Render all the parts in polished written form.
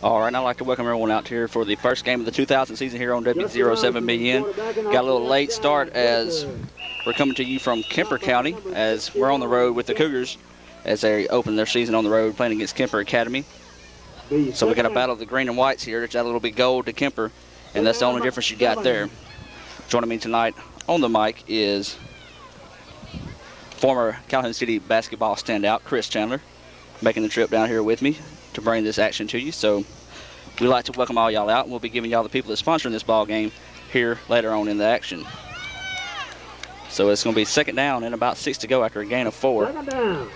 All right, I'd like to welcome everyone out here for the first game of the 2000 season here on W07BN. Got a little late start as we're coming to you from Kemper County as we're on the road with the Cougars as they open their season on the road playing against Kemper Academy. So we got a battle of the green and whites here. It's got a little bit gold to Kemper, and that's the only difference you got there. Joining me tonight on the mic is former Calhoun City basketball standout Chris Chandler, making the trip down here with me to bring this action to you. So we'd like to welcome all y'all out, and we'll be giving y'all the people that sponsoring this ball game here later on in the action. So it's going to be second down and about 6 to go after a gain of 4. Second down.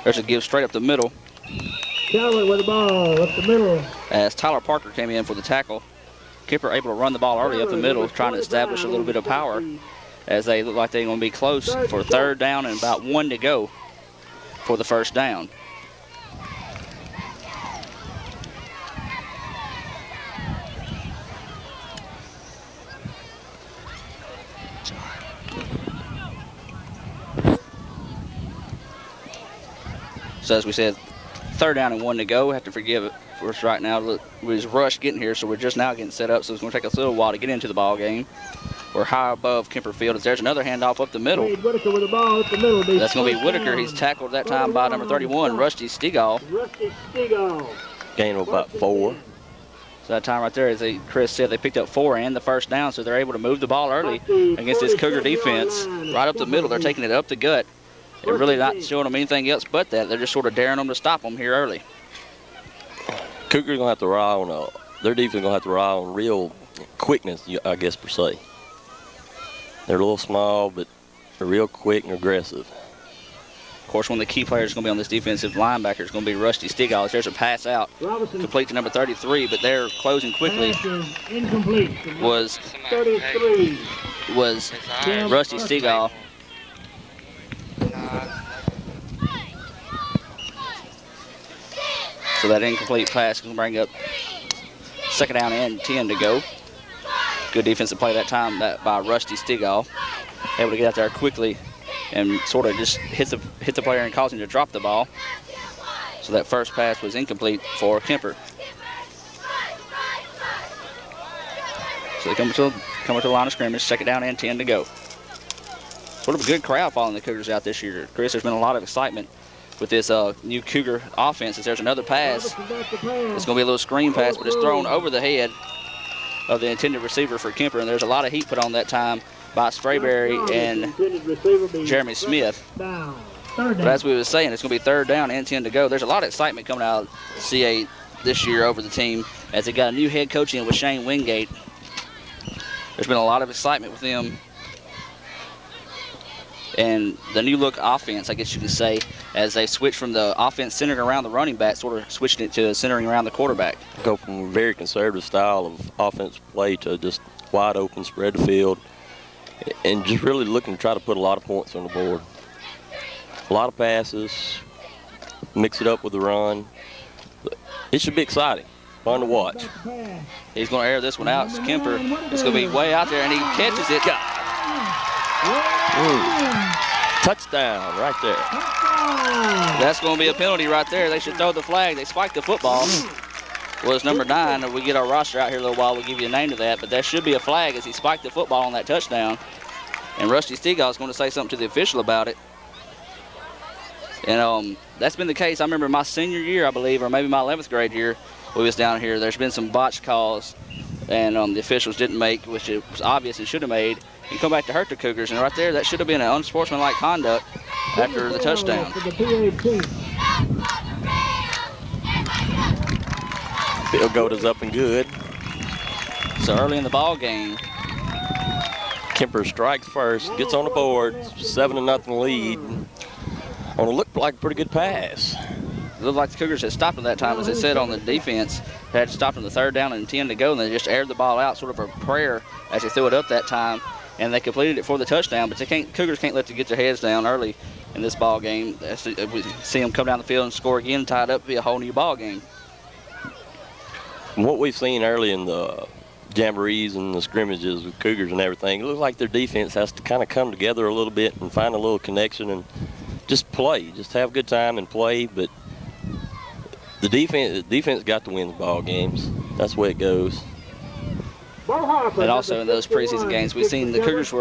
There's a give straight up the middle. Calhoun with the ball up the middle. As Tyler Parker came in for the tackle. Kemper able to run the ball early up the middle, trying to establish a little bit of power as they look like they're going to be close for third down and about 1 to go for the first down. So as we said, third down and 1 to go. Have to forgive it for us right now. Look, we was rushed getting here, so we're just now getting set up. So it's going to take us a little while to get into the ball game. We're high above Kemper Field. There's another handoff up the middle. Whitaker with the ball up the middle. That's going to be Whitaker. He's tackled that time by number 31, Rusty Stegall. Rusty Stegall. Gain of about 4. So that time right there, as Chris said, they picked up 4 and the first down, so they're able to move the ball early against this Cougar defense. Right up the middle, they're taking it up the gut. They're really not showing them anything else but that. They're just sort of daring them to stop them here early. Cougars going to have to rely on, their defense going to have to rely on real quickness, I guess, per se. They're a little small, but they're real quick and aggressive. Of course, one of the key players is going to be on this defensive linebacker is going to be Rusty Stegall. There's a pass out, complete to number 33, but they're closing quickly. Incomplete. Was 33. Was Rusty Stegall. So that incomplete pass can bring up second down and 10 to go. Good defensive play that time by Rusty Stegall. Able to get out there quickly and sort of just hit the player and cause him to drop the ball. So that first pass was incomplete for Kemper. So they come to the line of scrimmage, second down and 10 to go. Sort of a good crowd following the Cougars out this year. Chris, there's been a lot of excitement with this new Cougar offense. As there's another pass. It's going to be a little screen pass, but it's thrown over the head of the intended receiver for Kemper, and there's a lot of heat put on that time by Sprayberry and Jeremy Smith. But as we were saying, it's going to be third down and 10 to go. There's a lot of excitement coming out of C8 this year over the team as they got a new head coach in with Shane Wingate. There's been a lot of excitement with them. And the new look offense, I guess you could say, as they switch from the offense centered around the running back, sort of switching it to centering around the quarterback. Go from a very conservative style of offensive play to just wide open, spread the field, and just really looking to try to put a lot of points on the board. A lot of passes, mix it up with the run. It should be exciting, fun to watch. He's going to air this one out. It's Kemper. It's going to be way out there, and he catches it. Touchdown right there. That's going to be a penalty right there. They should throw the flag. They spiked the football. Was number 9. If we get our roster out here a little while, we'll give you a name to that. But that should be a flag as he spiked the football on that touchdown. And Rusty Stegall is going to say something to the official about it. And that's been the case. I remember my senior year, I believe, or maybe my 11th grade year, we was down here. There's been some botched calls, and the officials didn't make, which it was obvious it should have made. You come back to hurt the Cougars, and right there, that should have been an unsportsmanlike conduct after the touchdown. Field goal is up and good. So early in the ball game, Kemper strikes first, gets on the board, 7-0 lead. On a looked like a pretty good pass. It looked like the Cougars had stopped at that time, as they said on the defense. They had stopped on the third down and 10 to go, and they just aired the ball out, sort of a prayer as they threw it up that time. And they completed it for the touchdown, but Cougars can't let them get their heads down early in this ball game. We see them come down the field and score again, tied up, be a whole new ball game. What we've seen early in the jamborees and the scrimmages with Cougars and everything, it looks like their defense has to kind of come together a little bit and find a little connection and just play, just have a good time and play. But the defense got to win the ball games. That's the way it goes. And also in those preseason games, we've seen the Cougars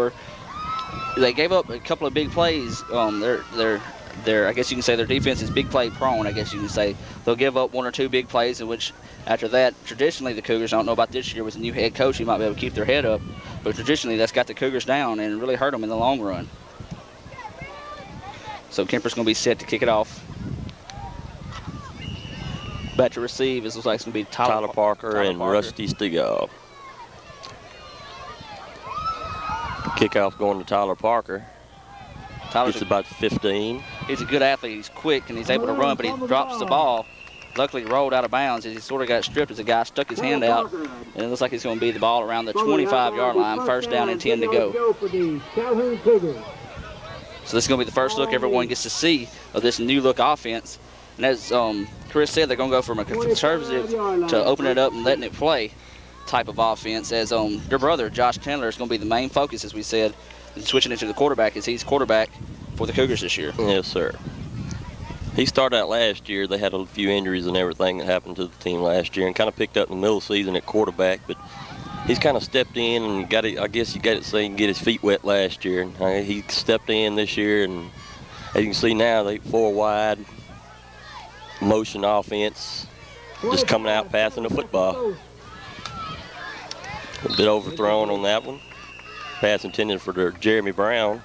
they gave up a couple of big plays. I guess you can say their defense is big play prone. I guess you can say they'll give up one or two big plays, in which after that, traditionally the Cougars, I don't know about this year with a new head coach, he might be able to keep their head up, but traditionally that's got the Cougars down and really hurt them in the long run. So Kemper's going to be set to kick it off. Back to receive, it looks like it's going to be Tyler Parker and Rusty Stigall. Kickoff going to Tyler Parker. It's about 15. He's a good athlete. He's quick and he's able to run, but he drops the ball. Luckily, he rolled out of bounds as he sort of got stripped as the guy stuck his hand out. And it looks like it's going to be the ball around the 25-yard line. First down and 10 to go. So this is going to be the first look everyone gets to see of this new look offense. And as Chris said, they're going to go from a conservative to opening it up and letting it play type of offense, as your brother Josh Chandler is going to be the main focus, as we said, and switching it to the quarterback as he's quarterback for the Cougars this year. Yes, sir. He started out last year. They had a few injuries and everything that happened to the team last year, and kind of picked up in the middle of the season at quarterback. But he's kind of stepped in and got it. I guess you got to say, get his feet wet last year. And he stepped in this year, and as you can see now, they 4 wide motion offense, just coming out passing the football. A bit overthrown on that one. Pass intended for Jeremy Brown.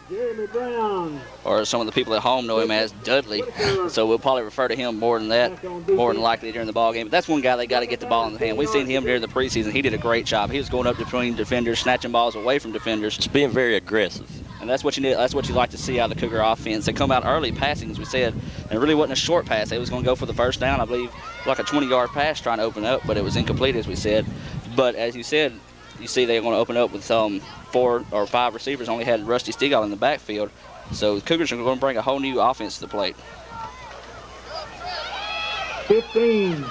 Or some of the people at home know him as Dudley. So we'll probably refer to him more than that, more than likely during the ball game. But that's one guy they got to get the ball in the hand. We've seen him during the preseason. He did a great job. He was going up between defenders, snatching balls away from defenders. Just being very aggressive. And that's what you need. That's what you like to see out of the Cougar offense. They come out early passing, as we said, and it really wasn't a short pass. They was going to go for the first down, I believe, like a 20-yard pass trying to open up, but it was incomplete, as we said. But as you said, you see they're going to open up with 4 or 5 receivers. Only had Rusty Stigall in the backfield. So the Cougars are going to bring a whole new offense to the plate. 15.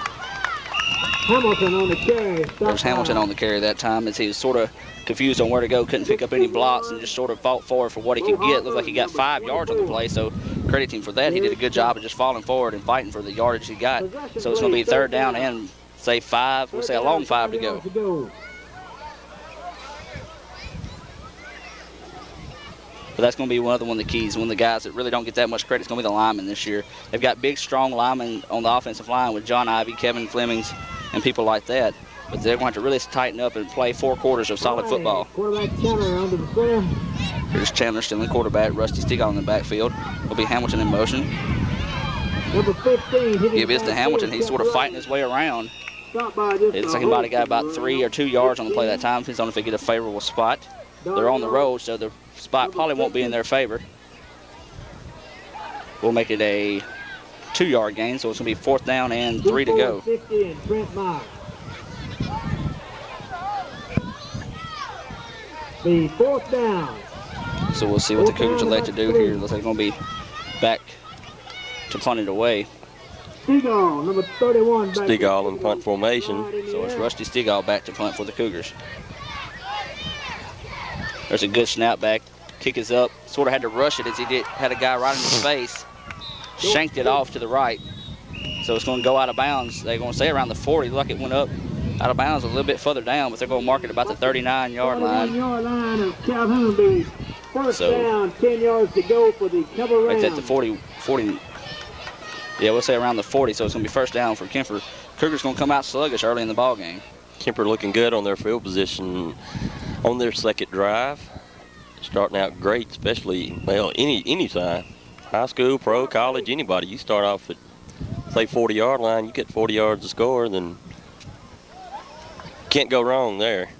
Hamilton on the carry. There's Hamilton on the carry that time, as he was sort of confused on where to go, couldn't pick up any blocks, and just sort of fought forward for what he could get. Looked like he got 5 yards on the play, so credit him for that. He did a good job of just falling forward and fighting for the yardage he got. So it's going to be third down and, say, 5. We'll say a long 5 to go. But that's going to be one of the keys. One of the guys that really don't get that much credit is going to be the linemen this year. They've got big, strong linemen on the offensive line with John Ivey, Kevin Flemings, and people like that. But they're going to have to really tighten up and play 4 quarters of solid football. Quarterback Chandler under the center. Here's Chandler still in quarterback. Rusty Stigall in the backfield. Will be Hamilton in motion. Number 15. Give this to Hamilton. He's sort of fighting his way around. It looks like he might have got about 3 or 2 yards on the play that time. Depends on if they get a favorable spot. They're on the road, so the spot probably won't be in their favor. We'll make it a 2-yard gain, so it's going to be 4th down and 3 to go. The 4th down. So we'll see what the Cougars elect to do here. Looks like they're going to be back to punt it away. Stigall, number 31. Stigall in punt formation. So it's Rusty Stigall back to punt for the Cougars. There's a good snap back. Kick is up. Sort of had to rush it as he had a guy right in his face. Shanked it off to the right. So it's going to go out of bounds. They're going to say around the 40. Look like it went up out of bounds a little bit further down, but they're going to mark it about the 39-yard line. 39-yard line of Calhoun. First down, 10 yards to go for the cover round. Right at the 40. Yeah, we'll say around the 40, so it's going to be first down for Kemper. Cougars going to come out sluggish early in the ball game. Kemper looking good on their field position on their second drive. Starting out great, especially, well, any time. High school, pro, college, anybody. You start off at, say, 40-yard line, you get 40 yards to score, then can't go wrong there.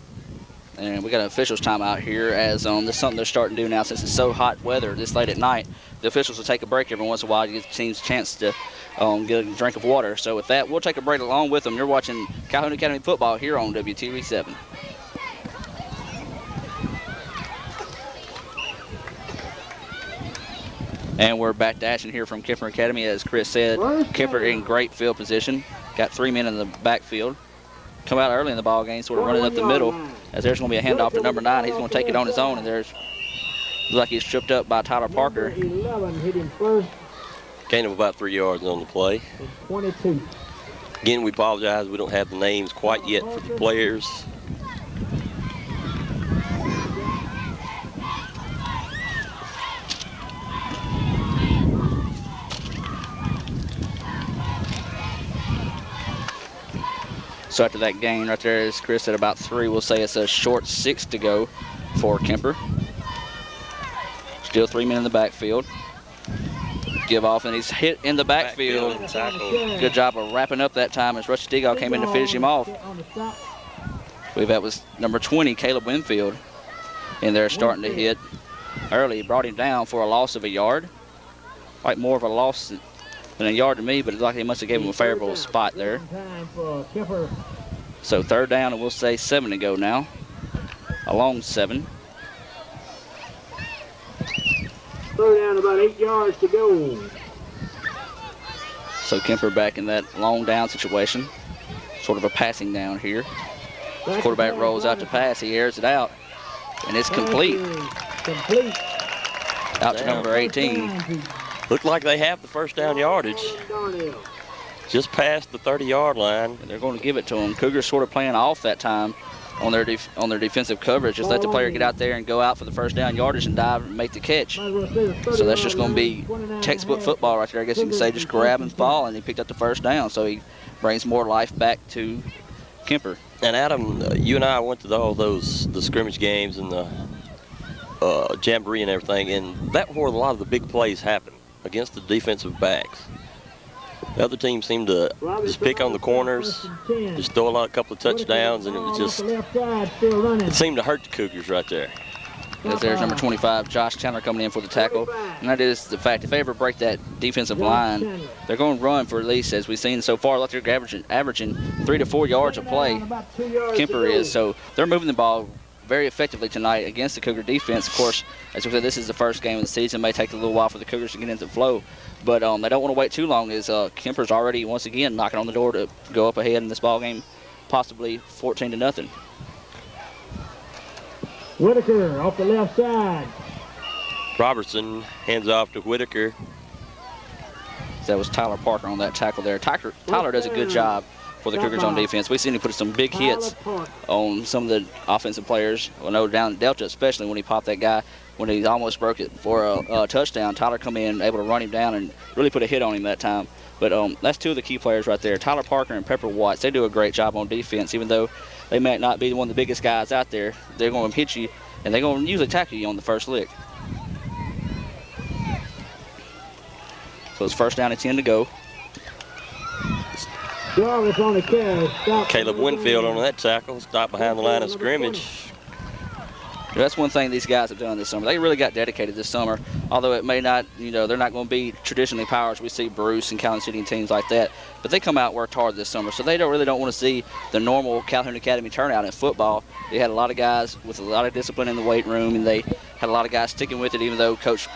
And we got an officials timeout here, as this is something they're starting to do now since it's so hot weather this late at night. The officials will take a break every once in a while to give the teams a chance to get a drink of water. So with that, we'll take a break along with them. You're watching Calhoun Academy football here on WTV7. And we're back to action here from Kemper Academy. As Chris said, Kemper in great field position. Got 3 men in the backfield. Come out early in the ball game, sort of running up the middle. As there's going to be a handoff to number 9. He's going to take it on his own, and there's Looks like he's tripped up by Tyler Parker. Number 11 hit him first. Gain of about 3 yards on the play. And 22. Again, we apologize. We don't have the names quite yet for the players. So after that gain right there, as Chris said, about 3, we'll say it's a short 6 to go for Kemper. Still 3 men in the backfield. Give off, and he's hit in the backfield. Good job of wrapping up that time as Rusty Stegall came in to finish him off. I believe that was number 20, Caleb Winfield. And they're starting to hit early. Brought him down for a loss of a yard. Like more of a loss than a yard to me, but it's like they must have gave him a favorable spot there. So 3rd down, and we'll say 7 to go now. A long 7. 3rd down, about 8 yards to go. So Kemper back in that long down situation. Sort of a passing down here. Quarterback rolls out to pass. He airs it out, and it's complete. Out to number 18. Looked like they have the 1st down yardage. Just past the 30-yard line. And they're going to give it to them. Cougars sort of playing off that time on their defensive coverage. Just let the player get out there and go out for the 1st down yardage and dive and make the catch. So that's just going to be textbook football right there. I guess you can say just grab and fall, and he picked up the 1st down. So he brings more life back to Kemper. And Adam, you and I went to the scrimmage games and the jamboree and everything, and that's where a lot of the big plays happen against the defensive backs. The other team seemed to just pick on the corners, just throw a couple of touchdowns, and it seemed to hurt the Cougars right there. As there's number 25, Josh Chandler, coming in for the tackle. And that is the fact, if they ever break that defensive line, they're going to run for at least, as we've seen so far, like they're averaging 3 to 4 yards a play. Kemper is. So they're moving the ball very effectively tonight against the Cougar defense. Of course, as we said, this is the 1st game of the season. It may take a little while for the Cougars to get into the flow. But they don't want to wait too long, as Kemper's already, once again, knocking on the door to go up ahead in this ball game, possibly 14 to nothing. Whitaker off the left side. Robertson hands off to Whitaker. That was Tyler Parker on that tackle there. Tyler does a good job for the Cougars on defense. We've seen him put some big hits on some of the offensive players. I know down in Delta, especially when he popped that guy, when he almost broke it for a touchdown. Tyler come in, able to run him down and really put a hit on him that time. But that's 2 of the key players right there. Tyler Parker and Pepper Watts, they do a great job on defense, even though they might not be one of the biggest guys out there. They're going to hit you, and they're going to usually tackle you on the first lick. So it's 1st down and 10 to go. Caleb Winfield on that tackle, stopped behind the line of scrimmage. That's one thing these guys have done this summer. They really got dedicated this summer, although it may not, they're not going to be traditionally powers. We see Bruce and Calhoun City and teams like that, but they come out and worked hard this summer, so they really don't want to see the normal Calhoun Academy turnout in football. They had a lot of guys with a lot of discipline in the weight room, and they had a lot of guys sticking with it, even though Coach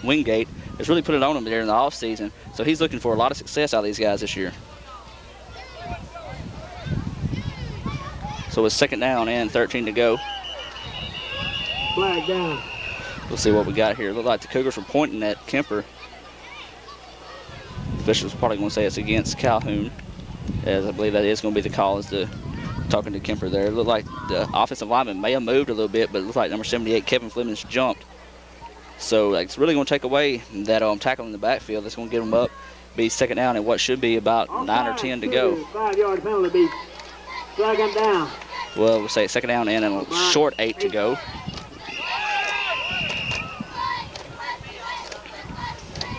Wingate has really put it on them there in the offseason. So he's looking for a lot of success out of these guys this year. So it's 2nd down and 13 to go. Flag down. We'll see what we got here. It looked like the Cougars were pointing at Kemper. Officials probably going to say it's against Calhoun, as I believe that is going to be the call, as the talking to Kemper there. It looked like the offensive lineman may have moved a little bit, but it looked like number 78, Kevin Flemings, jumped. So it's really going to take away that tackle in the backfield. That's going to get them up, be 2nd down, and what should be about 9 or 10 to go. 5-yard penalty be 2nd down. Well, we'll say 2nd down and a short 8 to go.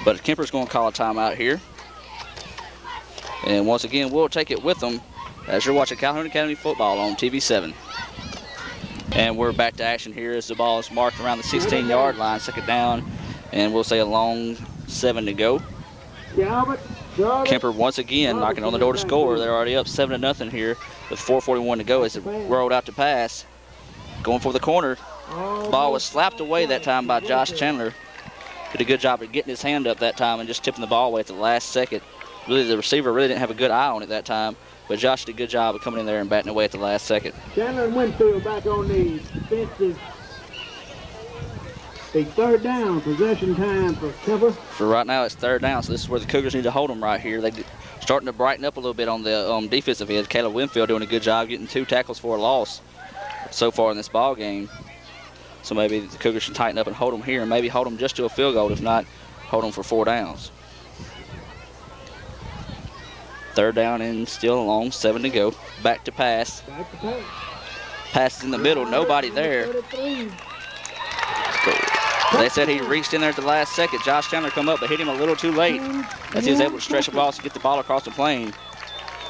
But Kemper's going to call a timeout here. And once again, we'll take it with them as you're watching Calhoun Academy football on TV7. And we're back to action here as the ball is marked around the 16-yard line, 2nd down, and we'll say a long 7 to go. Kemper once again knocking on the door to score. They're already up 7 to nothing here with 4:41 to go as it rolled out to pass. Going for the corner. The ball was slapped away that time by Josh Chandler. Did a good job of getting his hand up that time and just tipping the ball away at the last second. Really, the receiver really didn't have a good eye on it that time, but Josh did a good job of coming in there and batting away at the last second. Chandler and Winfield back on the defensive. Be third down, possession time for Kemper. For right now, it's third down, so this is where the Cougars need to hold them right here. They're starting to brighten up a little bit on the defensive end. Caleb Winfield doing a good job getting 2 tackles for a loss so far in this ball game. So maybe the Cougars should tighten up and hold them here, and maybe hold them just to a field goal. If not, hold them for 4 downs. Third down and still long, 7 to go. Back to pass. Back to pass. Pass is in the middle, nobody there. They said he reached in there at the last second. Josh Chandler come up, but hit him a little too late as he was able to stretch the ball to get the ball across the plane.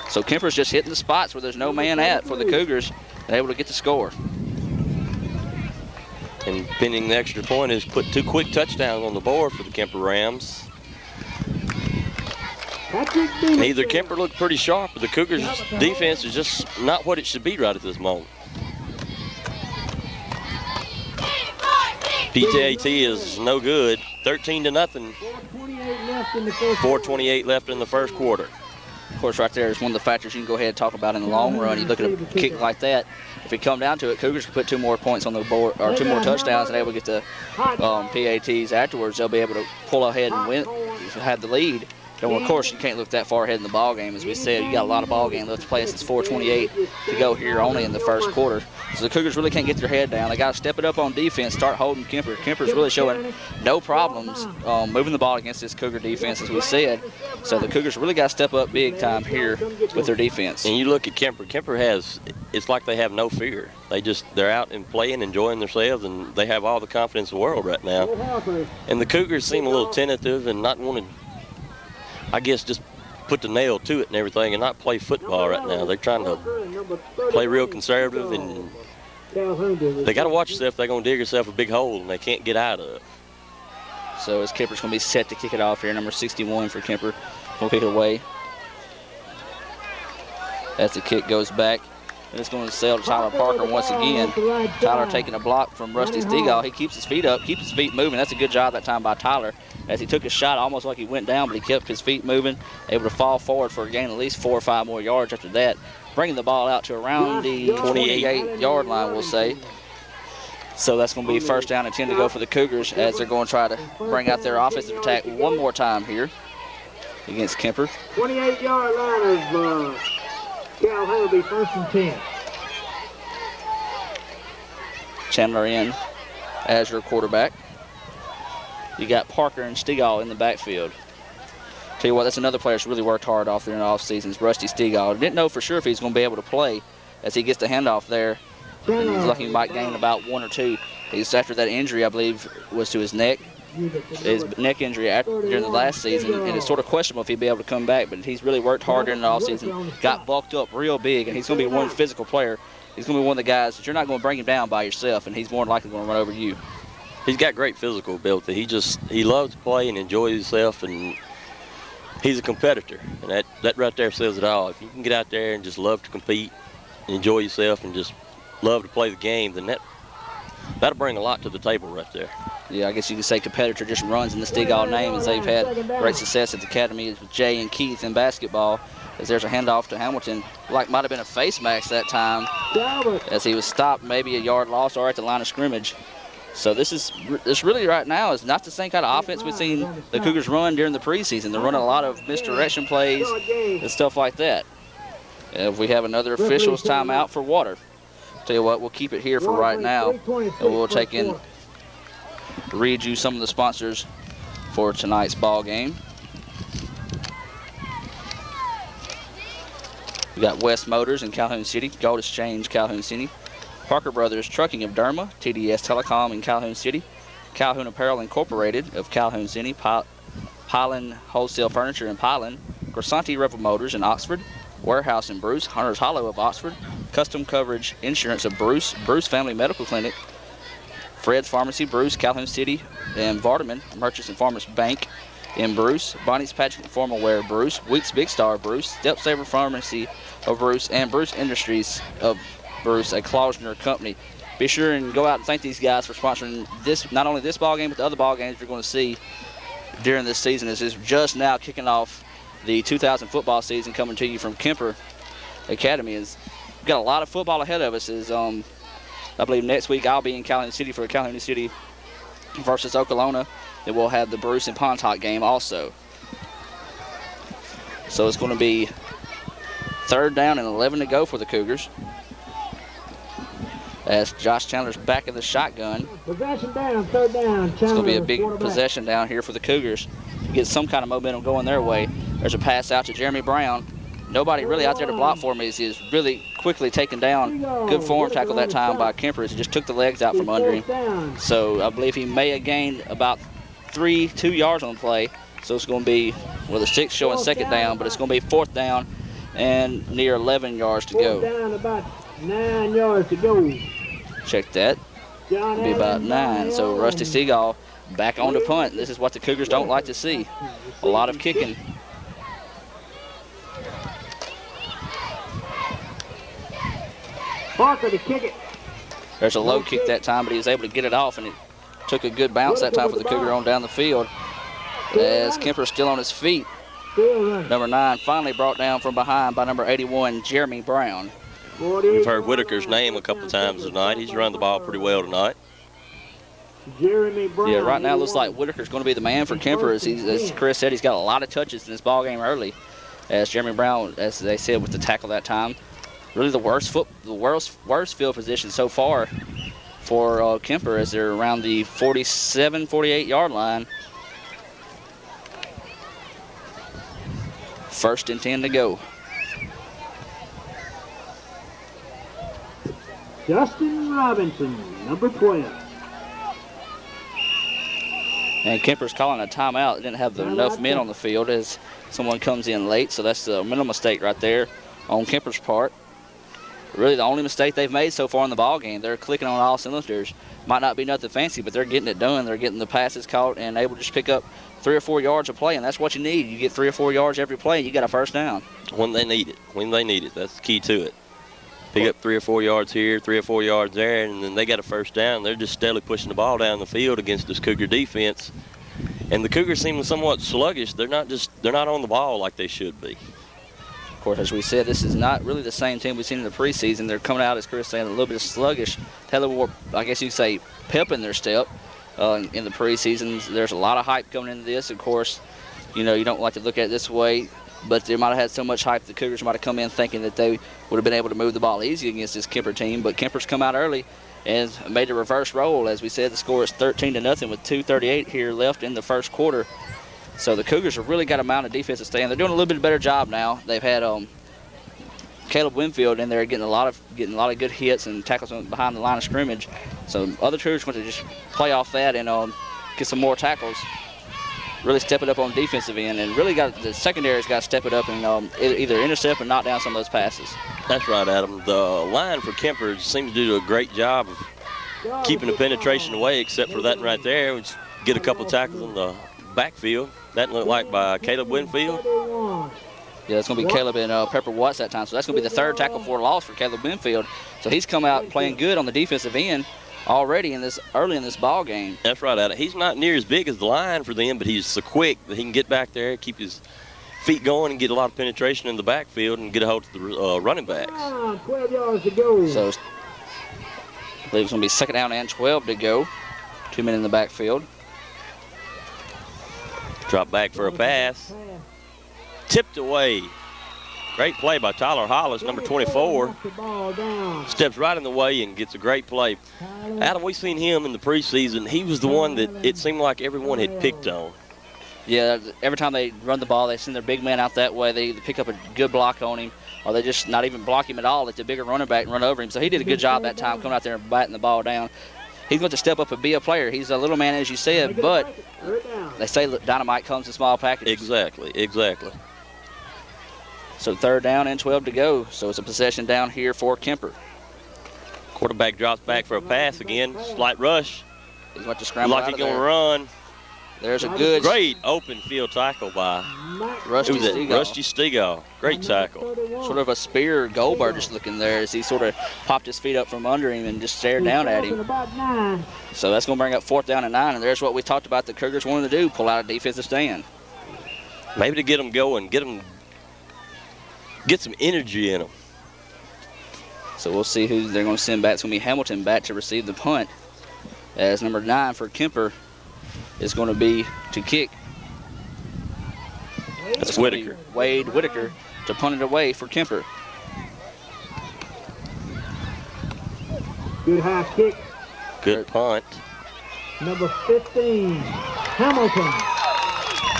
So Kemper's just hitting the spots where there's no man at for the Cougars and able to get the score. And pinning the extra point is put 2 quick touchdowns on the board for the Kemper Rams. Neither Kemper looked pretty sharp, but the Cougars' defense is just not what it should be right at this moment. PTAT is no good. 13-0. 4:28 left in the first quarter. Of course, right there is one of the factors you can go ahead and talk about in the long run. You look at a kick like that. If it come down to it, Cougars can put 2 more points on the board, or 2 more touchdowns, and able to get the PATs afterwards. They'll be able to pull ahead and win, have the lead. And of course, you can't look that far ahead in the ball game. As we said, you got a lot of ball game left to play. It's 4:28 to go here, only in the first quarter. So the Cougars really can't get their head down. They got to step it up on defense, start holding Kemper. Kemper's really showing no problems moving the ball against this Cougar defense, as we said. So the Cougars really got to step up big time here with their defense. And you look at Kemper. Kemper has, it's like they have no fear. They're out and playing, enjoying themselves, and they have all the confidence in the world right now. And the Cougars seem a little tentative and not wanting, I guess, just put the nail to it and everything and not play football right now. They're trying to play real conservative, and they got to watch themselves. They're going to dig themselves a big hole and they can't get out of it. So as Kemper's going to be set to kick it off here, number 61 for Kemper. Going to kick it away. As the kick goes back, and it's going to sail to Tyler Parker once again. Tyler taking a block from Rusty Stegall. He keeps his feet up, keeps his feet moving. That's a good job that time by Tyler. As he took a shot, almost like he went down, but he kept his feet moving, able to fall forward for a gain at least 4 or 5 more yards after that, bringing the ball out to around the 28-yard line, we'll say. So that's going to be first down and 10 to go for the Cougars as they're going to try to bring out their offensive attack one more time here against Kemper. 28-yard line of Calhoun will be first and 10. Chandler in as your quarterback. You got Parker and Stegall in the backfield. Tell you what, that's another player that's really worked hard off there in the offseason, is Rusty Stegall. Didn't know for sure if he's going to be able to play as he gets the handoff there. It looks like he might gain about 1 or 2. He's after that injury, I believe, was to his neck. His neck injury during the last season, and it's sort of questionable if he'd be able to come back, but he's really worked hard during the offseason, got bulked up real big, and he's going to be one physical player. He's going to be one of the guys that you're not going to bring him down by yourself, and he's more than likely going to run over you. He's got great physical ability. He loves to play and enjoy himself, and he's a competitor. And that right there says it all. If you can get out there and just love to compete, and enjoy yourself, and just love to play the game, then that'll bring a lot to the table right there. Yeah, I guess you could say competitor just runs in the Stegall name, as they've had great success at the academy with Jay and Keith in basketball. As there's a handoff to Hamilton, like might have been a face mask that time, as he was stopped maybe a yard loss or at the line of scrimmage. So this really right now is not the same kind of offense we've seen the Cougars run during the preseason. They're running a lot of misdirection plays and stuff like that. If we have another officials timeout for water. Tell you what, we'll keep it here for right now, and we'll read you some of the sponsors for tonight's ball game. We got West Motors in Calhoun City, Gold Exchange, Calhoun City, Parker Brothers Trucking of Derma, TDS Telecom in Calhoun City, Calhoun Apparel Incorporated of Calhoun City, Pylon Wholesale Furniture in Pylon, Grisanti Rebel Motors in Oxford, Warehouse in Bruce, Hunter's Hollow of Oxford, Custom Coverage Insurance of Bruce, Bruce Family Medical Clinic, Fred's Pharmacy, Bruce, Calhoun City, and Vardaman, Merchants and Farmers Bank in Bruce, Bonnie's Patrick Formal Wear, Bruce, Weeks Big Star, Bruce, Step Saver Pharmacy of Bruce, and Bruce Industries of Bruce, a Klausner company. Be sure and go out and thank these guys for sponsoring this, not only this ball game, but the other ball games you're going to see during this season. As is just now kicking off the 2000 football season, coming to you from Kemper Academy. We've got a lot of football ahead of us. I believe next week I'll be in Calhoun City for a Calhoun City versus Okolona. Then we'll have the Bruce and Pontotoc game also. So it's going to be 3rd down and 11 to go for the Cougars. As Josh Chandler's back in the shotgun. Possession down, 3rd down. It's going to be a big possession down here for the Cougars to get some kind of momentum going their way. There's a pass out to Jeremy Brown. Nobody really out there to block for him. He's really quickly taken down. Good form tackle that time by Kemper. He just took the legs out from under him. So I believe he may have gained about 2 yards on the play. So it's going to be, well, the 6 showing 2nd down, but it's going to be 4th down and near 11 yards to go. 4th down, about 9 yards to go. Check that. It'll be about 9. So Rusty Seagull back on the punt. This is what the Cougars don't like to see. A lot of kicking. Parker to kick it. There's a low kick that time, but he was able to get it off, and it took a good bounce that time for the Cougar on down the field. As Kemper's still on his feet. Number 9 finally brought down from behind by number 81, Jeremy Brown. We've heard Whitaker's name a couple times tonight. He's run the ball pretty well tonight. Jeremy Brown. Yeah, right now it looks like Whitaker's going to be the man for Kemper. As Chris said, he's got a lot of touches in this ball game early. As Jeremy Brown, as they said, with the tackle that time. Really the worst field position so far for Kemper, as they're around the 47, 48-yard line. 1st and 10 to go. Justin Robinson, number 12. And Kemper's calling a timeout. They didn't have enough men on the field as someone comes in late, so that's a mental mistake right there on Kemper's part. Really the only mistake they've made so far in the ball game. They're clicking on all cylinders. Might not be nothing fancy, but they're getting it done. They're getting the passes caught and able to just pick up 3 or 4 yards of play, and that's what you need. You get 3 or 4 yards every play, you got a 1st down. When they need it. That's the key to it. Pick up 3 or 4 yards here, 3 or 4 yards there, and then they got a 1st down. They're just steadily pushing the ball down the field against this Cougar defense. And the Cougars seem somewhat sluggish. They're not on the ball like they should be. Of course, as we said, this is not really the same team we've seen in the preseason. They're coming out, as Chris said, a little bit sluggish. Had a little more, I guess you could say, pep in their step in the preseason. There's a lot of hype coming into this. Of course, you don't like to look at it this way, but they might have had so much hype the Cougars might have come in thinking that they would have been able to move the ball easy against this Kemper team. But Kemper's come out early and made a reverse roll. As we said, the score is 13-0 with 2:38 here left in the 1st quarter. So the Cougars have really got a amount of defensive stand. They're doing a little bit better job now. They've had Caleb Winfield in there getting a lot of good hits and tackles behind the line of scrimmage. So other Cougars want to just play off that and get some more tackles. Really step it up on defensive end, and really the secondary's got to step it up and either intercept or knock down some of those passes. That's right, Adam. The line for Kemper seems to do a great job of keeping the penetration away, except for that right there, which get a couple of tackles in the backfield. That looked like by Caleb Winfield. Yeah, it's going to be Caleb and Pepper Watts that time. So that's going to be the 3rd tackle for loss for Caleb Winfield. So he's come out playing good on the defensive end already early in this ball game. That's right, Adam. He's not near as big as the line for them, but he's so quick that he can get back there, keep his feet going, and get a lot of penetration in the backfield and get a hold of the running backs. 12 yards to go. So I believe it's going to be 2nd down and 12 to go. 2 men in the backfield. Drop back for a pass. Tipped away. Great play by Tyler Hollis, number 24. Steps right in the way and gets a great play. Adam, we've seen him in the preseason. He was the one that it seemed like everyone had picked on. Yeah, every time they run the ball, they send their big man out that way. They either pick up a good block on him, or they just not even block him at all. Let the bigger running back run over him. So he did a good job that time coming out there and batting the ball down. He's going to step up and be a player. He's a little man, as you said, but they say dynamite comes in small packages. Exactly. So 3rd down and 12 to go. So it's a possession down here for Kemper. Quarterback drops back for a pass again. Slight rush. He's going to scramble like out he's of going to there. run. There's a good Great open field tackle by Rusty Stegall. Great tackle. Sort of a Spear Goldberg just looking there as he sort of popped his feet up from under him and just stared down at him. So that's going to bring up 4th down and 9, and there's what we talked about the Cougars wanting to do, pull out a defensive stand. Maybe to get them going, get some energy in them. So we'll see who they're going to send back. It's going to be Hamilton back to receive the punt as number 9 for Kemper is going to be to kick. That's Whitaker. Wade Whitaker to punt it away for Kemper. Good high kick. Good punt. Number 15, Hamilton.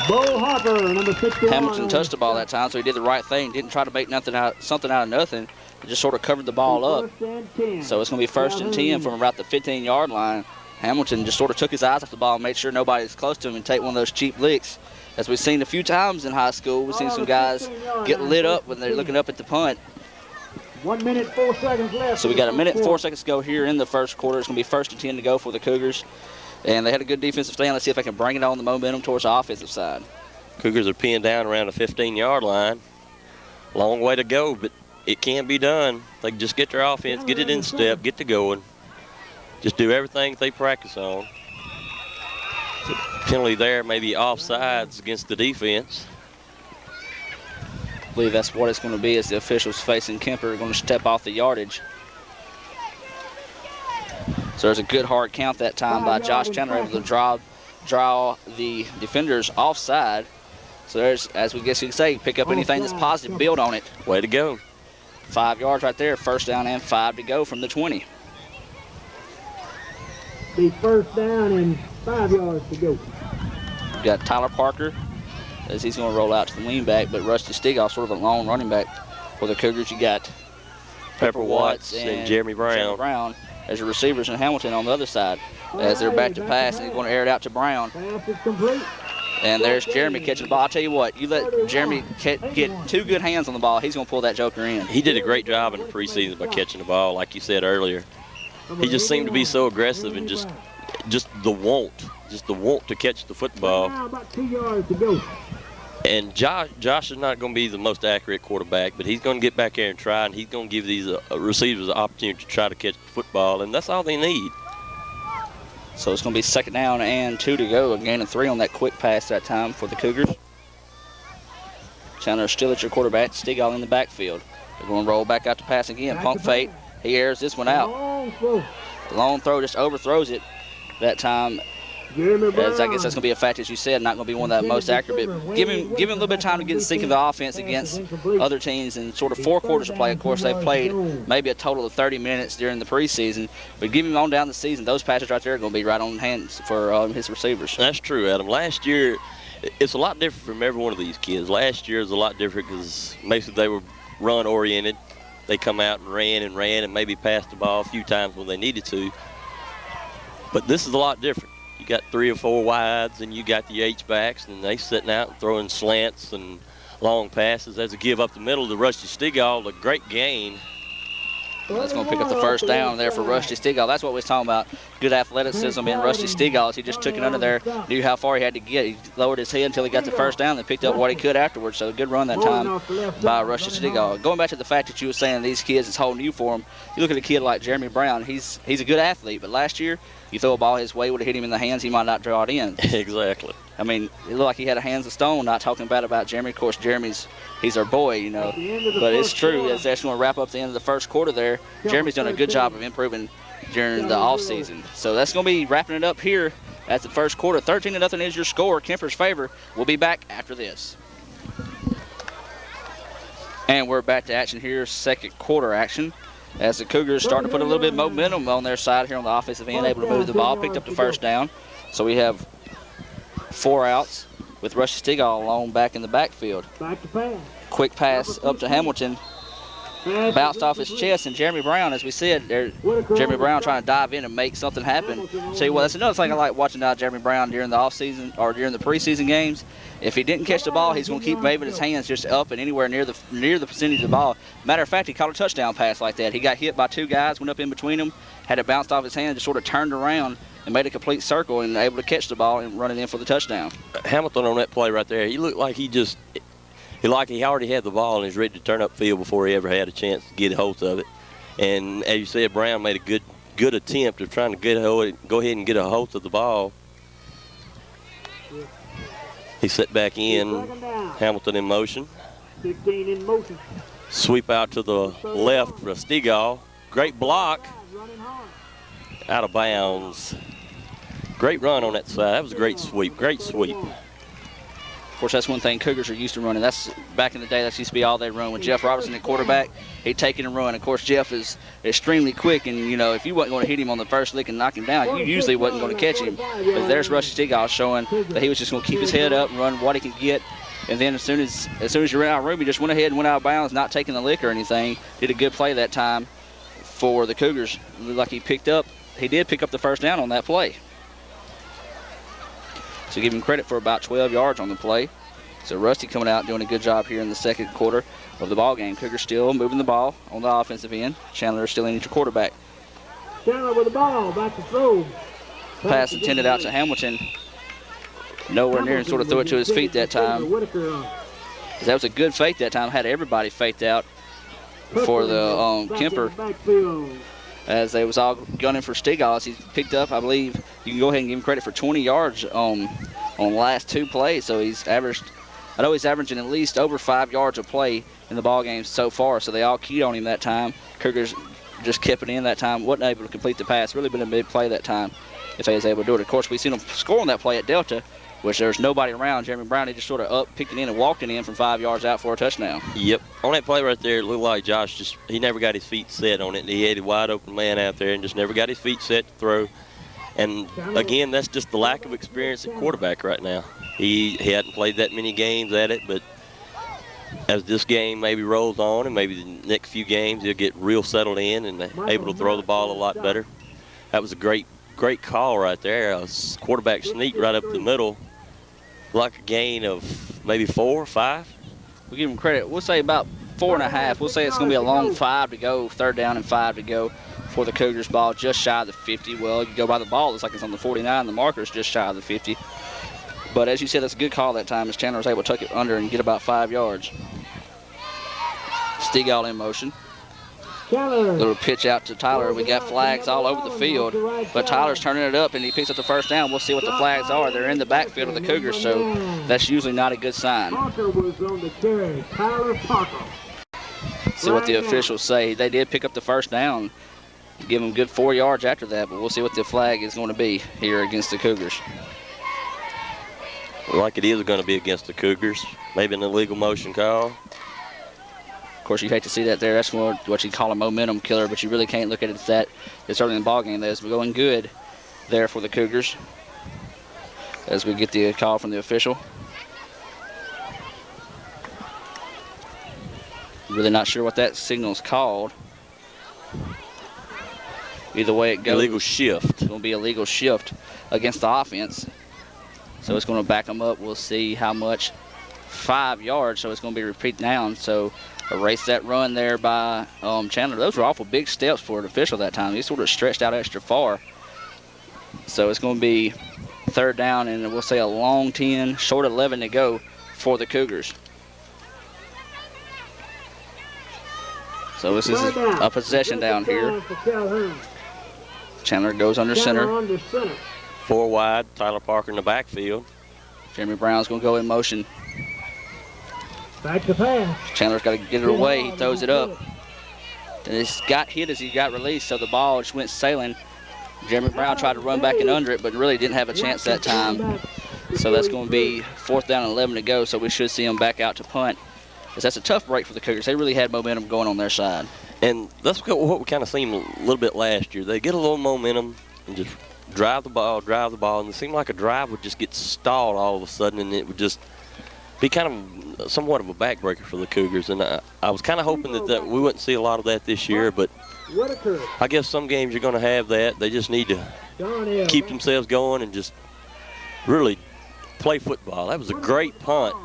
Bo Harper, number 61. Hamilton touched the ball that time, so he did the right thing. Didn't try to make something out of nothing. He just sort of covered the ball up. So it's going to be first and 10 from about the 15-yard line. Hamilton just sort of took his eyes off the ball and made sure nobody's close to him and take one of those cheap licks. As we've seen a few times in high school, we've seen some guys get lit up when they're looking up at the punt. 1 minute, 4 seconds left. So we got a minute and 4 seconds to go here in the first quarter. It's going to be first and 10 to go for the Cougars. And they had a good defensive stand. Let's see if they can bring it on the momentum towards the offensive side. Cougars are pinned down around the 15-yard line. Long way to go, but it can be done. They can just get their offense, get it in step, get to going. Just do everything they practice on. The penalty there, maybe offsides against the defense. I believe that's what it's going to be as the officials facing Kemper are going to step off the yardage. So there's a good hard count that time by Josh Chandler, able to draw the defenders offside. So there's, as we guess you can say, pick up anything that's positive, build on it. Way to go. 5 yards right there, first down and 5 to go from the 20. The first down and 5 yards to go. We've got Tyler Parker as he's going to roll out to the lean back, but Rusty Stegoff, sort of a long running back for the Cougars. You got Pepper Watts and Jeremy Brown as your receivers, and Hamilton on the other side as they're back to pass, and he's going to air it out to Brown. Pass is complete. And there's Jeremy catching the ball. I'll tell you what, you let Jeremy get 2 good hands on the ball, he's going to pull that joker in. He did a great job in the preseason by catching the ball, like you said earlier. He just seemed to be so aggressive and just the want to catch the football. Now about 2 yards to go. And Josh is not going to be the most accurate quarterback, but he's going to get back there and try, and he's going to give these receivers an opportunity to try to catch the football, and that's all they need. So it's going to be second down and 2 to go. A gain of 3 on that quick pass that time for the Cougars. Chandler still at your quarterback. Stigall in the backfield. They're going to roll back out to pass again. Pump fake. He airs this one out. Long throw, just overthrows it that time. As I guess that's going to be a fact, as you said, not going to be one of the most accurate. But give him a little bit of time to get the sync of the offense against other teams in sort of 4 quarters of play. Of course, they've played maybe a total of 30 minutes during the preseason. But give him on down the season, those passes right there are going to be right on hands for his receivers. That's true, Adam. Last year, it's a lot different from every one of these kids. Last year is a lot different because basically they were run-oriented. They come out and ran and maybe passed the ball a few times when they needed to. But this is a lot different. You got 3 or 4 wides, and you got the H-backs, and they sitting out and throwing slants and long passes. As a give up the middle to Rusty Stigall, a great gain. That's going to pick up the first down there for Rusty Stigall. That's what we was talking about. Good athleticism in Rusty Stigall. He just took it under there, knew how far he had to get. He lowered his head until he got the first down, then picked up what he could afterwards. So a good run that time by Rusty Stigall. Going back to the fact that you were saying these kids, it's whole new for them. You look at a kid like Jeremy Brown. He's a good athlete, but last year you throw a ball his way, would have hit him in the hands, he might not draw it in. Exactly. I mean, it looked like he had a hands of stone, not talking bad about Jeremy. Of course, he's our boy, you know. But it's true, as that's going to wrap up the end of the first quarter there. Jeremy's done a good job of improving during the offseason. So that's going to be wrapping it up here at the first quarter. 13-0 is your score, Kemper's favor. We'll be back after this. And we're back to action here, second quarter action, as the Cougars starting to put a little bit of momentum on their side here on the offensive end, able to move the ball, picked up the first down. So we have 4 outs with Rusty Stigall alone back in the backfield. Back to pass. Quick pass up to Hamilton. Bounced off his chest, and Jeremy Brown, as we said, Jeremy Brown trying to dive in and make something happen. Tell you what, that's another thing I like watching out Jeremy Brown during the offseason or during the preseason games. If he didn't catch the ball, he's going to keep waving his hands just up and anywhere near the percentage of the ball. Matter of fact, he caught a touchdown pass like that. He got hit by 2 guys, went up in between them, had it bounced off his hand, just sort of turned around and made a complete circle and able to catch the ball and run it in for the touchdown. Hamilton on that play right there, he looked like he already had the ball and was ready to turn up field before he ever had a chance to get a hold of it. And as you said, Brown made a good attempt of trying to go ahead and get a hold of the ball. He set back in, Hamilton in motion. 15 in motion. Sweep out to the left for Stigall. Great block. Out of bounds. Great run on that side. That was a great sweep. Great sweep. Of course, that's one thing Cougars are used to running. That's back in the day. That used to be all they run. When Jeff Robertson at quarterback, he'd take it and run. Of course, Jeff is extremely quick, and you know if you wasn't going to hit him on the first lick and knock him down, you usually wasn't going to catch him. But there's Rusty Stigall showing that he was just going to keep his head up and run what he could get. And then as soon as you ran out of room, he just went ahead and went out of bounds, not taking the lick or anything. Did a good play that time for the Cougars. Looked like he did pick up the first down on that play. So give him credit for about 12 yards on the play. So Rusty coming out doing a good job here in the second quarter of the ball game. Cougars still moving the ball on the offensive end. Chandler is still in at your quarterback. Chandler with the ball, back to throw. Pass intended out to Hamilton. Nowhere near and sort of threw it to his feet that time. That was a good fake that time. Had everybody faked out for the Kemper. As they was all gunning for Stigall. He picked up, I believe, you can go ahead and give him credit for 20 yards on the last two plays. So he's averaging at least over 5 yards a play in the ball game so far. So they all keyed on him that time. Cougars just kept it in that time. Wasn't able to complete the pass. Really been a big play that time if they was able to do it. Of course, we seen them score on that play at Delta, which there's nobody around. Jeremy Brown, he just sort of picked it in and walked it in from 5 yards out for a touchdown. Yep. On that play right there, it looked like Josh he never got his feet set on it. He had a wide open man out there and just never got his feet set to throw. And again, that's just the lack of experience at quarterback right now. He hadn't played that many games at it, but as this game maybe rolls on and maybe the next few games, he'll get real settled in and able to throw the ball a lot better. That was a great call right there. A quarterback sneak right up the middle. Like a gain of maybe 4 or 5. We'll give him credit. We'll say about 4.5. We'll say it's going to be a long 5 to go, 3rd down and 5 to go for the Cougars. Ball just shy of the 50. Well, you go by the ball, it's like it's on the 49. The marker's just shy of the 50. But as you said, that's a good call that time as Chandler was able to tuck it under and get about 5 yards. Stigall in motion. Little pitch out to Tyler. We got flags all over the field, but Tyler's turning it up and he picks up the first down. We'll see what the flags are. They're in the backfield of the Cougars, so that's usually not a good sign. See what the officials say. They did pick up the first down. Give them good 4 yards after that, but we'll see what the flag is going to be here against the Cougars. Like it is going to be against the Cougars. Maybe an illegal motion call. Of course, you hate to see that there. That's what you call a momentum killer, but you really can't look at it as that. It's early in the ball game. That's going good there for the Cougars as we get the call from the official. Really not sure what that signal's called. Either way it goes. Illegal shift. It's going to be a legal shift against the offense. So it's going to back them up. We'll see how much. 5 yards, so it's going to be repeat down. So erase that run there by Chandler. Those were awful big steps for an official that time. He sort of stretched out extra far. So it's going to be 3rd down, and we'll say a long 10, short 11 to go for the Cougars. So this is a possession down here. Chandler goes under center. 4 wide, Tyler Parker in the backfield. Jeremy Brown's going to go in motion. Back to pass. Chandler's got to get it away. He throws it up. And it's got hit as he got released, so the ball just went sailing. Jeremy Brown tried to run back and under it, but really didn't have a chance that time. So that's going to be 4th down and 11 to go, so we should see him back out to punt. Because that's a tough break for the Cougars. They really had momentum going on their side. And that's what we kind of seen a little bit last year. They get a little momentum and just drive the ball, and it seemed like a drive would just get stalled all of a sudden, and it would just be kind of somewhat of a backbreaker for the Cougars. And I was kind of hoping that we wouldn't see a lot of that this year, but I guess some games you're going to have that. They just need to keep themselves going and just really play football. That was a great punt.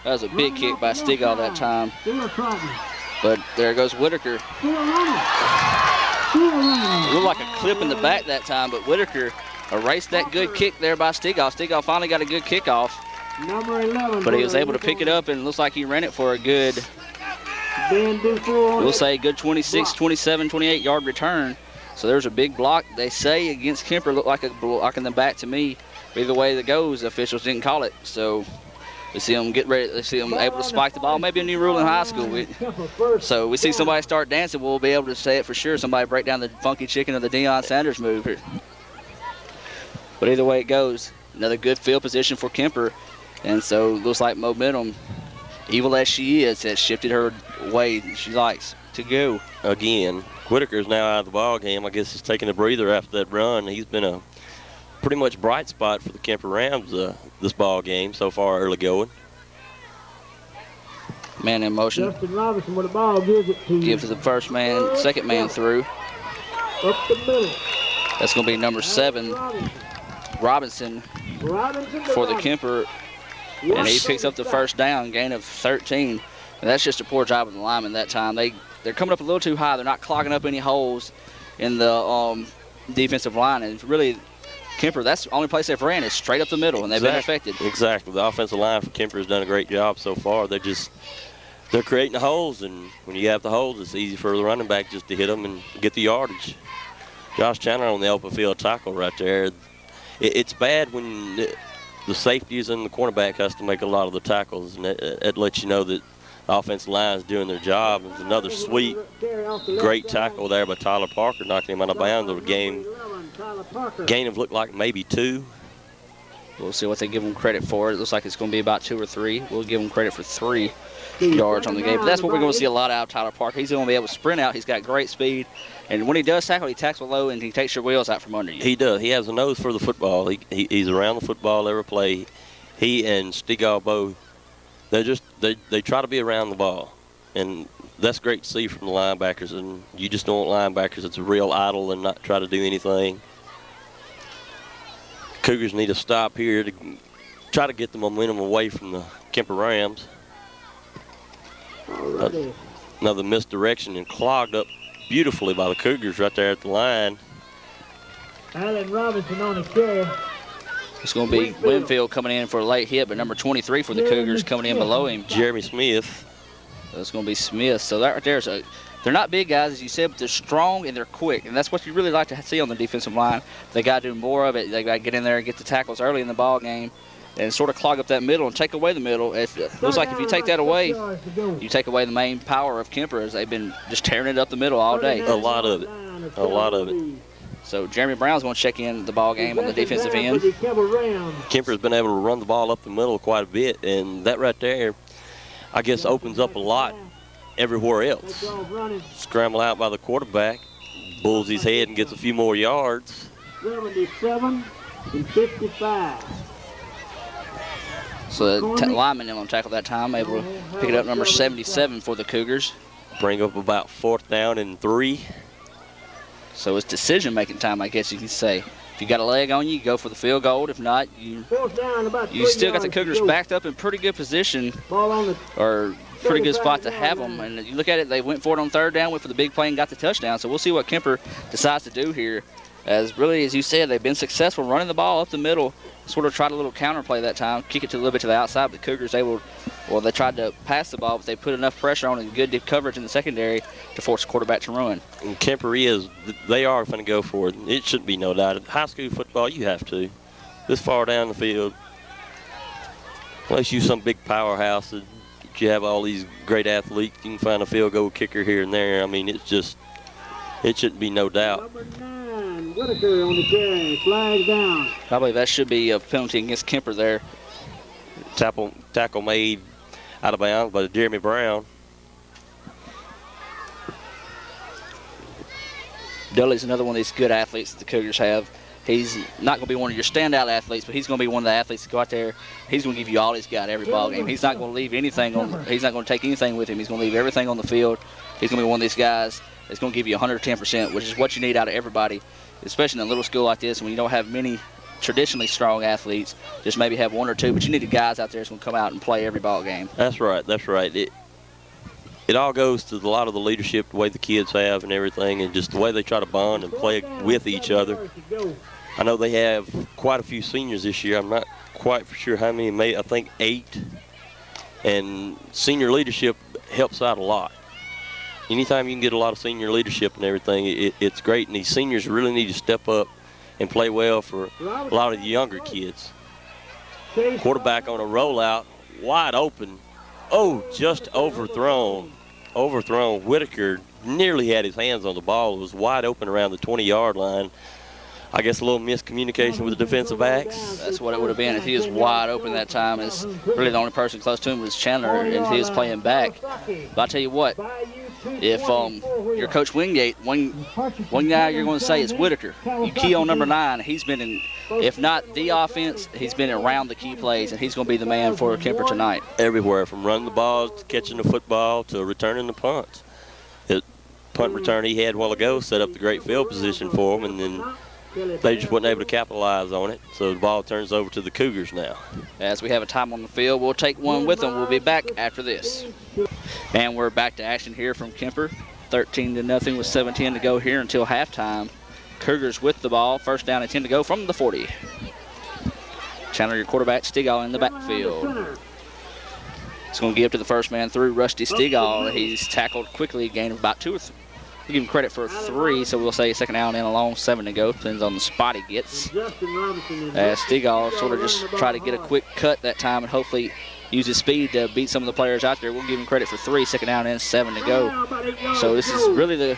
That was a big kick by Stigall that time. But there goes Whitaker. It looked like a clip in the back that time, but Whitaker erased that good kick there by Stigall. Stigall finally got a good kickoff. Number 11. But he was able to pick it up, and it looks like he ran it for a good, we'll say good 26, 27, 28-yard return. So there's a big block. They say against Kemper looked like a block in the back to me. Either way that goes, the officials didn't call it. So we see them get ready. They see them able to spike the ball. Maybe a new rule in high school. So we see somebody start dancing. We'll be able to say it for sure. Somebody break down the funky chicken or the Deion Sanders move here. But either way it goes, another good field position for Kemper. And so it looks like momentum, evil as she is, has shifted her way she likes to go. Again, Whitaker's now out of the ball game. I guess he's taking a breather after that run. He's been a pretty much bright spot for the Kemper Rams this ball game so far early going. Man in motion. Justin Robinson with the ball gives it to Give to the first man, second man through. Up the middle. That's going to be number 7, Robinson for the Kemper. And he picks up the first down, gain of 13. And that's just a poor job of the linemen that time. They're coming up a little too high. They're not clogging up any holes in the defensive line. And really, Kemper, that's the only place they've ran is straight up the middle, and they've been affected. Exactly. The offensive line for Kemper has done a great job so far. They're creating the holes, and when you have the holes, it's easy for the running back just to hit them and get the yardage. Josh Chandler on the open field tackle right there. It's bad when the safeties and the cornerback has to make a lot of the tackles, and it lets you know that the offensive line is doing their job. There's another sweet, great tackle there by Tyler Parker, knocking him out of bounds. The gain of looked like maybe 2. We'll see what they give him credit for. It looks like it's going to be about 2 or 3. We'll give him credit for 3 yards on the game. But that's what we're going to see a lot out of Tyler Parker. He's going to be able to sprint out. He's got great speed. And when he does tackle, he tackles low and he takes your wheels out from under you. He does. He has a nose for the football. He's around the football every play. He and Stigall both, they try to be around the ball. And that's great to see from the linebackers. And you just don't want linebackers that's real idle and not try to do anything. Cougars need to stop here to try to get the momentum away from the Kemper Rams. Another misdirection and clogged up beautifully by the Cougars right there at the line. Allen Robinson on the carry. It's going to be Winfield coming in for a late hit, but number 23 for the Cougars coming in below him. Jeremy Smith. It's going to be Smith. So that right there is they're not big guys, as you said, but they're strong and they're quick. And that's what you really like to see on the defensive line. They got to do more of it. They got to get in there and get the tackles early in the ball game and sort of clog up that middle and take away the middle. It looks like if you take that away, you take away the main power of Kemper, as they've been just tearing it up the middle all day. A lot of it. A lot of it. So Jeremy Brown's going to check in the ball game on the defensive end. Kemper's been able to run the ball up the middle quite a bit, and that right there, I guess, opens up a lot everywhere else. Scramble out by the quarterback, bulls his head and gets a few more yards. 77 and 55. So the lineman on tackle that time, able to pick it up, number 77 for the Cougars. Bring up about 4th down and 3. So it's decision-making time, I guess you can say. If you got a leg on you, you go for the field goal. If not, you still got the Cougars backed up in pretty good position, or pretty good spot to have them. And you look at it, they went for it on 3rd down, went for the big play and got the touchdown. So we'll see what Kemper decides to do here. As really, as you said, they've been successful running the ball up the middle. Sort of tried a little counterplay that time, kick it to a little bit to the outside. But the Cougars, they tried to pass the ball, but they put enough pressure on and good deep coverage in the secondary to force the quarterback to run. And Kemper they are going to go for it. It shouldn't be no doubt. In high school football, you have to. This far down the field, unless you're some big powerhouse, that you have all these great athletes, you can find a field goal kicker here and there. I mean, it shouldn't be no doubt. Number 9, Whitaker on the carry, flag down. Probably that should be a penalty against Kemper there. Tackle made out of bounds by Jeremy Brown. Dudley's another one of these good athletes that the Cougars have. He's not going to be one of your standout athletes, but he's going to be one of the athletes to go out there. He's going to give you all he's got every ball game. He's not going to leave anything on. He's not going to take anything with him. He's going to leave everything on the field. He's going to be one of these guys that's going to give you 110%, which is what you need out of everybody, especially in a little school like this when you don't have many traditionally strong athletes. Just maybe have 1 or 2, but you need the guys out there that's going to come out and play every ball game. That's right. That's right. It all goes to a lot of the leadership, the way the kids have and everything, and just the way they try to bond and play with each other. I know they have quite a few seniors this year. I'm not quite for sure how many, I think 8. And senior leadership helps out a lot. Anytime you can get a lot of senior leadership and everything, it's great. And these seniors really need to step up and play well for a lot of the younger kids. Quarterback on a rollout, wide open. Oh, just overthrown. Whitaker nearly had his hands on the ball. It was wide open around the 20-yard line. I guess a little miscommunication with the defensive backs. That's what it would have been if he was wide open that time. Is really the only person close to him was Chandler, and he was playing back. But I tell you what, if your Coach Wingate, one guy you're going to say is Whitaker. You key on number 9. He's been in, if not the offense, he's been around the key plays, and he's going to be the man for Kemper tonight. Everywhere, from running the ball to catching the football to returning the punts. The punt return he had a while ago set up the great field position for him, and then they just weren't able to capitalize on it, so the ball turns over to the Cougars now. As we have a time on the field, we'll take one with them. We'll be back after this. And we're back to action here from Kemper. 13-0 with 7:10 to go here until halftime. Cougars with the ball. First down and 10 to go from the 40. Chandler, your quarterback, Stigall in the backfield. It's going to give to the first man through, Rusty Stigall. He's tackled quickly, a gain of about 2 or 3. We give him credit for 3, so we'll say second down and a long 7 to go. Depends on the spot he gets. As Stigall sort of just try to get a quick cut that time and hopefully use his speed to beat some of the players out there. We'll give him credit for 3, second down and 7 to go. So this is really you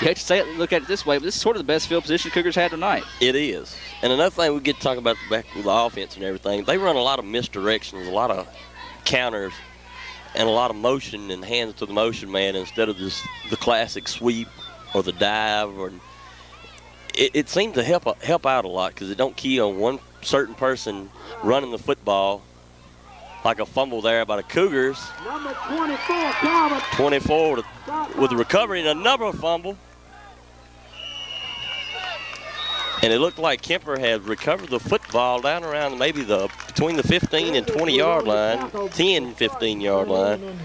hate to say it, look at it this way, but this is sort of the best field position Cougars had tonight. It is. And another thing we get to talk about back with the offense and everything, they run a lot of misdirections, a lot of counters, and a lot of motion and hands to the motion man instead of just the classic sweep or the dive. Or it seemed to help out a lot because it don't key on one certain person running the football, like a fumble there by the Cougars. Number 24, Calvin. 24 with the recovery and another fumble. And it looked like Kemper had recovered the football down around maybe between the 15 and 20 yard line, 10, 15 yard line.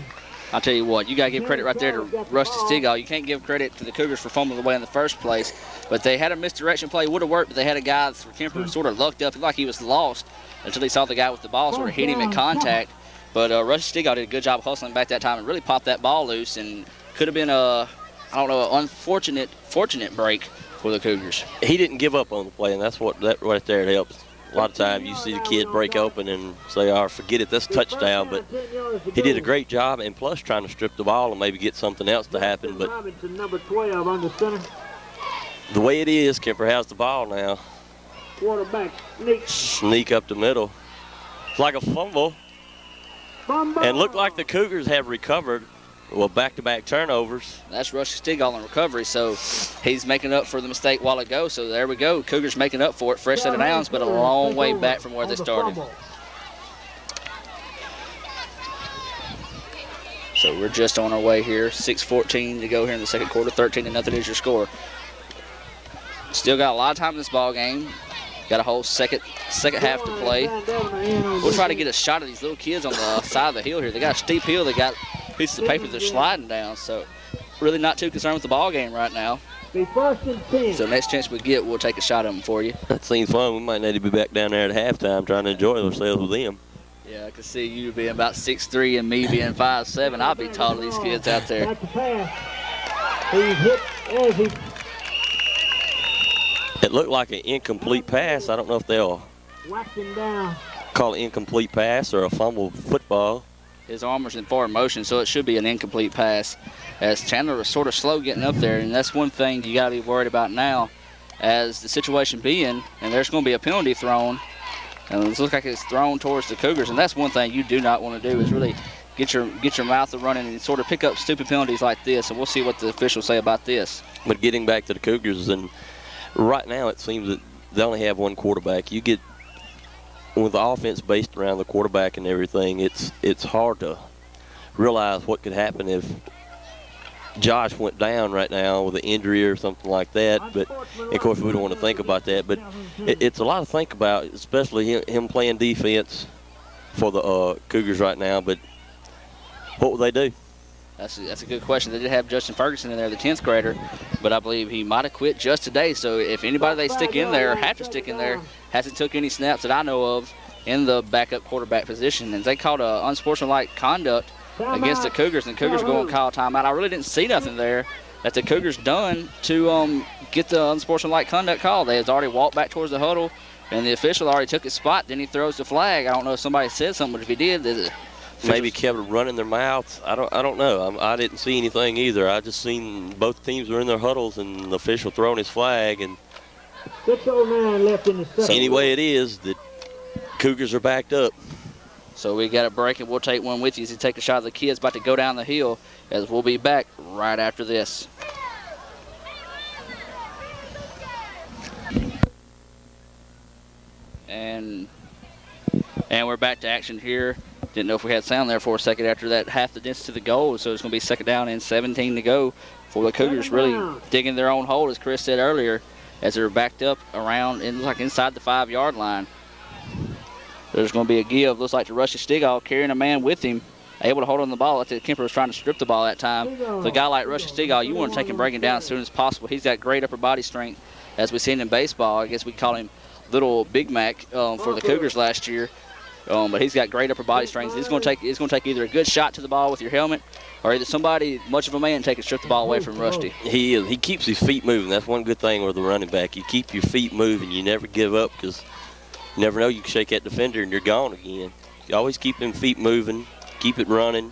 I'll tell you what, you got to give credit right there to Rusty Stigall. You can't give credit to the Cougars for fumbling away in the first place, but they had a misdirection play. Would have worked, but they had a guy for Kemper sort of lucked up. It looked like he was lost until he saw the guy with the ball sort of hit him in contact. But Rusty Stigall did a good job of hustling back that time and really popped that ball loose, and could have been an unfortunate break for the Cougars. He didn't give up on the play, and that's that right there helps. A lot of times you see the kid break open and say, oh, forget it, that's a touchdown. But he did a great job, and plus trying to strip the ball and maybe get something else to happen. But the way it is, Kemper has the ball now. Quarterback sneak up the middle. It's like a fumble. And looked like the Cougars have recovered. Well, back-to-back turnovers. That's Rusty Stigall in recovery, so he's making up for the mistake a while ago. So there we go. Cougars making up for it. Fresh set of downs, but a long way back from where they started. So we're just on our way here. 6:14 to go here in the second quarter. 13-0 is your score. Still got a lot of time in this ball game. Got a whole second half to play. We'll try to get a shot of these little kids on the side of the hill here. They got a steep hill. They got pieces of paper they're sliding down. So really not too concerned with the ball game right now. So next chance we get, we'll take a shot of them for you. That seems fun. We might need to be back down there at halftime trying to enjoy ourselves with them. Yeah, I can see you being about 6'3" and me being 5'7". I'll be tall to these kids out there. It looked like an incomplete pass. I don't know if they'll call it incomplete pass or a fumble football. His arm was in forward motion, so it should be an incomplete pass. As Chandler was sort of slow getting up there, and that's one thing you got to be worried about now, as the situation being, and there's going to be a penalty thrown, and it looks like it's thrown towards the Cougars, and that's one thing you do not want to do is really get your mouth running and sort of pick up stupid penalties like this, and we'll see what the officials say about this. But getting back to the Cougars, and right now it seems that they only have one quarterback. You get with the offense based around the quarterback and everything, it's hard to realize what could happen if Josh went down right now with an injury or something like that. But of course we don't want to think about that. But it's a lot to think about, especially him playing defense for the Cougars right now. But what will they do? That's a good question. They did have Justin Ferguson in there, the 10th grader, but I believe he might have quit just today. So if anybody they stick in there, or have to stick in there, hasn't took any snaps that I know of in the backup quarterback position. And they called a unsportsmanlike conduct against the Cougars, and the Cougars are going to call a timeout. I really didn't see nothing there that the Cougars done to get the unsportsmanlike conduct call. They had already walked back towards the huddle, and the official already took his spot. Then he throws the flag. I don't know if somebody said something, but if he did, maybe kept running their mouths. I don't know. I didn't see anything either. I just seen both teams were in their huddles and the official throwing his flag, and 6:09 left in the second. Anyway it is, the Cougars are backed up. So we got a break, and we'll take one with you as you take a shot of the kids about to go down the hill, as we'll be back right after this. And we're back to action here. Didn't know if we had sound there for a second after that half the distance to the goal, so it's going to be second down and 17 to go for the Cougars, really digging their own hole, as Chris said earlier, as they're backed up around like inside the 5-yard line. There's going to be a give, looks like to Rusty Stigall, carrying a man with him, able to hold on the ball. Like Kemper was trying to strip the ball that time. So a guy like Rusty Stigall, you want to take and bring him down as soon as possible. He's got great upper body strength, as we've seen in baseball. I guess we call him Little Big Mac for the Cougars last year. But he's got great upper body strength. It's going to take either a good shot to the ball with your helmet, or either somebody much of a man take and strip the ball away from Rusty. He is. He keeps his feet moving. That's one good thing with the running back. You keep your feet moving. You never give up, because you never know, you can shake that defender and you're gone again. You always keep them feet moving, keep it running.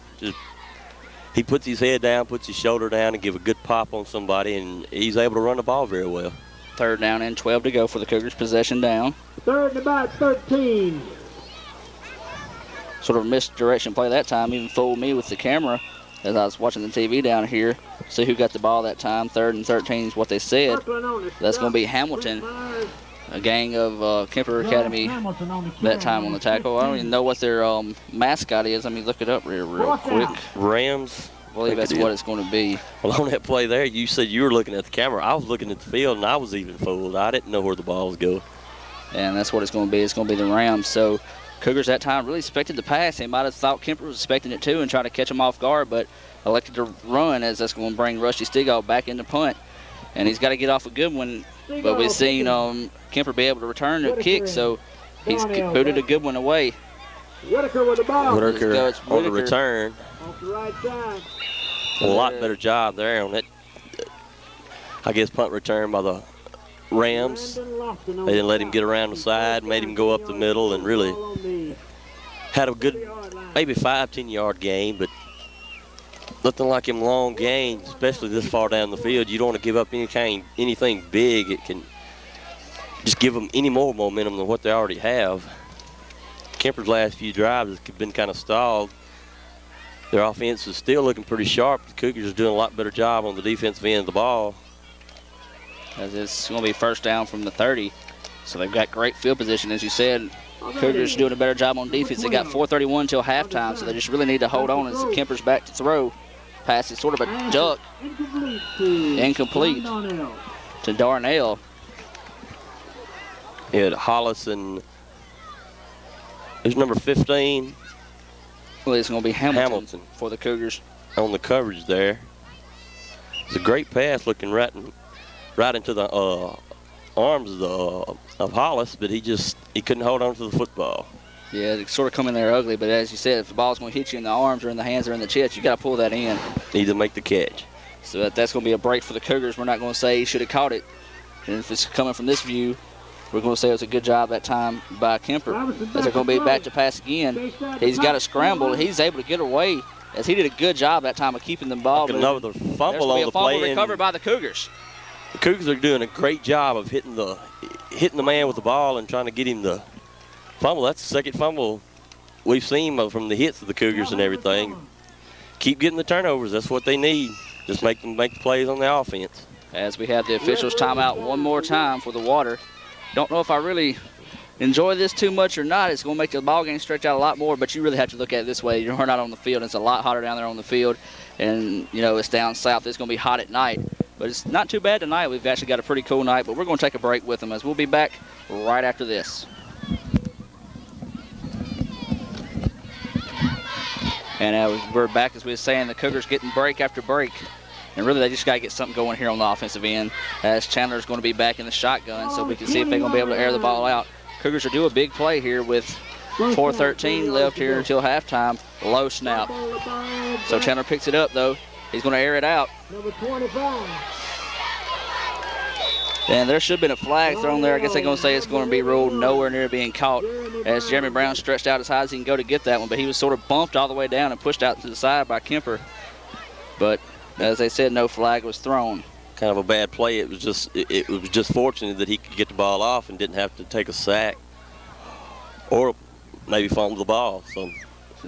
He puts his head down, puts his shoulder down, and give a good pop on somebody, and he's able to run the ball very well. Third down and 12 to go for the Cougars. Possession down. Third and about 13. Sort of a misdirection play that time. Even fooled me with the camera as I was watching the TV down here. See who got the ball that time. Third and 13 is what they said. That's going to be Hamilton, a gang of Kemper Academy that time on the tackle. I don't even know what their mascot is. Let me look it up real quick. Rams. I believe that's what it's going to be. Well, on that play there, you said you were looking at the camera. I was looking at the field, and I was even fooled. I didn't know where the ball was going. And that's what it's going to be. It's going to be the Rams. So Cougars that time really expected the pass. They might have thought Kemper was expecting it too and trying to catch him off guard, but elected to run, as that's going to bring Rusty Stigall back into punt. And he's got to get off a good one, but we've seen Kemper be able to return the kick, so he's booted a good one away. Whitaker with the ball. Whitaker on the return. Off the right side. A lot better job there on that, I guess, punt return by the Rams. They didn't let him get around the side, made him go up the middle, and really had a good, maybe 5-10 yard game, but nothing like him long gains, especially this far down the field. You don't want to give up anything big. It can just give them any more momentum than what they already have. Kemper's last few drives have been kind of stalled. Their offense is still looking pretty sharp. The Cougars are doing a lot better job on the defensive end of the ball. As it's going to be first down from the 30. So they've got great field position, as you said. Cougars doing a better job on defense. They got 4:31 till halftime, so they just really need to hold on as Kemper's back to throw. Pass is sort of a duck. Incomplete to Darnell. Yeah, Hollis and who's number 15? Well, it's going to be Hamilton for the Cougars. On the coverage there. It's a great pass, looking right into the arms of Hollis, but he couldn't hold on to the football. Yeah, it sort of come in there ugly, but as you said, if the ball's going to hit you in the arms or in the hands or in the chest, you got to pull that in. Need to make the catch. So that's going to be a break for the Cougars. We're not going to say he should have caught it. And if it's coming from this view, we're going to say it was a good job that time by Kemper. As they're going to be back to pass again. He's got to scramble. He's able to get away, as he did a good job that time of keeping the ball. Another fumble on the play. Recovered by the Cougars. The Cougars are doing a great job of hitting the man with the ball and trying to get him the fumble. That's the second fumble we've seen from the hits of the Cougars and everything. Keep getting the turnovers. That's what they need. Just make the plays on the offense. As we have the officials timeout one more time for the water. Don't know if I really enjoy this too much or not. It's going to make the ball game stretch out a lot more, but you really have to look at it this way. You're not on the field. It's a lot hotter down there on the field, and, it's down south. It's going to be hot at night, but it's not too bad tonight. We've actually got a pretty cool night, but we're going to take a break with them, as we'll be back right after this. And we're back, as we were saying, the Cougars getting break after break. And really, they just got to get something going here on the offensive end, as Chandler's going to be back in the shotgun, so we can see if they're going to be able to air the ball out. Cougars are doing a big play here with 4:13 left here until halftime. Low snap. So Chandler picks it up, though. He's going to air it out. Number 25. And there should have been a flag thrown there. I guess they're going to say it's going to be ruled nowhere near being caught, as Jeremy Brown stretched out as high as he can go to get that one, but he was sort of bumped all the way down and pushed out to the side by Kemper. But as they said, no flag was thrown. kind of a bad play. It was just fortunate that he could get the ball off and didn't have to take a sack or maybe fumble the ball. So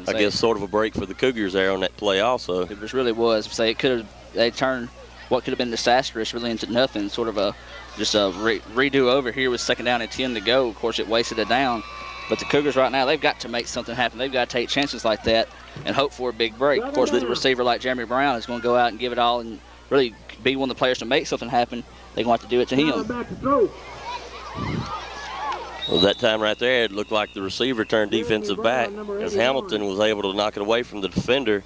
I guess sort of a break for the Cougars there on that play also. It really was. Say it could have, they turned what could have been disastrous really into nothing. Sort of a redo over here with 2nd down and 10 to go. Of course, it wasted it down. But the Cougars right now, they've got to make something happen. They've got to take chances like that and hope for a big break. Of course, with a receiver like Jeremy Brown is going to go out and give it all and really be one of the players to make something happen. They're going to have to do it to him. Well, that time right there, it looked like the receiver turned defensive back as Hamilton was able to knock it away from the defender.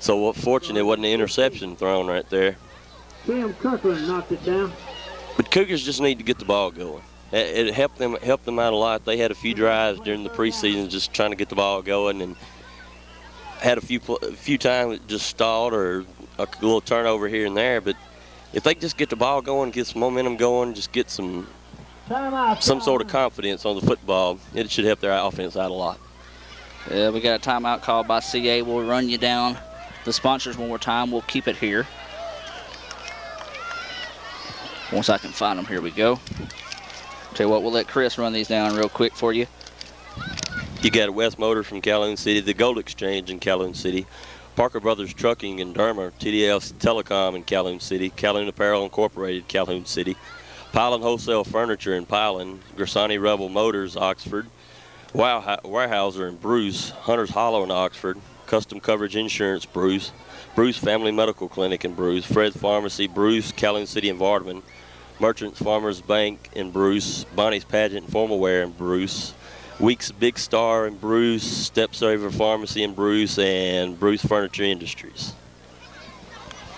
So fortunately, it wasn't an interception thrown right there. Sam Kirkland knocked it down. But Cougars just need to get the ball going. It helped them out a lot. They had a few drives during the preseason just trying to get the ball going, and had a few times it just stalled or a little turnover here and there. But if they just get the ball going, get some momentum going, just get some sort of confidence on the football, it should help their offense out a lot. Yeah, we got a timeout called by CA. We'll run you down the sponsors one more time. We'll keep it here. Once I can find them, here we go. Tell you what, we'll let Chris run these down real quick for you. You got West Motors from Calhoun City, the Gold Exchange in Calhoun City, Parker Brothers Trucking in Dermer, TDL Telecom in Calhoun City, Calhoun Apparel Incorporated, Calhoun City, Pilon Wholesale Furniture in Pilon, Gersani Rebel Motors, Oxford, Weyerhaeuser in Bruce, Hunters Hollow in Oxford, Custom Coverage Insurance Bruce, Bruce Family Medical Clinic in Bruce, Fred's Pharmacy Bruce, Calhoun City and Vardaman, Merchants Farmers Bank in Bruce, Bonnie's Pageant and Formal Wear in Bruce, Weeks Big Star in Bruce, Stepsaver Pharmacy in Bruce, and Bruce Furniture Industries.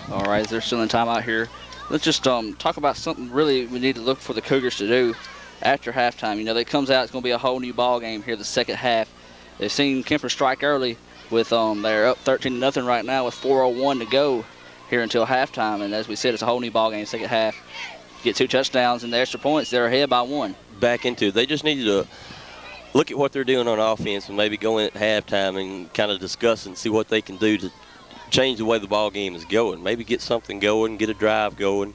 All right, they're still in timeout here. Let's just talk about something really we need to look for the Cougars to do after halftime. You know, it comes out, it's going to be a whole new ball game here the second half. They've seen Kemper strike early with they're up 13-0 right now with 4:01 to go here until halftime. And as we said, it's a whole new ball game second half. Get 2 touchdowns and the extra points, they're ahead by 1. Back into it. They just need to look at what they're doing on offense and maybe go in at halftime and kind of discuss and see what they can do to change the way the ball game is going. Maybe get something going, get a drive going.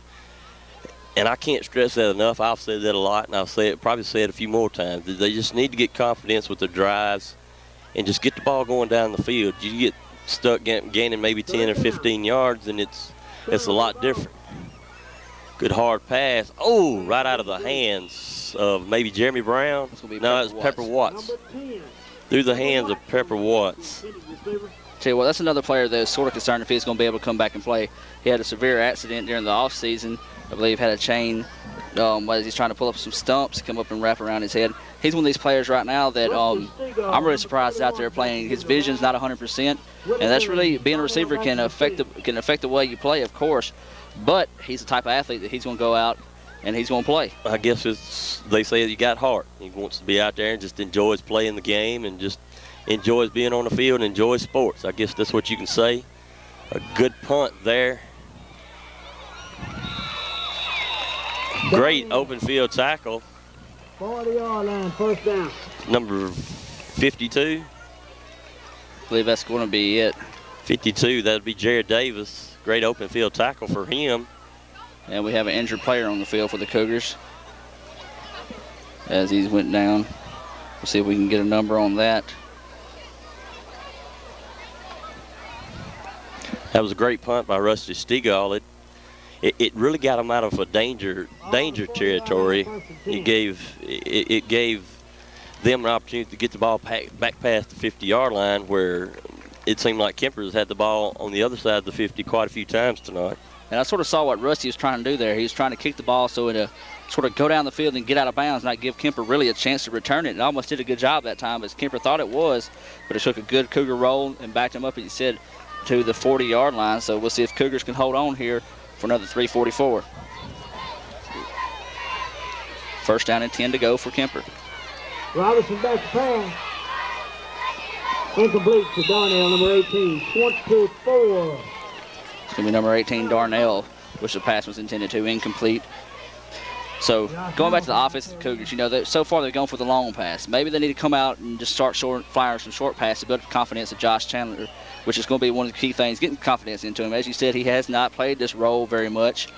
And I can't stress that enough. I've said that a lot, and I'll probably say it a few more times. They just need to get confidence with their drives and just get the ball going down the field. You get stuck gaining maybe 10 or 15 yards, and it's a lot different. Good hard pass. Oh, right out of the hands of maybe Jeremy Brown. No, it's Pepper Watts. Through the hands of Pepper Watts. Tell you what, that's another player that's sort of concerned if he's going to be able to come back and play. He had a severe accident during the offseason. I believe had a chain. He's trying to pull up some stumps, come up and wrap around his head. He's one of these players right now that I'm really surprised is out there playing. His vision's not 100%, and that's really being a receiver can affect the way you play, of course. But he's the type of athlete that he's going to go out and he's going to play. I guess they say you got heart. He wants to be out there and just enjoys playing the game and just enjoys being on the field and enjoys sports. I guess that's what you can say. A good punt there. Great open field tackle. 40-yard line, first down. Number 52. I believe that's going to be it. 52, that would be Jared Davis. Great open field tackle for him. And we have an injured player on the field for the Cougars as he went down. We'll see if we can get a number on that. That was a great punt by Rusty Stegall. It really got him out of a danger territory. It gave them an opportunity to get the ball back past the 50-yard line, where it seemed like Kemper's had the ball on the other side of the 50 quite a few times tonight. And I sort of saw what Rusty was trying to do there. He was trying to kick the ball so it sort of go down the field and get out of bounds, not give Kemper really a chance to return it. It almost did a good job that time, as Kemper thought it was, but it took a good Cougar roll and backed him up, as he said, to the 40-yard line. So we'll see if Cougars can hold on here for another 3:44. First down and 10 to go for Kemper. Robinson back to pass. Incomplete to Darnell, number 18. 24. It's going to be number 18, Darnell, which the pass was intended to, incomplete. So going back to the offense of the Cougars, you know, so far they've gone for the long pass. Maybe they need to come out and just start firing some short passes to build up confidence of Josh Chandler, which is going to be one of the key things, getting confidence into him. As you said, he has not played this role very much.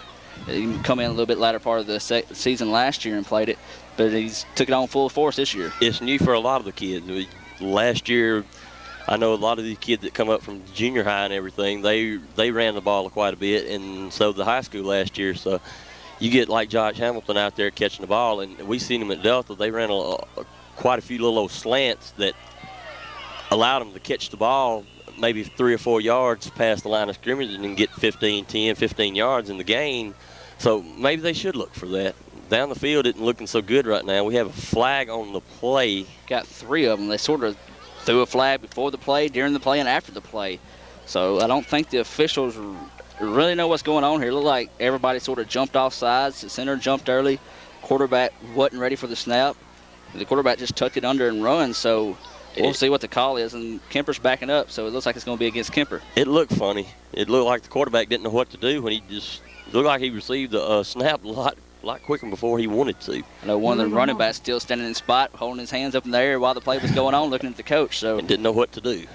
He come in a little bit latter part of the season last year and played it, but he's took it on full force this year. It's new for a lot of the kids. Last year, I know a lot of these kids that come up from junior high and everything, they ran the ball quite a bit, and so the high school last year. So you get like Josh Hamilton out there catching the ball, and we seen him at Delta. They ran quite a few little slants that allowed them to catch the ball maybe 3 or 4 yards past the line of scrimmage and then get 15 yards in the game. So maybe they should look for that. Down the field isn't looking so good right now. We have a flag on the play. Got 3 of them. They sort of threw a flag before the play, during the play, and after the play. So I don't think the officials really know what's going on here. It looked like everybody sort of jumped off sides. The center jumped early. Quarterback wasn't ready for the snap. The quarterback just tucked it under and run. So we'll see what the call is. And Kemper's backing up, so it looks like it's going to be against Kemper. It looked funny. It looked like the quarterback didn't know what to do when he just looked like he received a snap a lot quicker before he wanted to. I know one of the running backs still standing in the spot, holding his hands up in the air while the play was going on, looking at the coach. So and didn't know what to do.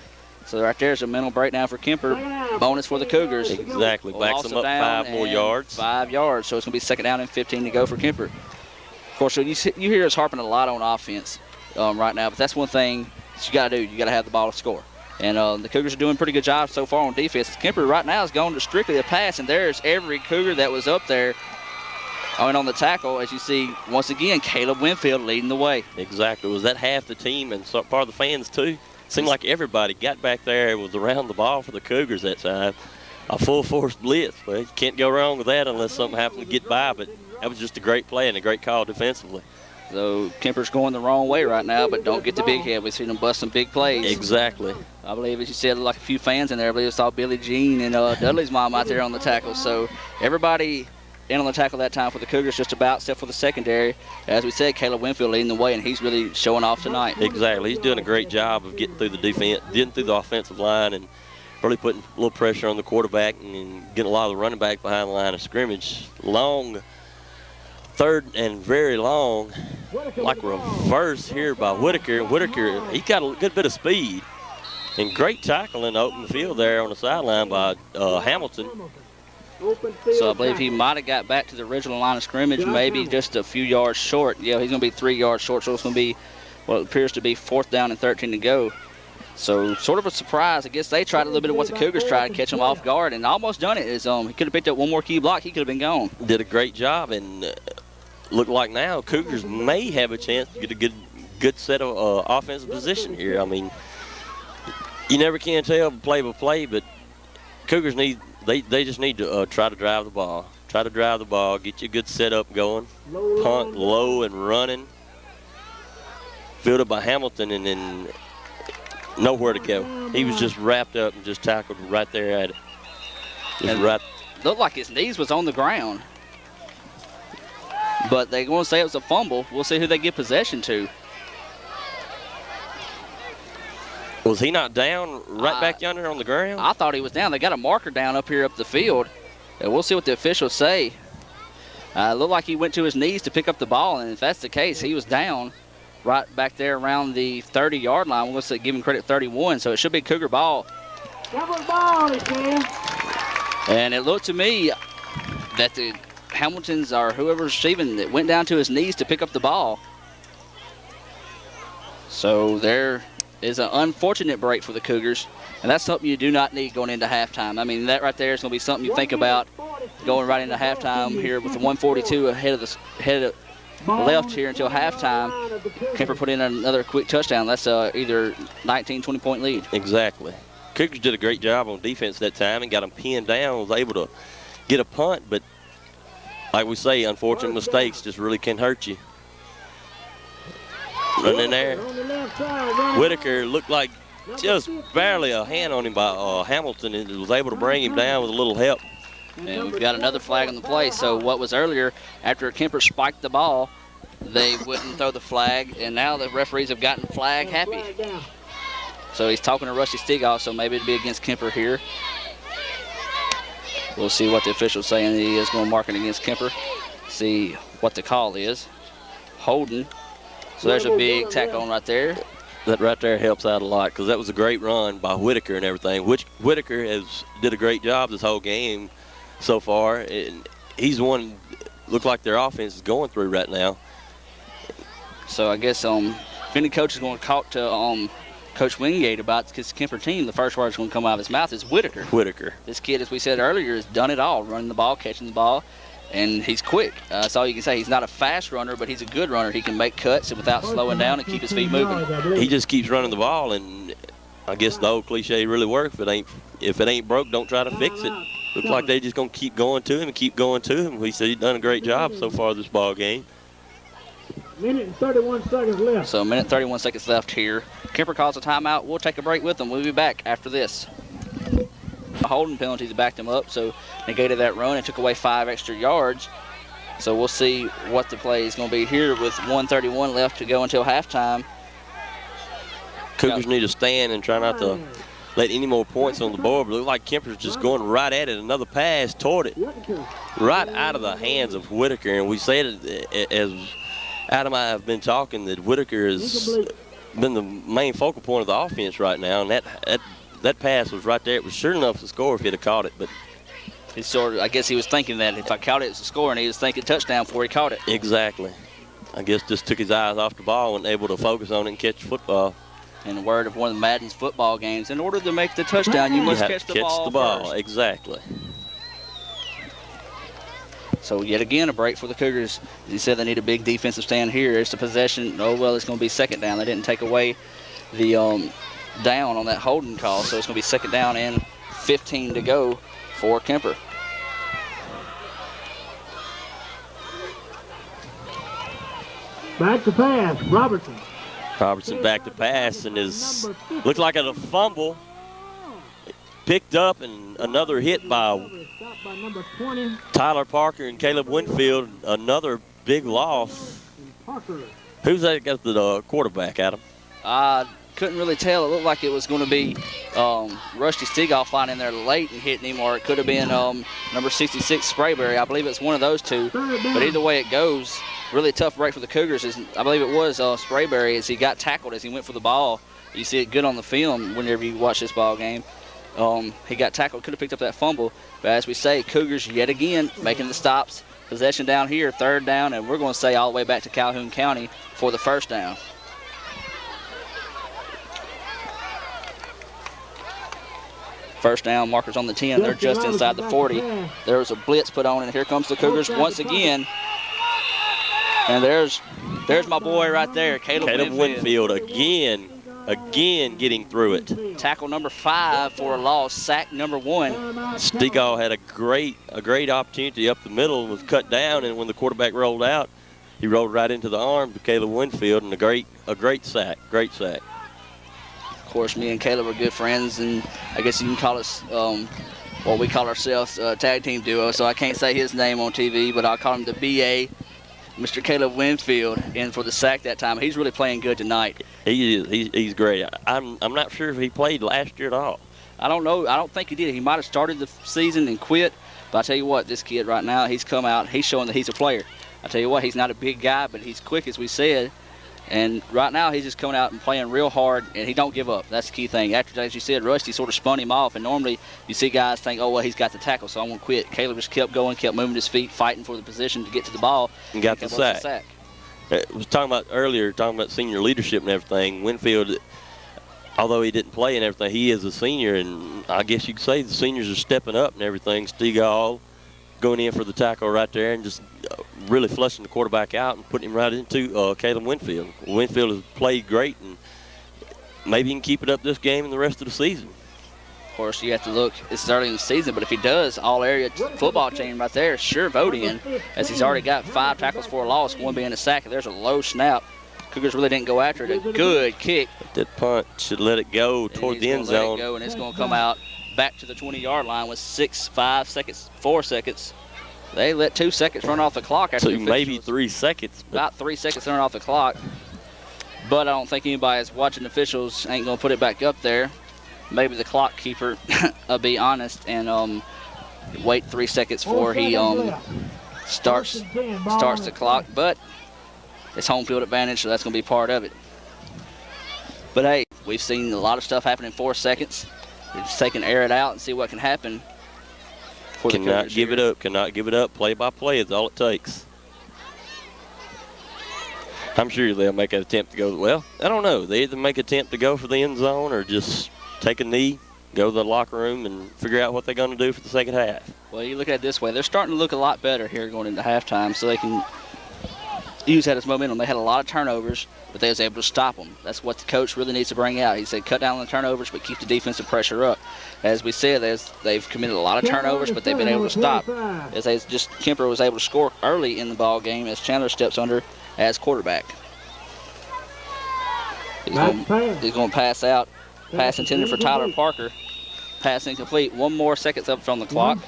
So right there's a mental breakdown for Kemper. Bonus for the Cougars. Exactly. Backs them up 5 more yards. 5 yards. So it's going to be 2nd down and 15 to go for Kemper. Of course, you hear us harping a lot on offense right now, but that's one thing that you got to do. You got to have the ball to score. And the Cougars are doing a pretty good job so far on defense. Kemper right now is going to strictly a pass, and there's every Cougar that was up there on the tackle. As you see, once again, Caleb Winfield leading the way. Exactly. Was that half the team and part of the fans, too? Seemed like everybody got back there and was around the ball for the Cougars that time. A full-force blitz. Well, you can't go wrong with that unless something happened to get by, but that was just a great play and a great call defensively. So Kemper's going the wrong way right now, but don't get the big head. We've seen them bust some big plays. Exactly. I believe, as you said, like a few fans in there. I believe I saw Billie Jean and Dudley's mom out there on the tackle. So everybody in on the tackle that time for the Cougars just about, except for the secondary. As we said, Caleb Winfield leading the way, and he's really showing off tonight. Exactly. He's doing a great job of getting through the defense, getting through the offensive line, and really putting a little pressure on the quarterback and getting a lot of the running back behind the line of scrimmage. Long, 3rd and very long, like reverse here by Whitaker. Whitaker, he's got a good bit of speed. And great tackle in the open field there on the sideline by Hamilton. So I believe he might have got back to the original line of scrimmage, maybe just a few yards short. Yeah, he's going to be 3 yards short, so it's going to be what appears to be 4th down and 13 to go. So sort of a surprise. I guess they tried a little bit of what the Cougars tried to catch him off guard, and almost done it. He could have picked up one more key block. He could have been gone. Did a great job, and look like now Cougars may have a chance to get a good set of offensive position here. I mean, you never can tell play by play, but Cougars they just need to try to drive the ball. Try to drive the ball, get you a good setup going. Punt low and running. Fielded by Hamilton, and then nowhere to go. He was just wrapped up and just tackled right there at it. Looked like his knees was on the ground. But they're going to say it was a fumble. We'll see who they get possession to. Was he not down right back yonder on the ground? I thought he was down. They got a marker down up here up the field. And we'll see what the officials say. It looked like he went to his knees to pick up the ball, and if that's the case, he was down right back there around the 30-yard line. We'll say give him credit 31, so it should be Cougar ball. And it looked to me that the Hamiltons or whoever's receiving it went down to his knees to pick up the ball. So there is an unfortunate break for the Cougars, and that's something you do not need going into halftime. I mean, that right there is going to be something you think about going right into halftime here with the 142 ahead of left here until halftime. Kemper put in another quick touchdown. That's either 19, 20-point lead. Exactly. Cougars did a great job on defense that time and got them pinned down, was able to get a punt, but like we say, unfortunate mistakes just really can hurt you. Running there. Whitaker looked like just barely a hand on him by Hamilton, and was able to bring him down with a little help. And we've got another flag on the play. So what was earlier, after Kemper spiked the ball, they wouldn't throw the flag, and now the referees have gotten flag happy. So he's talking to Rusty Stigall, so maybe it'd be against Kemper here. We'll see what the official's saying. He is going to mark it against Kemper. See what the call is. Holding. So there's a big tackle on right there. That right there helps out a lot, because that was a great run by Whitaker and everything. Whitaker did a great job this whole game so far, and he's the one look like their offense is going through right now. So I guess if any coach is going to talk to Coach Wingate about this Kemper team, the first word that's going to come out of his mouth is Whitaker. Whitaker. This kid, as we said earlier, has done it all, running the ball, catching the ball, and he's quick. That's all you can say. He's not a fast runner, but he's a good runner. He can make cuts without slowing down and keep his feet moving. He just keeps running the ball, and I guess the old cliche really works. If it ain't broke, don't try to fix it. Looks like they just going to keep going to him and keep going to him. He said he's done a great job so far this ball game. Minute and 31 seconds left. So a minute 31 seconds left here. Kemper calls a timeout. We'll take a break with them. We'll be back after this. A holding penalty to back them up, so negated that run and took away 5 extra yards. So we'll see what the play is going to be here with 1:31 left to go until halftime. Cougars need to stand and try not to let any more points on the board. But it looked like Kemper's just going right at it. Another pass toward it, right out of the hands of Whitaker. And we said it as Adam and I have been talking that Whitaker has been the main focal point of the offense right now. And that pass was right there. It was sure enough to score if he'd have caught it. But he sort of, I guess he was thinking that if I caught it, it's a score, and he was thinking touchdown before he caught it. Exactly. I guess just took his eyes off the ball and able to focus on it and catch the football. In the word of one of Madden's football games, in order to make the touchdown, you must catch the ball first. Exactly. So yet again, a break for the Cougars. As you said, they need a big defensive stand here. It's the possession. Oh, well, it's going to be second down. They didn't take away the down on that holding call, so it's going to be second down and 15 to go for Kemper. Back to pass, Robertson. Robertson back to pass and looked like a fumble. Picked up and another hit by Tyler Parker and Caleb Winfield. Another big loss. Who's that got the quarterback, Adam? I couldn't really tell. It looked like it was going to be Rusty Stegoff flying in there late and hitting him, or it could have been number 66 Sprayberry. I believe it's one of those two. But either way it goes, really tough break for the Cougars. I believe it was Sprayberry as he got tackled as he went for the ball. You see it good on the film whenever you watch this ball game. He got tackled, could have picked up that fumble. But as we say, Cougars yet again making the stops. Possession down here, third down, and we're going to say all the way back to Calhoun County for the first down. First down, markers on the 10. They're just inside the 40. There was a blitz put on, and here comes the Cougars once again. And there's my boy right there, Caleb Winfield again getting through it. Tackle number 5 for a loss, sack number 1. Stegall had a great opportunity up the middle, was cut down, and when the quarterback rolled out, he rolled right into the arms of Caleb Winfield, and a great sack. Of course, me and Caleb are good friends, and I guess you can call us what we call ourselves a tag team duo, so I can't say his name on TV, but I'll call him the BA, Mr. Caleb Winfield, in for the sack that time. He's really playing good tonight. He is. He's great. I'm not sure if he played last year at all. I don't know. I don't think he did. He might have started the season and quit, but I tell you what, this kid right now, he's come out, he's showing that he's a player. I tell you what, he's not a big guy, but he's quick, as we said. And right now, he's just coming out and playing real hard, and he don't give up. That's the key thing. After, as you said, Rusty sort of spun him off, and normally you see guys think, oh, well, he's got the tackle, so I'm going to quit. Caleb just kept going, kept moving his feet, fighting for the position to get to the ball. And got the sack. I was talking about senior leadership and everything. Winfield, although he didn't play and everything, he is a senior, and I guess you could say the seniors are stepping up and everything. Stegall going in for the tackle right there and just really flushing the quarterback out and putting him right into Caleb Winfield. Winfield has played great, and maybe he can keep it up this game and the rest of the season. Of course, you have to look, it's early in the season, but if he does, all-area football team right there, sure vote in, as he's already got 5 tackles for a loss, 1 being a sack. There's a low snap. Cougars really didn't go after it. A good kick. That punt should let it go toward the end zone. Let it go, and it's going to come out back to the 20-yard line with 4 seconds. They let 2 seconds run off the clock. After maybe 3 seconds. About 3 seconds run off the clock. But I don't think anybody that's watching the officials ain't going to put it back up there. Maybe the clock keeper, I'll be honest, and wait 3 seconds before he starts the clock. But it's home field advantage, so that's going to be part of it. But, hey, we've seen a lot of stuff happen in 4 seconds. We just take and air it out and see what can happen. for the Cannot Cougars give here. it up. Cannot give it up. Play by play is all it takes. I'm sure they'll make an attempt to go. Well, I don't know. They either make an attempt to go for the end zone or just take a knee, go to the locker room, and figure out what they're going to do for the second half. Well, you look at it this way. They're starting to look a lot better here going into halftime, so they can use that as momentum. They had a lot of turnovers, but they was able to stop them. That's what the coach really needs to bring out. He said cut down on the turnovers, but keep the defensive pressure up. As we said, they've committed a lot of turnovers, but they've been able to stop. As they just Kemper was able to score early in the ball game as Chandler steps under as quarterback. He's going to pass out. Pass intended for Tyler Parker. Pass incomplete. 1 more seconds up from the clock.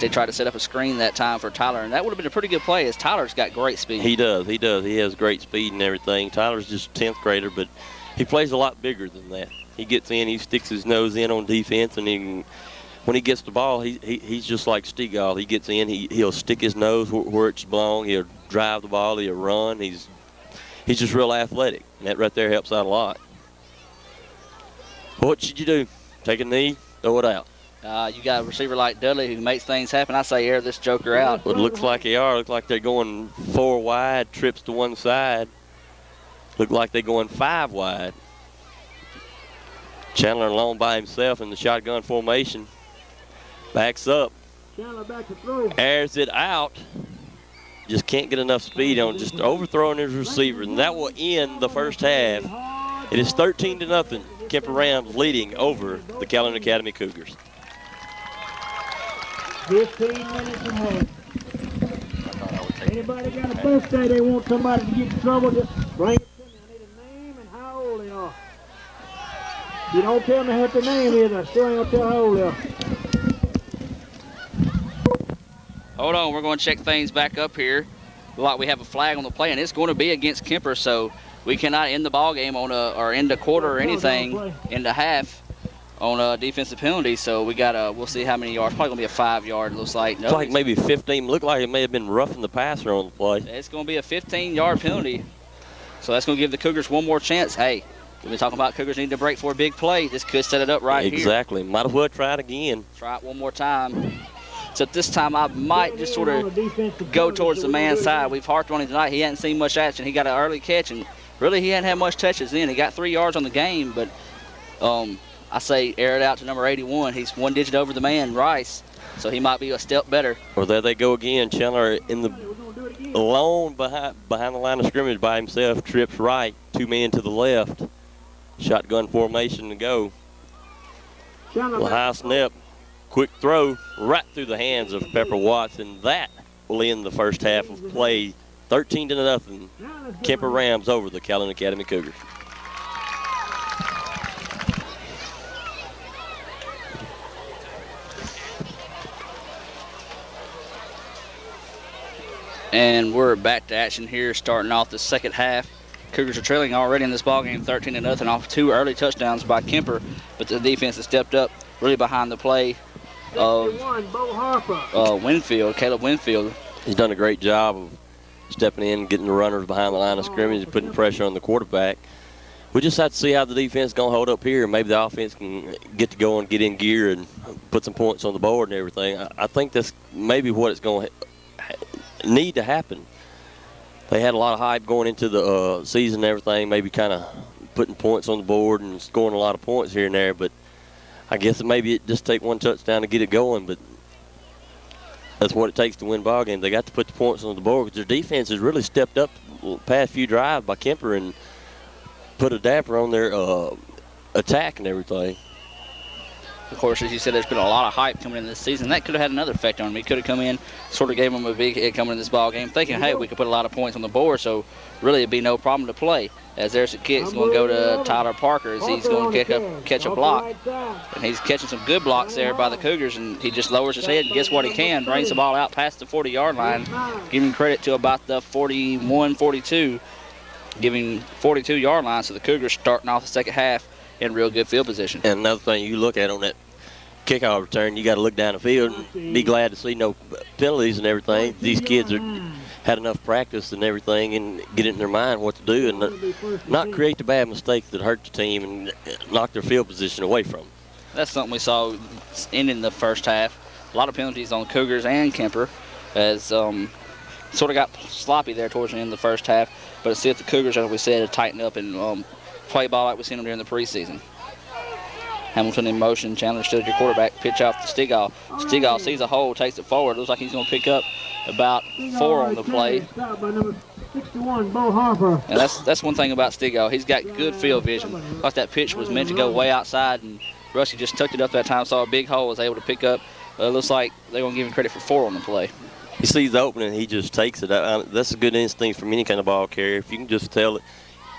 They tried to set up a screen that time for Tyler, and that would have been a pretty good play as Tyler's got great speed. He does. He does. He has great speed and everything. Tyler's just a 10th grader, but he plays a lot bigger than that. He gets in, he sticks his nose in on defense, and when he gets the ball, he's just like Stegall. He gets in, he'll stick his nose where it's belong. He'll drive the ball. He'll run. He's just real athletic, and that right there helps out a lot. What should you do? Take a knee, throw it out. You got a receiver like Dudley who makes things happen. I say air this joker out. Well, it looks like they are. Looks like they're going 4 wide, trips to one side. Look like they're going 5 wide. Chandler alone by himself in the shotgun formation. Backs up. Airs it out. Just can't get enough speed on just overthrowing his receiver. And that will end the first half. It is 13-0. Kemper Rams leading over the Calhoun Academy Cougars. 15 minutes and a half. Anybody got a birthday they want somebody to get in trouble, just bring it to me. I need a name and how old they are. You don't tell me what the name is, I still ain't gonna tell how old they are. Hold on, we're going to check things back up here. Like we have a flag on the play, and it's going to be against Kemper, so we cannot end the ball game or end a quarter or anything in the half on a defensive penalty. So we'll see how many yards. Probably gonna be a 5-yard. Looks like. It's like maybe 15. Looked like it may have been roughing the passer on the play. It's gonna be a 15-yard penalty. So that's gonna give the Cougars one more chance. Hey, we've been talking about Cougars need to break for a big play. This could set it up right here. Exactly. Might as well try it again. Try it one more time. So this time I might just sort of go towards the man's side. We've harped on him tonight. He hadn't seen much action. He got an early catch, and really he hadn't had much touches in. He got 3 yards on the game, but I say air it out to number 81. He's 1 digit over the man, Rice, so he might be a step better. Well, there they go again. Chandler alone behind the line of scrimmage by himself, trips right, 2 men to the left. Shotgun formation to go. Well, high snap, quick throw right through the hands of Pepper Watts, and that will end the first half of play. 13-0. Kemper Rams over the Calhoun Academy Cougars. And we're back to action here, starting off the second half. Cougars are trailing already in this ballgame, 13-0, off 2 early touchdowns by Kemper, but the defense has stepped up really behind the play of Caleb Winfield. He's done a great job of stepping in, getting the runners behind the line of scrimmage, and putting pressure on the quarterback. We just have to see how the defense is going to hold up here. Maybe the offense can get to go and get in gear and put some points on the board and everything. I think that's maybe what it's going to need to happen. They had a lot of hype going into the season and everything, maybe kind of putting points on the board and scoring a lot of points here and there, but I guess maybe it just take 1 touchdown to get it going, but that's what it takes to win ball games. They got to put the points on the board because their defense has really stepped up the past few drives by Kemper and put a damper on their attack and everything. Of course, as you said, there's been a lot of hype coming in this season. That could have had another effect on him. He could have come in, sort of gave him a big hit coming in this ball game, thinking, hey, we could put a lot of points on the board, so really it'd be no problem to play. As there's a kick, it's going to go to Tyler Parker as he's going to catch a block. And he's catching some good blocks there by the Cougars, and he just lowers his head, and guess what he can? Brings the ball out past the 40-yard line, giving credit to about the 41, 42, giving 42-yard line, so the Cougars starting off the second half in real good field position. And another thing you look at on that kickoff return, you got to look down the field and be glad to see no penalties and everything. These kids had enough practice and everything and get it in their mind what to do and not create the bad mistakes that hurt the team and knock their field position away from them. That's something we saw ending the first half. A lot of penalties on Cougars and Kemper, as sort of got sloppy there towards the end of the first half. But see if the Cougars, as we said, to tighten up and play ball like we've seen them during the preseason. Hamilton in motion. Chandler stood at your quarterback. Pitch off to Stigall. Stigall sees a hole, takes it forward. Looks like he's going to pick up about 4 on the play. Stopped by number 61, Bo Harper. And that's one thing about Stigall. He's got good field vision. Like that pitch was meant to go way outside, and Rusty just tucked it up that time, saw a big hole, was able to pick up. Looks like they're going to give him credit for 4 on the play. He sees the opening, he just takes it. That's a good instinct from any kind of ball carrier. If you can just tell it,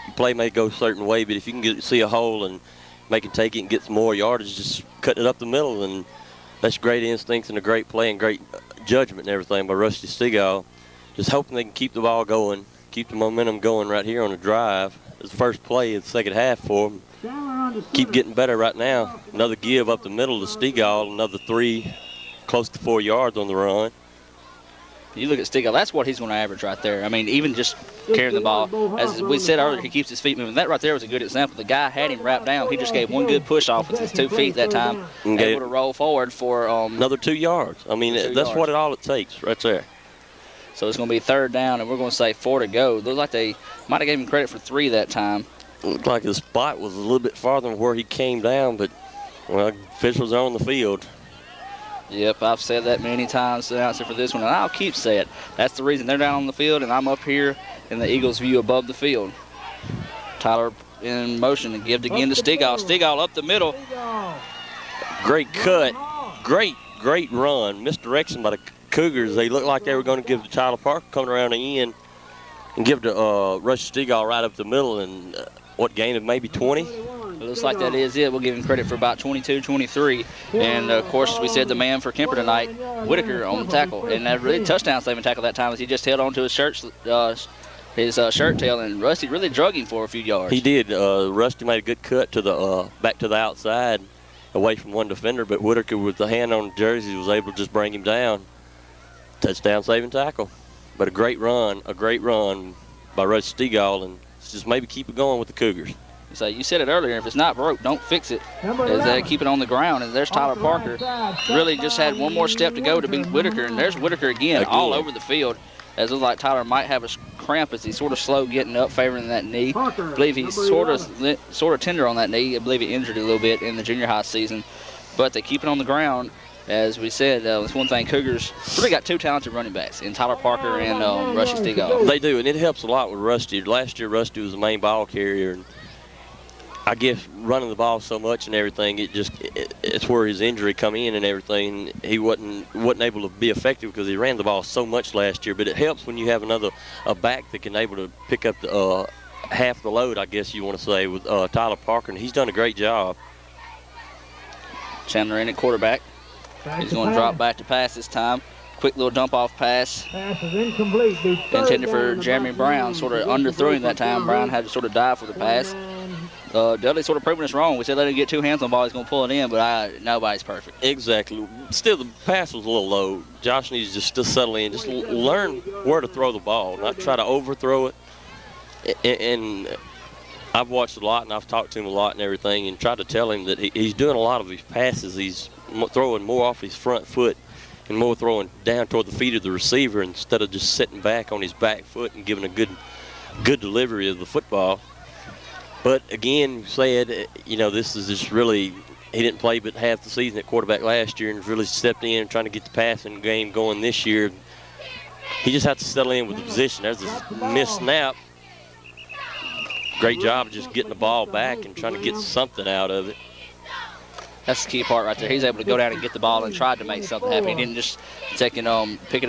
your play may go a certain way, but if you can see a hole and make it take it and get some more yardage, just cutting it up the middle, and that's great instincts and a great play and great judgment and everything by Rusty Stigall. Just hoping they can keep the ball going, keep the momentum going right here on the drive. It's the first play of the second half for them. Keep getting better right now. Another give up the middle to Stigall, another 3, close to 4 yards on the run. You look at Stigall, that's what he's going to average right there. I mean, even just carrying the ball. As we said earlier, he keeps his feet moving. That right there was a good example. The guy had him wrapped down. He just gave one good push off with his 2 feet that time. Able to roll forward for another 2 yards. I mean, that's what all it takes right there. So it's going to be 3rd down, and we're going to say 4 to go. Looks like they might have given him credit for 3 that time. Looked like his spot was a little bit farther than where he came down, but, well, officials are on the field. Yep, I've said that many times, the announcer for this one, and I'll keep saying it. That's the reason they're down on the field, and I'm up here in the Eagles' view above the field. Tyler in motion and gives again to Stigall. Stigall up the middle. Great cut. Great run. Misdirection by the Cougars. They looked like they were going to give to Tyler Parker coming around the end and give to Rush Stigall right up the middle, and what gain of maybe 20? It looks like that is it. We'll give him credit for about 22, 23. And, of course, we said the man for Kemper tonight, Whitaker, on the tackle. And that really touchdown-saving tackle that time as he just held on to his shirt tail, and Rusty really drug him for a few yards. He did. Rusty made a good cut to the back to the outside away from one defender, but Whitaker with the hand on the jersey was able to just bring him down. Touchdown-saving tackle. But a great run by Rush Stigall, and just maybe keep it going with the Cougars. So you said it earlier, if it's not broke, don't fix it. As they keep it on the ground, and there's Tyler Parker. Really just had one more step to go to beat Whitaker, and there's Whitaker again all over the field. As it looks like Tyler might have a cramp as he's sort of slow getting up, favoring that knee. I believe he's sort of tender on that knee. I believe he injured it a little bit in the junior high season. But they keep it on the ground. As we said, that's one thing. Cougars really got 2 talented running backs in Tyler Parker and Rusty Stigall. They do, and it helps a lot with Rusty. Last year, Rusty was the main ball carrier, and I guess running the ball so much and everything, it's where his injury come in and everything. He wasn't able to be effective because he ran the ball so much last year. But it helps when you have a back that can able to pick up the half the load, I guess you want to say, with Tyler Parker, and he's done a great job. Chandler in at quarterback. He's going to drop back to pass this time. Quick little dump-off pass. Pass is incomplete. Intended for Jeremy Brown. Sort of underthrew him that time. Brown had to sort of dive for the pass. Dudley sort of proving us wrong. We said let him get 2 hands on the ball. He's going to pull it in, but nobody's perfect. Exactly. Still, the pass was a little low. Josh needs to just settle in. Just learn where to throw the ball, not try to overthrow it. And I've watched a lot, and I've talked to him a lot and everything, and tried to tell him that he's doing a lot of his passes. He's throwing more off his front foot and more throwing down toward the feet of the receiver instead of just sitting back on his back foot and giving a good delivery of the football. But again, said, this is just really, he didn't play but half the season at quarterback last year and really stepped in and trying to get the passing game going this year. He just has to settle in with the position. There's a missed snap. Great job of just getting the ball back and trying to get something out of it. That's the key part right there. He's able to go down and get the ball and tried to make something happen. He didn't just pick it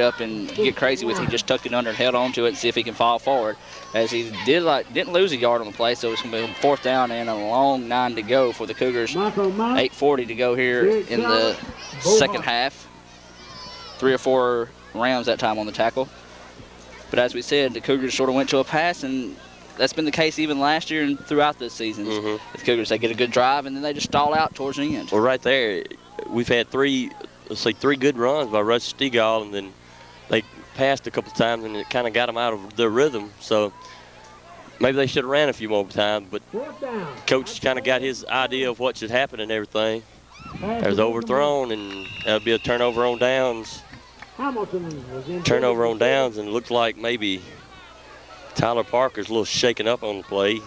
up and get crazy with it. He just tucked it under and held on to it and see if he can fall forward. As he didn't lose a yard on the play, so it's going to be 4th down and a long 9 to go for the Cougars. 8:40 to go here in the second half. 3 or 4 Rams that time on the tackle. But as we said, the Cougars sort of went to a pass, and that's been the case even last year and throughout this season. The Cougars, they get a good drive, and then they just stall out towards the end. Well, right there, we've had 3 good runs by Rush Stigall, and then they passed a couple times, and it kind of got them out of their rhythm. So maybe they should have ran a few more times, but Coach kind of got his idea of what should happen and everything. There's overthrown, and that'll be a turnover on downs. Hamilton was in. Turnover on downs, and it looks like maybe Tyler Parker's a little shaken up on the play.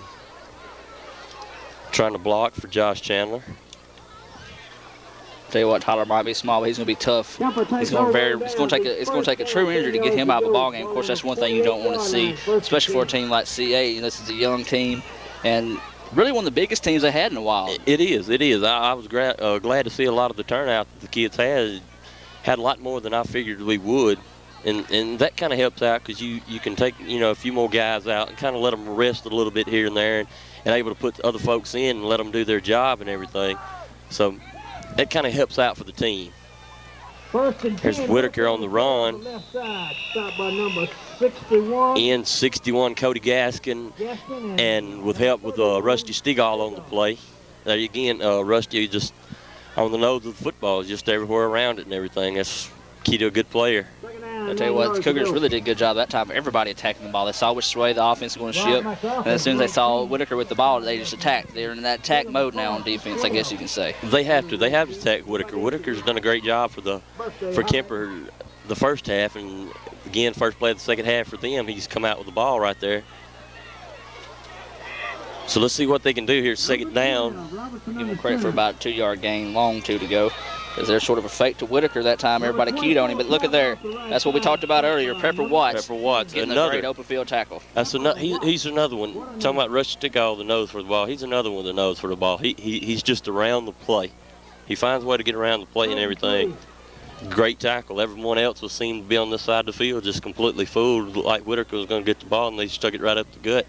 Trying to block for Josh Chandler. Tell you what, Tyler might be small, but he's going to be tough. It's going to take a true injury to get him out of the ball game. Of course, that's one thing you don't want to see, especially for a team like CA. This is a young team, and really one of the biggest teams they had in a while. It is. I was glad to see a lot of the turnout that the kids had a lot more than I figured we would, and that kind of helps out because you can take a few more guys out and kind of let them rest a little bit here and there, and able to put other folks in and let them do their job and everything. So that kind of helps out for the team. Here's Whitaker on the run. Left side, stopped by number 61. In 61, Cody Gaskin, and with help with Rusty Stegall on the play. There again, Rusty just on the nose of the football, just everywhere around it and everything. That's key to a good player. I tell you what, the Cougars really did a good job that time. Everybody attacking the ball. They saw which way the offense was going to ship, and as soon as they saw Whitaker with the ball, they just attacked. They're in that attack mode now on defense, I guess you can say. They have to. They have to attack Whitaker. Whitaker's done a great job for Kemper the first half, and again, first play of the second half for them. He's come out with the ball right there. So let's see what they can do here. Second down. Give them credit for about a 2-yard gain, long 2 to go. Because they're sort of a fake to Whitaker that time. Everybody keyed on him. But look at there. That's what we talked about earlier. Pepper Watts getting a great open field tackle. That's he's another one. Talking about Rusty Stegall, the nose for the ball. He's another one, the nose for the ball. He's just around the play. He finds a way to get around the play and everything. Great tackle. Everyone else was seen to be on this side of the field, just completely fooled. Like Whitaker was going to get the ball, and they stuck it right up the gut.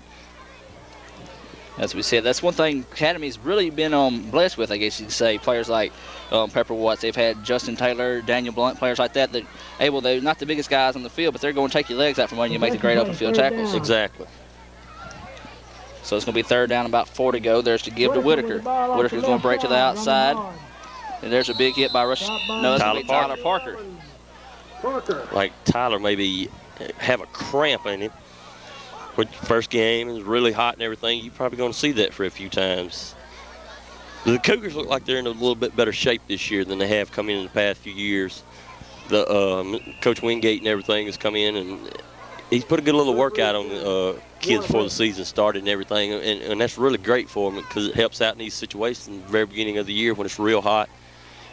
As we said, that's one thing Academy's really been blessed with, I guess you'd say. Players like Pepper Watts, they've had Justin Taylor, Daniel Blunt, players like that they're not the biggest guys on the field, but they're going to take your legs out from when you make the great open field tackles. Exactly. So it's going to be third down, about 4 to go. There's to give to Whitaker. Whitaker's going to break to the outside. And there's a big hit by Tyler Parker. Like Tyler maybe have a cramp in him. With first game, it was really hot and everything. You're probably going to see that for a few times. The Cougars look like they're in a little bit better shape this year than they have come in the past few years. The Coach Wingate and everything has come in, and he's put a good little workout on the kids before the season started and everything, and that's really great for them because it helps out in these situations in the very beginning of the year when it's real hot,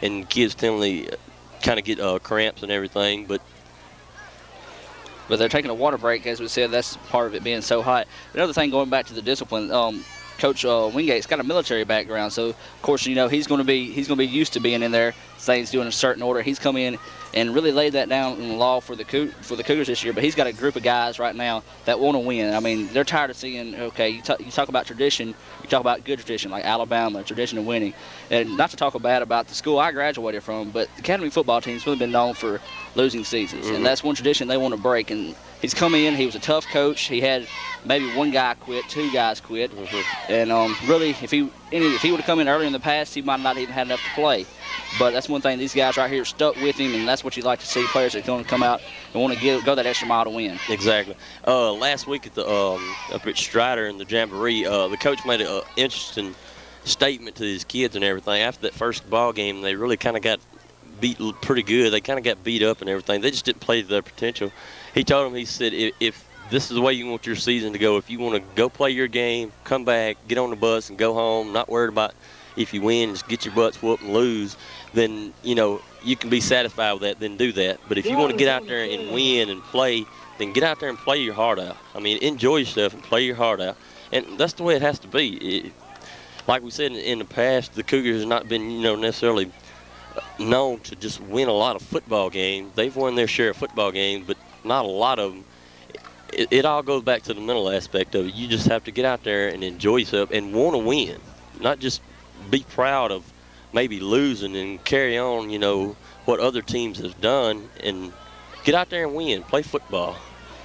and kids tend to kind of get cramps and everything, but they're taking a water break, as we said. That's part of it being so hot. Another thing, going back to the discipline, Coach Wingate's got a military background, so of course he's going to be used to being in there, things doing a certain order. He's come in and really laid that down in the law for the Cougars this year. But he's got a group of guys right now that want to win. I mean, they're tired of seeing. Okay, you talk about tradition, you talk about good tradition like Alabama, tradition of winning, and not to talk bad about the school I graduated from, but the Academy football team's really been known for losing seasons, and that's one tradition they want to break. And he's come in. He was a tough coach. He had maybe one guy quit, 2 guys quit, and really, if he would have come in earlier in the past, he might not even had enough to play. But that's one thing, these guys right here stuck with him, and that's what you like to see, players that are going to come out and want to go that extra mile to win. Exactly. Last week at the up at Strider in the Jamboree, the coach made an interesting statement to his kids and everything. After that first ball game, they really kind of got beat pretty good. They kind of got beat up and everything. They just didn't play to their potential. He told them, he said, if this is the way you want your season to go, if you want to go play your game, come back, get on the bus and go home, not worried about if you win, just get your butts whooped and lose, then, you can be satisfied with that, then do that. But if you want to get out there and win and play, then get out there and play your heart out. I mean, enjoy yourself and play your heart out. And that's the way it has to be. Like we said in the past, the Cougars has not been, necessarily known to just win a lot of football games. They've won their share of football games, but not a lot of them. It all goes back to the mental aspect of it. You just have to get out there and enjoy yourself and want to win, not just be proud of maybe losing and carry on, what other teams have done, and get out there and win, play football.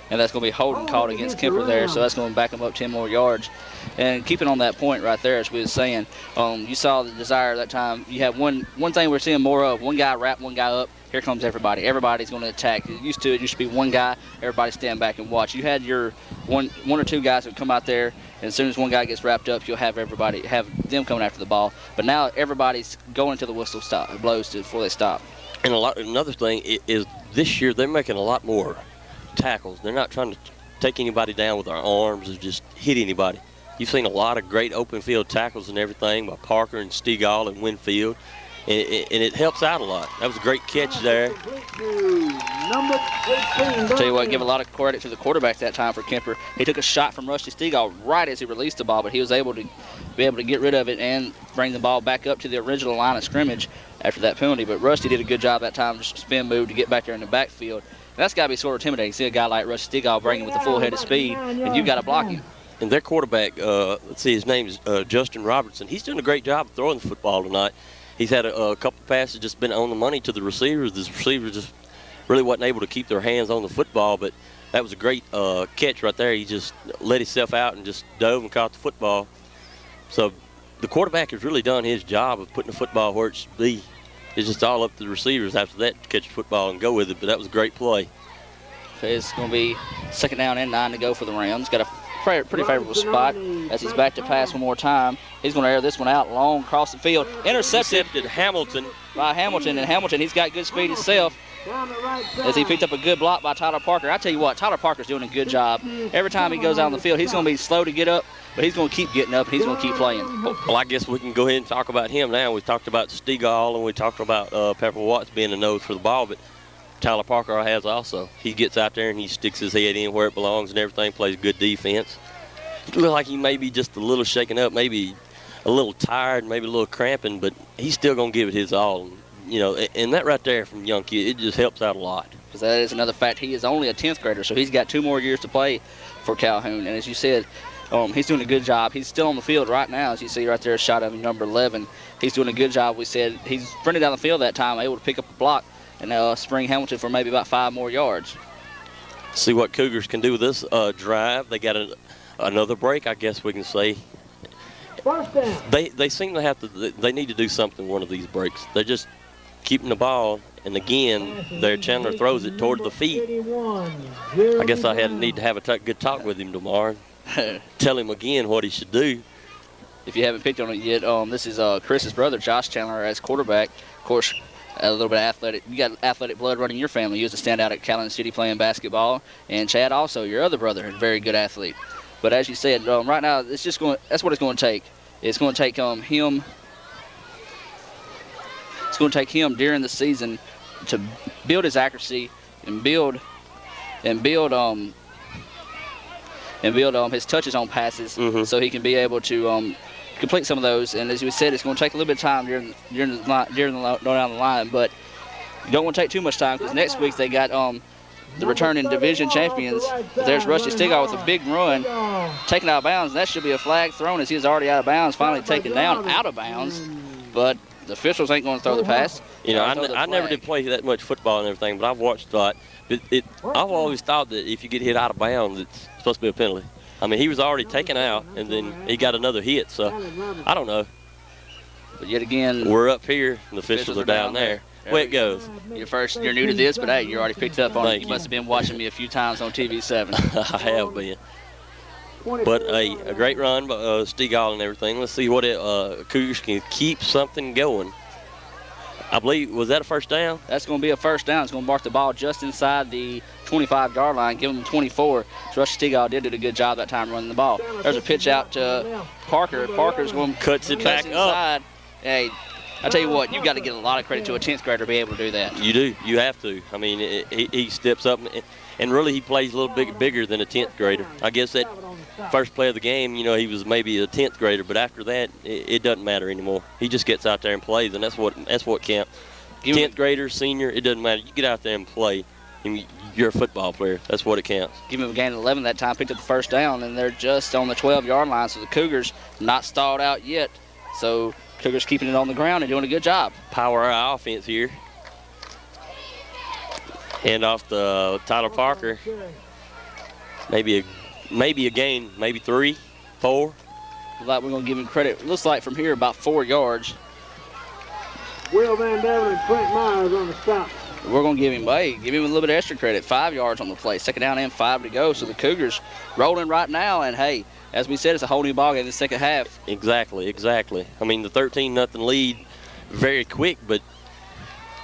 And that's going to be holding called against Kemper there, so that's going to back him up 10 more yards. And keeping on that point right there, as we were saying, you saw the desire that time. You have one thing we're seeing more of: one guy wrap one guy up. Here comes everybody. Everybody's going to attack. It used to be one guy. Everybody stand back and watch. You had your one or two guys that come out there, and as soon as one guy gets wrapped up, you'll have them coming after the ball. But now everybody's going until the whistle blows before they stop. And another thing is this year they're making a lot more tackles. They're not trying to take anybody down with their arms or just hit anybody. You've seen a lot of great open field tackles and everything by Parker and Stegall and Winfield, and it helps out a lot. That was a great catch there. Number 18. Tell you what, give a lot of credit to the quarterback that time for Kemper. He took a shot from Rusty Stegall right as he released the ball, but he was able to get rid of it and bring the ball back up to the original line of scrimmage after that penalty. But Rusty did a good job that time, just spin move to get back there in the backfield. And that's got to be sort of intimidating. See a guy like Rusty Stegall bringing with the full head of speed, and you've got to block him. And their quarterback, let's see, his name is Justin Robertson. He's doing a great job of throwing the football tonight. He's had a couple passes just been on the money to the receivers. The receivers just really wasn't able to keep their hands on the football, but that was a great catch right there. He just let himself out and just dove and caught the football. So the quarterback has really done his job of putting the football where it should be. It's just all up to the receivers after that to catch the football and go with it, but that was a great play. It's going to be 2nd down and 9 to go for the Rams. Got a pretty favorable spot as he's back to pass one more time. He's going to air this one out long across the field. Intercepted Hamilton. By Hamilton, and Hamilton, he's got good speed himself as he picked up a good block by Tyler Parker. I tell you what, Tyler Parker's doing a good job. Every time he goes out on the field, he's going to be slow to get up, but he's going to keep getting up, and he's going to keep playing. Well, I guess we can go ahead and talk about him now. We talked about Stegall, and we talked about Pepper Watts being the nose for the ball, but Tyler Parker has also. He gets out there and he sticks his head in where it belongs and everything, plays good defense. It looks like he may be just a little shaken up, maybe a little tired, maybe a little cramping, but he's still going to give it his all. You know, and that right there from young kid, it just helps out a lot. Because that is another fact. He is only a 10th grader, so he's got 2 more years to play for Calhoun. And as you said, he's doing a good job. He's still on the field right now, as you see right there, a shot of number 11. He's doing a good job. We said he's sprinting down the field that time, able to pick up a block and spring Hamilton for maybe about 5 more yards. See what Cougars can do with this drive. They got another break, I guess we can say. First down. They seem to have to. They need to do something one of these breaks. They're just keeping the ball, and again, their Chandler throws it toward the feet. I guess I need to have a good talk with him tomorrow. Tell him again what he should do. If you haven't picked on it yet, this is Chris's brother, Josh Chandler, as quarterback. Of course, a little bit of athletic. You got athletic blood running in your family. You used to stand out at Calhoun City playing basketball, and Chad also, your other brother, a very good athlete. But as you said, right now, it's just going. That's what it's going to take. It's going to take him. It's going to take him during the season to build his accuracy and build his touches on passes, so he can be able to complete some of those. And as we said, it's going to take a little bit of time during down the line, but you don't want to take too much time because next week they got the returning division champions. There's Rusty Stegall with a big run, taken out of bounds, and that should be a flag thrown as he's already out of bounds, finally taken down out of bounds. But the officials ain't going to throw the pass. You know, I never did play that much football and everything, but I've watched a lot. I've always thought that if you get hit out of bounds, it's supposed to be a penalty. I mean, he was already taken out, and then he got another hit, so I don't know. But yet again, we're up here, and the officials are down there. Way it goes. You're new to this, but hey, you already picked up on it. You must have been watching me a few times on TV7. I have been. But a great run by Stegall and everything. Let's see what Cougars can keep something going. I believe, was that a first down? That's going to be a first down. It's going to mark the ball just inside the 25-yard line, give them 24. So Rusty Stegall did a good job that time running the ball. There's a pitch out to Parker. Parker's going to cuts it back inside. Hey, I tell you what, you've got to get a lot of credit to a 10th grader to be able to do that. You do. You have to. I mean, he steps up, and really he plays a little bit bigger than a 10th grader. I guess that first play of the game, you know, he was maybe a 10th grader, but after that, it doesn't matter anymore. He just gets out there and plays, and that's what counts. 10th grader, senior, it doesn't matter. You get out there and play, and you're a football player. That's what it counts. Give him a gain of 11 that time, picked up the first down, and they're just on the 12-yard line, so the Cougars not stalled out yet. So Cougars keeping it on the ground and doing a good job. Power our offense here. Hand off to Tyler Parker. Maybe a gain, maybe 3, 4. like we're going to give him credit. It looks like from here about 4 yards. Will Van Devlin and Clint Myers on the stop. We're going to give him a little bit of extra credit. 5 yards on the play. 2nd down and 5 to go. So the Cougars rolling right now. And, hey, as we said, it's a whole new ballgame in the second half. Exactly. I mean, the 13-0 lead very quick, but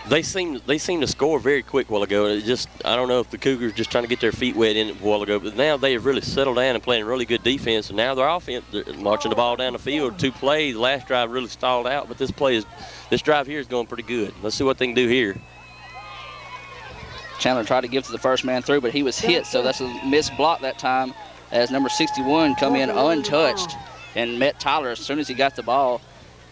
they seem to score very quick a while ago. It just, I don't know if the Cougars just trying to get their feet wet in it a while ago, but now they have really settled down and playing really good defense. And now their offense, they're marching the ball down the field. 2 plays. The last drive really stalled out, but this drive here is going pretty good. Let's see what they can do here. Chandler tried to give to the first man through, but he was hit, so that's a missed block that time as number 61 come in untouched and met Tyler as soon as he got the ball.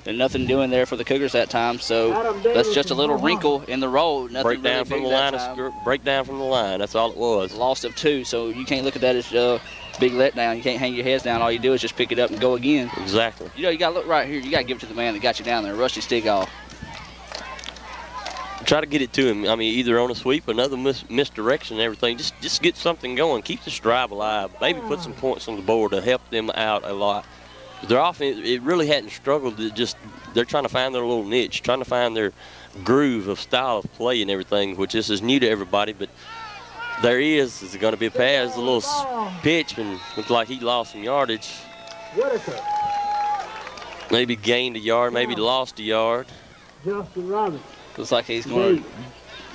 And nothing doing there for the Cougars that time, so that's just a little wrinkle in the road. Nothing breakdown from the line. Breakdown from the line. That's all it was. Loss of 2, so you can't look at that as a big letdown. You can't hang your heads down. All you do is just pick it up and go again. Exactly. You know, you got to look right here. You got to give it to the man that got you down there. Rusty Stigall. Try to get it to him. I mean, either on a sweep, another misdirection and everything. Just get something going. Keep this drive alive. Maybe put some points on the board to help them out a lot. Their offense, it really hadn't struggled. They're trying to find their little niche, trying to find their groove of style of play and everything, which this is new to everybody. But there is going to be a pass, a little pitch, and looks like he lost some yardage. Maybe gained a yard, maybe lost a yard. Justin Robbins. Looks like he's going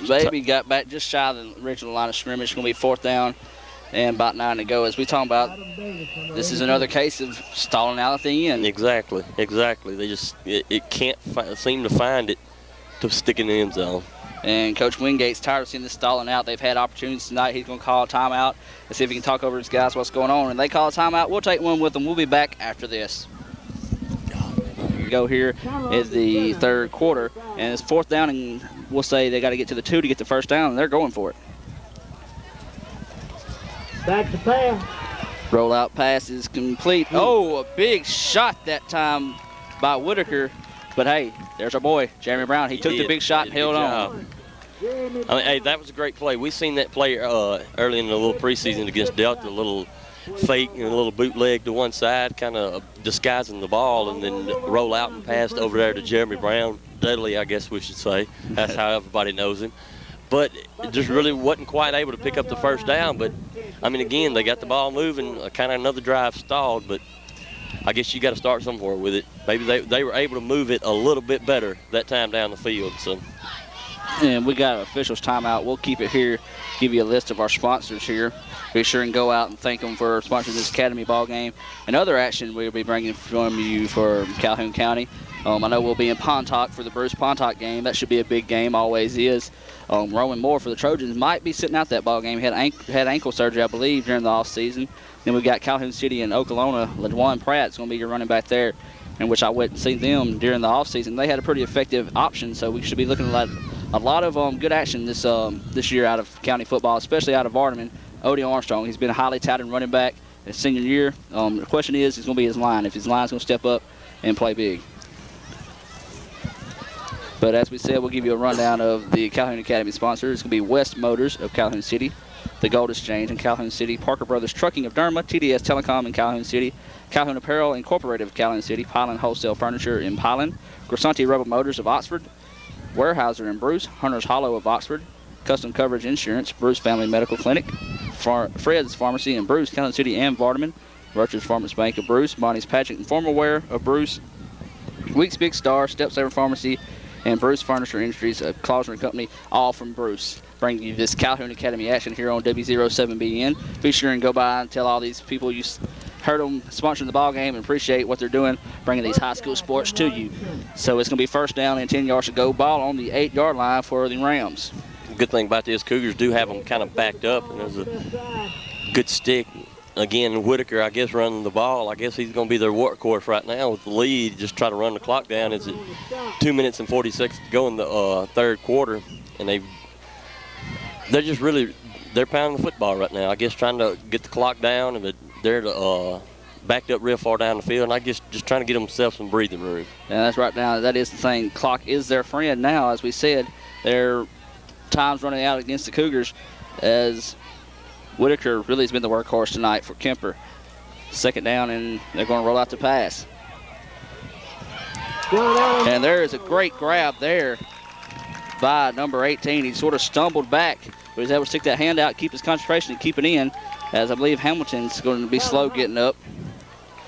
to maybe got back just shy of the original line of scrimmage. It's going to be 4th down. And about 9 to go. As we talk about, this is another case of stalling out at the end. Exactly. They just it can't seem to find it to stick in the end zone. And Coach Wingate's tired of seeing this stalling out. They've had opportunities tonight. He's going to call a timeout and see if he can talk over his guys what's going on. And they call a timeout. We'll take one with them. We'll be back after this. Go here is the 3rd quarter, and it's 4th down, and we'll say they got to get to the 2 to get the first down, and they're going for it. Back to pass. Rollout pass is complete. Oh, a big shot that time by Whitaker. But, hey, there's our boy, Jeremy Brown. He took the big shot and held on. I mean, hey, that was a great play. We seen that play early in the little preseason against Delta, a little fake and a little bootleg to one side, kind of disguising the ball, and then roll out and pass over there to Jeremy Brown. Dudley, I guess we should say. That's how everybody knows him. But just really wasn't quite able to pick up the first down. But, I mean, again, they got the ball moving. Kind of another drive stalled, but I guess you got to start somewhere with it. Maybe they were able to move it a little bit better that time down the field. So. And we got an officials timeout. We'll keep it here, give you a list of our sponsors here. Be sure and go out and thank them for sponsoring this Academy ball game. And other action we'll be bringing from you for Calhoun County. I know we'll be in Pontotoc for the Bruce Pontotoc game. That should be a big game, always is. Rowan Moore for the Trojans might be sitting out that ball game. Had ankle surgery, I believe, during the offseason. Then we've got Calhoun City and Oklahoma. LaJuan Pratt's going to be your running back there, in which I went and see them during the offseason. They had a pretty effective option, so we should be looking at a lot of good action this year out of county football, especially out of Vardaman. Odie Armstrong, he's been a highly touted running back his senior year. The question is going to be his line, if his line's going to step up and play big. But as we said, we'll give you a rundown of the Calhoun Academy sponsors. It's going to be West Motors of Calhoun City, the Gold Exchange in Calhoun City, Parker Brothers Trucking of Derma, TDS Telecom in Calhoun City, Calhoun Apparel Incorporated of Calhoun City, Pilan Wholesale Furniture in Pilan, Grisanti Rebel Motors of Oxford, Warehouser in Bruce, Hunter's Hollow of Oxford, Custom Coverage Insurance, Bruce Family Medical Clinic, Fred's Pharmacy in Bruce, Calhoun City and Vardaman, Rutgers Farmers Bank of Bruce, Bonnie's Pageant and Formal Wear of Bruce, Weeks Big Star, Stepsaver Pharmacy, and Bruce Furniture Industries, a Clausen Company, all from Bruce. Bringing you this Calhoun Academy action here on W07BN. Be sure and go by and tell all these people you heard them sponsoring the ball game and appreciate what they're doing, bringing these high school sports to you. So it's going to be first down and 10 yards to go. Ball on the 8-yard line for the Rams. The good thing about this, Cougars do have them kind of backed up, and there's a good stick. Again, Whitaker, I guess, running the ball. I guess he's going to be their workhorse right now with the lead. Just try to run the clock down. It's 2 minutes and 40 seconds to go in the third quarter, and they're just really pounding the football right now. I guess trying to get the clock down, and they're backed up real far down the field, and I guess just trying to get themselves some breathing room. Yeah, that's right now. That is the thing. Clock is their friend now, as we said. Their time's running out against the Cougars as Whitaker really has been the workhorse tonight for Kemper. Second down, and they're going to roll out the pass. John Allen. And there is a great grab there by number 18. He sort of stumbled back, but he was able to stick that hand out, keep his concentration, and keep it in, as I believe Hamilton's going to be slow getting up.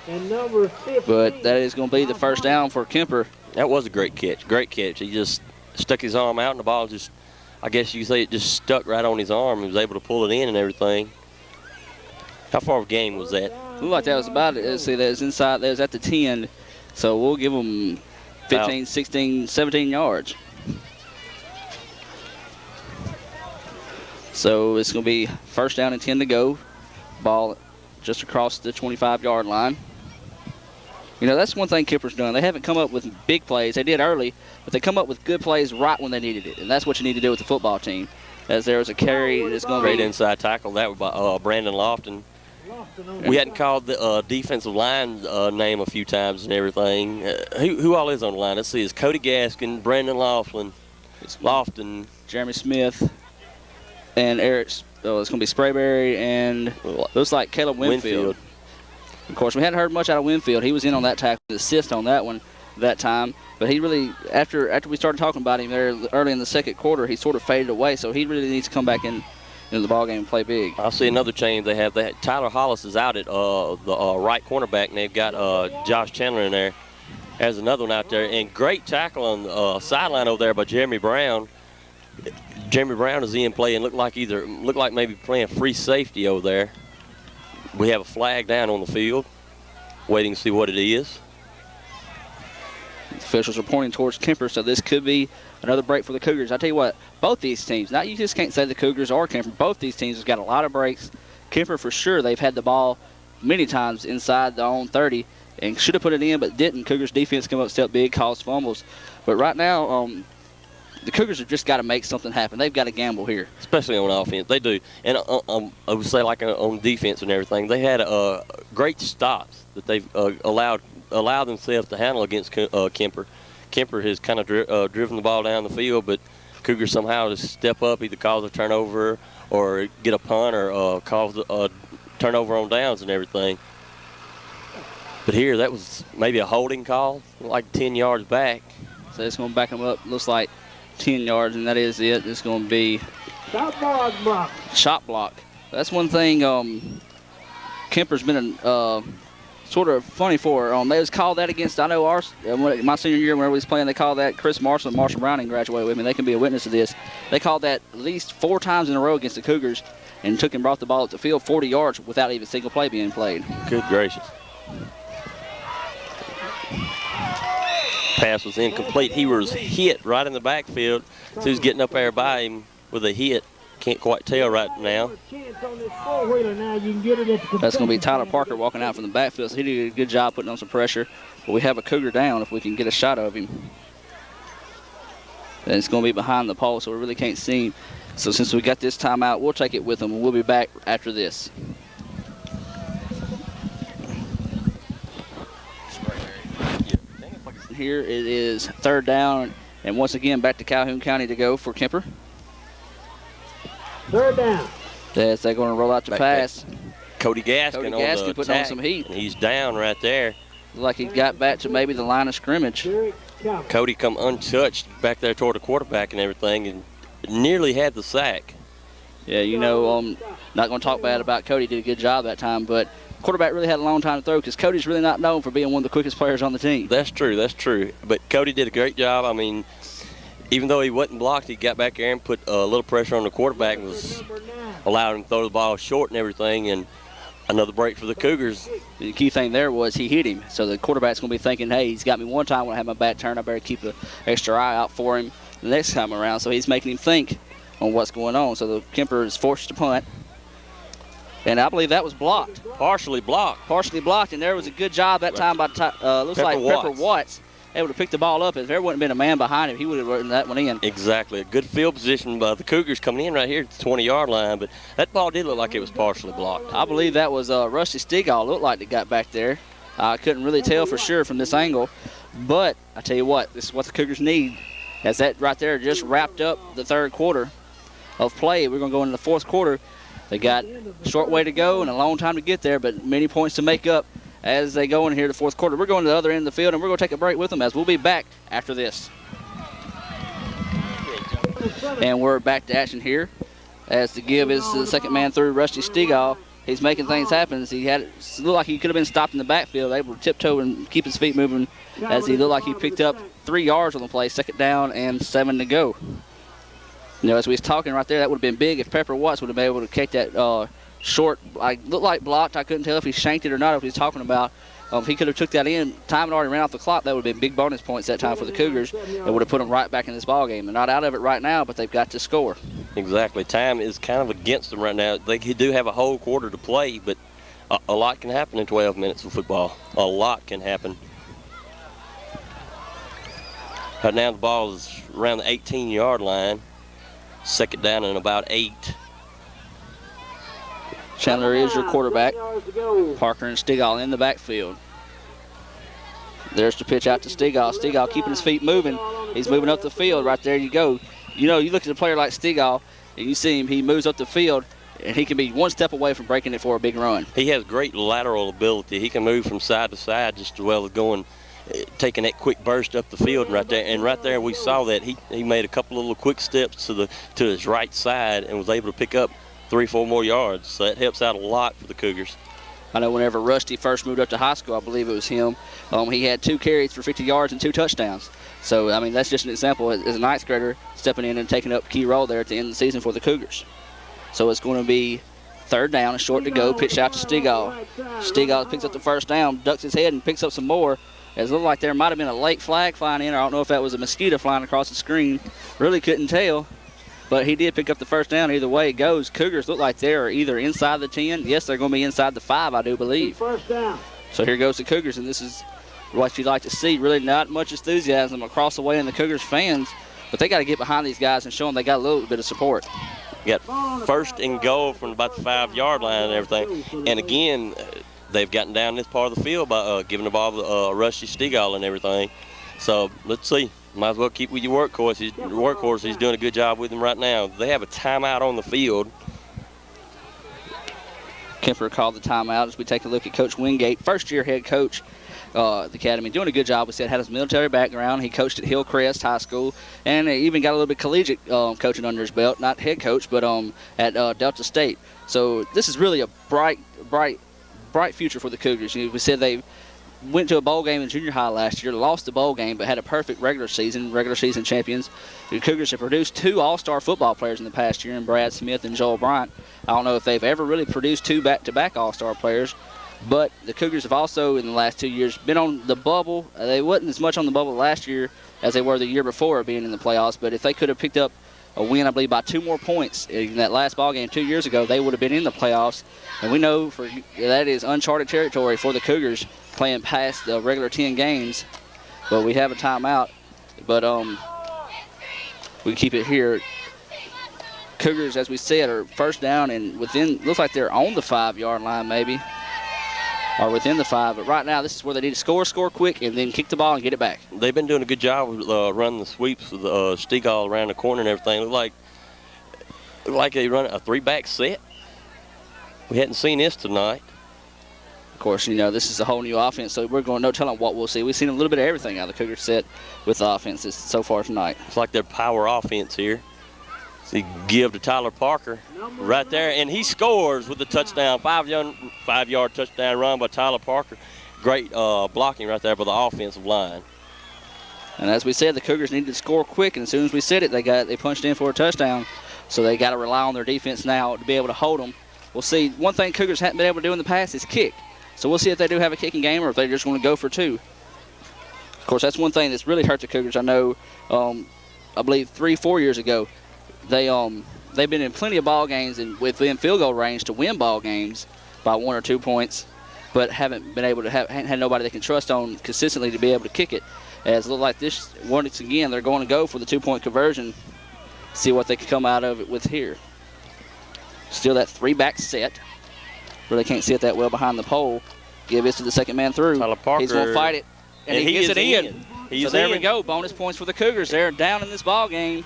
And number 15. But that is going to be the first down for Kemper. That was a great catch. Great catch. He just stuck his arm out, and the ball just, I guess you could say it just stuck right on his arm. He was able to pull it in and everything. How far of a game was that? Looked like that was about it. Let's see, that was inside. That was at the 10. So we'll give them 15, 16, 17 yards. So it's going to be first down and 10 to go. Ball just across the 25-yard line. You know, that's one thing Kemper's done. They haven't come up with big plays. They did early, but they come up with good plays right when they needed it. And that's what you need to do with the football team. As there was a carry, it's going to be great inside tackle. That was by Brandon Lofton. We hadn't called the defensive line name a few times and everything. Who all is on the line? Let's see. It's Cody Gaskin, Brandon Lofton, Jeremy Smith, and Eric. Oh, it's going to be Sprayberry and looks like Caleb Winfield. Of course, we hadn't heard much out of Winfield. He was in on that tackle, assist on that one that time. But he really, after we started talking about him there early in the second quarter, he sort of faded away. So he really needs to come back into the ballgame and play big. I see another change they have. Tyler Hollis is out at the right cornerback, and they've got Josh Chandler in there. There's another one out there. And great tackle on the sideline over there by Jeremy Brown. Jeremy Brown is in play and looked like maybe playing free safety over there. We have a flag down on the field, waiting to see what it is. The officials are pointing towards Kemper, so this could be another break for the Cougars. I tell you what, both these teams, now you just can't say the Cougars or Kemper, both these teams have got a lot of breaks. Kemper for sure, they've had the ball many times inside their own 30 and should have put it in but didn't. Cougars defense come up, step big, caused fumbles. But right now, the Cougars have just got to make something happen. They've got to gamble here. Especially on offense. They do. And I would say like on defense and everything, they had great stops that they've allowed themselves to handle against Kemper. Kemper has kind of driven the ball down the field, but Cougars somehow just step up, either cause a turnover or get a punt or cause a turnover on downs and everything. But here, that was maybe a holding call, like 10 yards back. So it's going to back them up. Looks like 10 yards, and that is it. It's going to be shot block. That's one thing Kemper's been sort of funny for. They was called that against, I know my senior year whenever we was playing, they called that. Chris Marshall and Marshall Browning graduated with me. They can be a witness to this. They called that at least 4 times in a row against the Cougars and took and brought the ball up the field 40 yards without even a single play being played. Good gracious. Pass was incomplete. He was hit right in the backfield. So he was getting up there by him with a hit. Can't quite tell right now. That's going to be Tyler Parker walking out from the backfield. So he did a good job putting on some pressure. But we have a Cougar down if we can get a shot of him. And it's going to be behind the pole, so we really can't see him. So since we got this timeout, we'll take it with him, and we'll be back after this. Here it is third down, and once again back to Calhoun County to go for Kemper. Third down. As they're going to roll out the pass. Cody Gaskin on the putting attack, on some heat. and he's down right there. Looked like he got back to maybe the line of scrimmage. Cody come untouched back there toward the quarterback and everything, and nearly had the sack. Yeah, you know, not going to talk bad about Cody. Did a good job that time, but quarterback really had a long time to throw because Cody's really not known for being one of the quickest players on the team. That's true. But Cody did a great job. I mean, even though he wasn't blocked, he got back there and put a little pressure on the quarterback and was allowing him to throw the ball short and everything. And another break for the Cougars. The key thing there was he hit him. So the quarterback's going to be thinking, hey, he's got me one time when I have my back turned. I better keep an extra eye out for him the next time around. So he's making him think on what's going on. So the Kemper is forced to punt. And I believe that was blocked. Partially blocked, and there was a good job that time by looks like Pepper Watts. Able to pick the ball up. If there wouldn't been a man behind him, he would have run that one in. Exactly. A good field position by the Cougars coming in right here at the 20-yard line, but that ball did look like it was partially blocked. I believe that was Rusty Stigall. Looked like it got back there. I couldn't really tell for sure from this angle, but I tell you what, this is what the Cougars need. As that right there just wrapped up the third quarter of play. We're going to go into the fourth quarter. They got a short way to go and a long time to get there, but many points to make up as they go in here to the fourth quarter. We're going to the other end of the field, and we're going to take a break with them as we'll be back after this. And we're back to action here as the give is to the second man through, Rusty Stegall. He's making things happen. He had it looked like he could have been stopped in the backfield, able to tiptoe and keep his feet moving as he looked like he picked up 3 yards on the play, second down and 7 to go. You know, as we was talking right there, that would have been big if Pepper Watts would have been able to kick that short, looked like blocked. I couldn't tell if he shanked it or not, if he was talking about. If he could have took that in, time had already ran off the clock, that would have been big bonus points that time for the Cougars. It would have put them right back in this ball game. They're not out of it right now, but they've got to score. Exactly. Time is kind of against them right now. They do have a whole quarter to play, but a lot can happen in 12 minutes of football. A lot can happen. Right now the ball is around the 18-yard line. Second down and about 8. Chandler is your quarterback. Parker and Stegall in the backfield. There's the pitch out to Stegall. Stegall keeping his feet moving. He's moving up the field. Right there you go. You know, you look at a player like Stegall, and you see him, he moves up the field, and he can be one step away from breaking it for a big run. He has great lateral ability. He can move from side to side just as well as taking that quick burst up the field right there. And right there we saw that he made a couple of little quick steps to his right side and was able to pick up 3-4 more yards. So that helps out a lot for the Cougars. I know whenever Rusty first moved up to high school, I believe it was him, he had 2 carries for 50 yards and 2 touchdowns. So, I mean, that's just an example as a ninth grader stepping in and taking up a key role there at the end of the season for the Cougars. So it's going to be third down and short to go. Pitch out to Stegall. Stegall picks up the first down, ducks his head, and picks up some more. It looked like there might have been a late flag flying in. I don't know if that was a mosquito flying across the screen. Really couldn't tell. But he did pick up the first down. Either way it goes, Cougars look like they're either inside the 10. Yes, they're going to be inside the 5, I do believe. First down. So here goes the Cougars, and this is what you'd like to see. Really not much enthusiasm across the way in the Cougars fans. But they got to get behind these guys and show them they got a little bit of support. You got first and goal from about the 5-yard line and everything. And again, they've gotten down this part of the field by giving the ball to Rusty Stegall and everything. So let's see. Might as well keep with your workhorse. He's doing a good job with them right now. They have a timeout on the field. Kemper called the timeout as we take a look at Coach Wingate, first-year head coach at the Academy, doing a good job. We said had his military background. He coached at Hillcrest High School, and he even got a little bit collegiate coaching under his belt. Not head coach, but at Delta State. So this is really a bright future for the Cougars. You know, we said they went to a bowl game in junior high last year, lost the bowl game, but had a perfect regular season champions. The Cougars have produced 2 all-star football players in the past year, in Brad Smith and Joel Bryant. I don't know if they've ever really produced 2 back-to-back all-star players, but the Cougars have also, in the last 2 years, been on the bubble. They wasn't as much on the bubble last year as they were the year before being in the playoffs, but if they could have picked up a win, I believe, by 2 more points in that last ball game 2 years ago, they would have been in the playoffs. And we know that is uncharted territory for the Cougars playing past the regular 10 games. But we have a timeout. But we keep it here. Cougars, as we said, are first down and looks like they're on the 5-yard line maybe, or within the 5. But right now, this is where they need to score quick, and then kick the ball and get it back. They've been doing a good job with running the sweeps with Stegall around the corner and everything. Look like they run a 3-back set. We hadn't seen this tonight. Of course, you know, this is a whole new offense, so we're going no telling what we'll see. We've seen a little bit of everything out of the Cougars set with the offenses so far tonight. It's like their power offense here. So you give to Tyler Parker right there, and he scores with the touchdown, 5-yard touchdown run by Tyler Parker. Great blocking right there by the offensive line. And as we said, the Cougars needed to score quick, and as soon as we said it, they punched in for a touchdown. So they got to rely on their defense now to be able to hold them. We'll see. One thing Cougars haven't been able to do in the past is kick. So we'll see if they do have a kicking game or if they're just going to go for 2. Of course, that's one thing that's really hurt the Cougars. I know, I believe 3-4 years ago, they've been in plenty of ball games and within field goal range to win ball games by 1 or 2 points, but haven't been able to haven't had nobody they can trust on consistently to be able to kick it. As it looked like this once again, they're going to go for the 2-point conversion. See what they can come out of it with here. Still that 3-back set. Really can't see it that well behind the pole. Give this to the second man through. Tyler Parker. He's going to fight it, and he gets it in. So there we go. Bonus points for the Cougars. They're down in this ball game,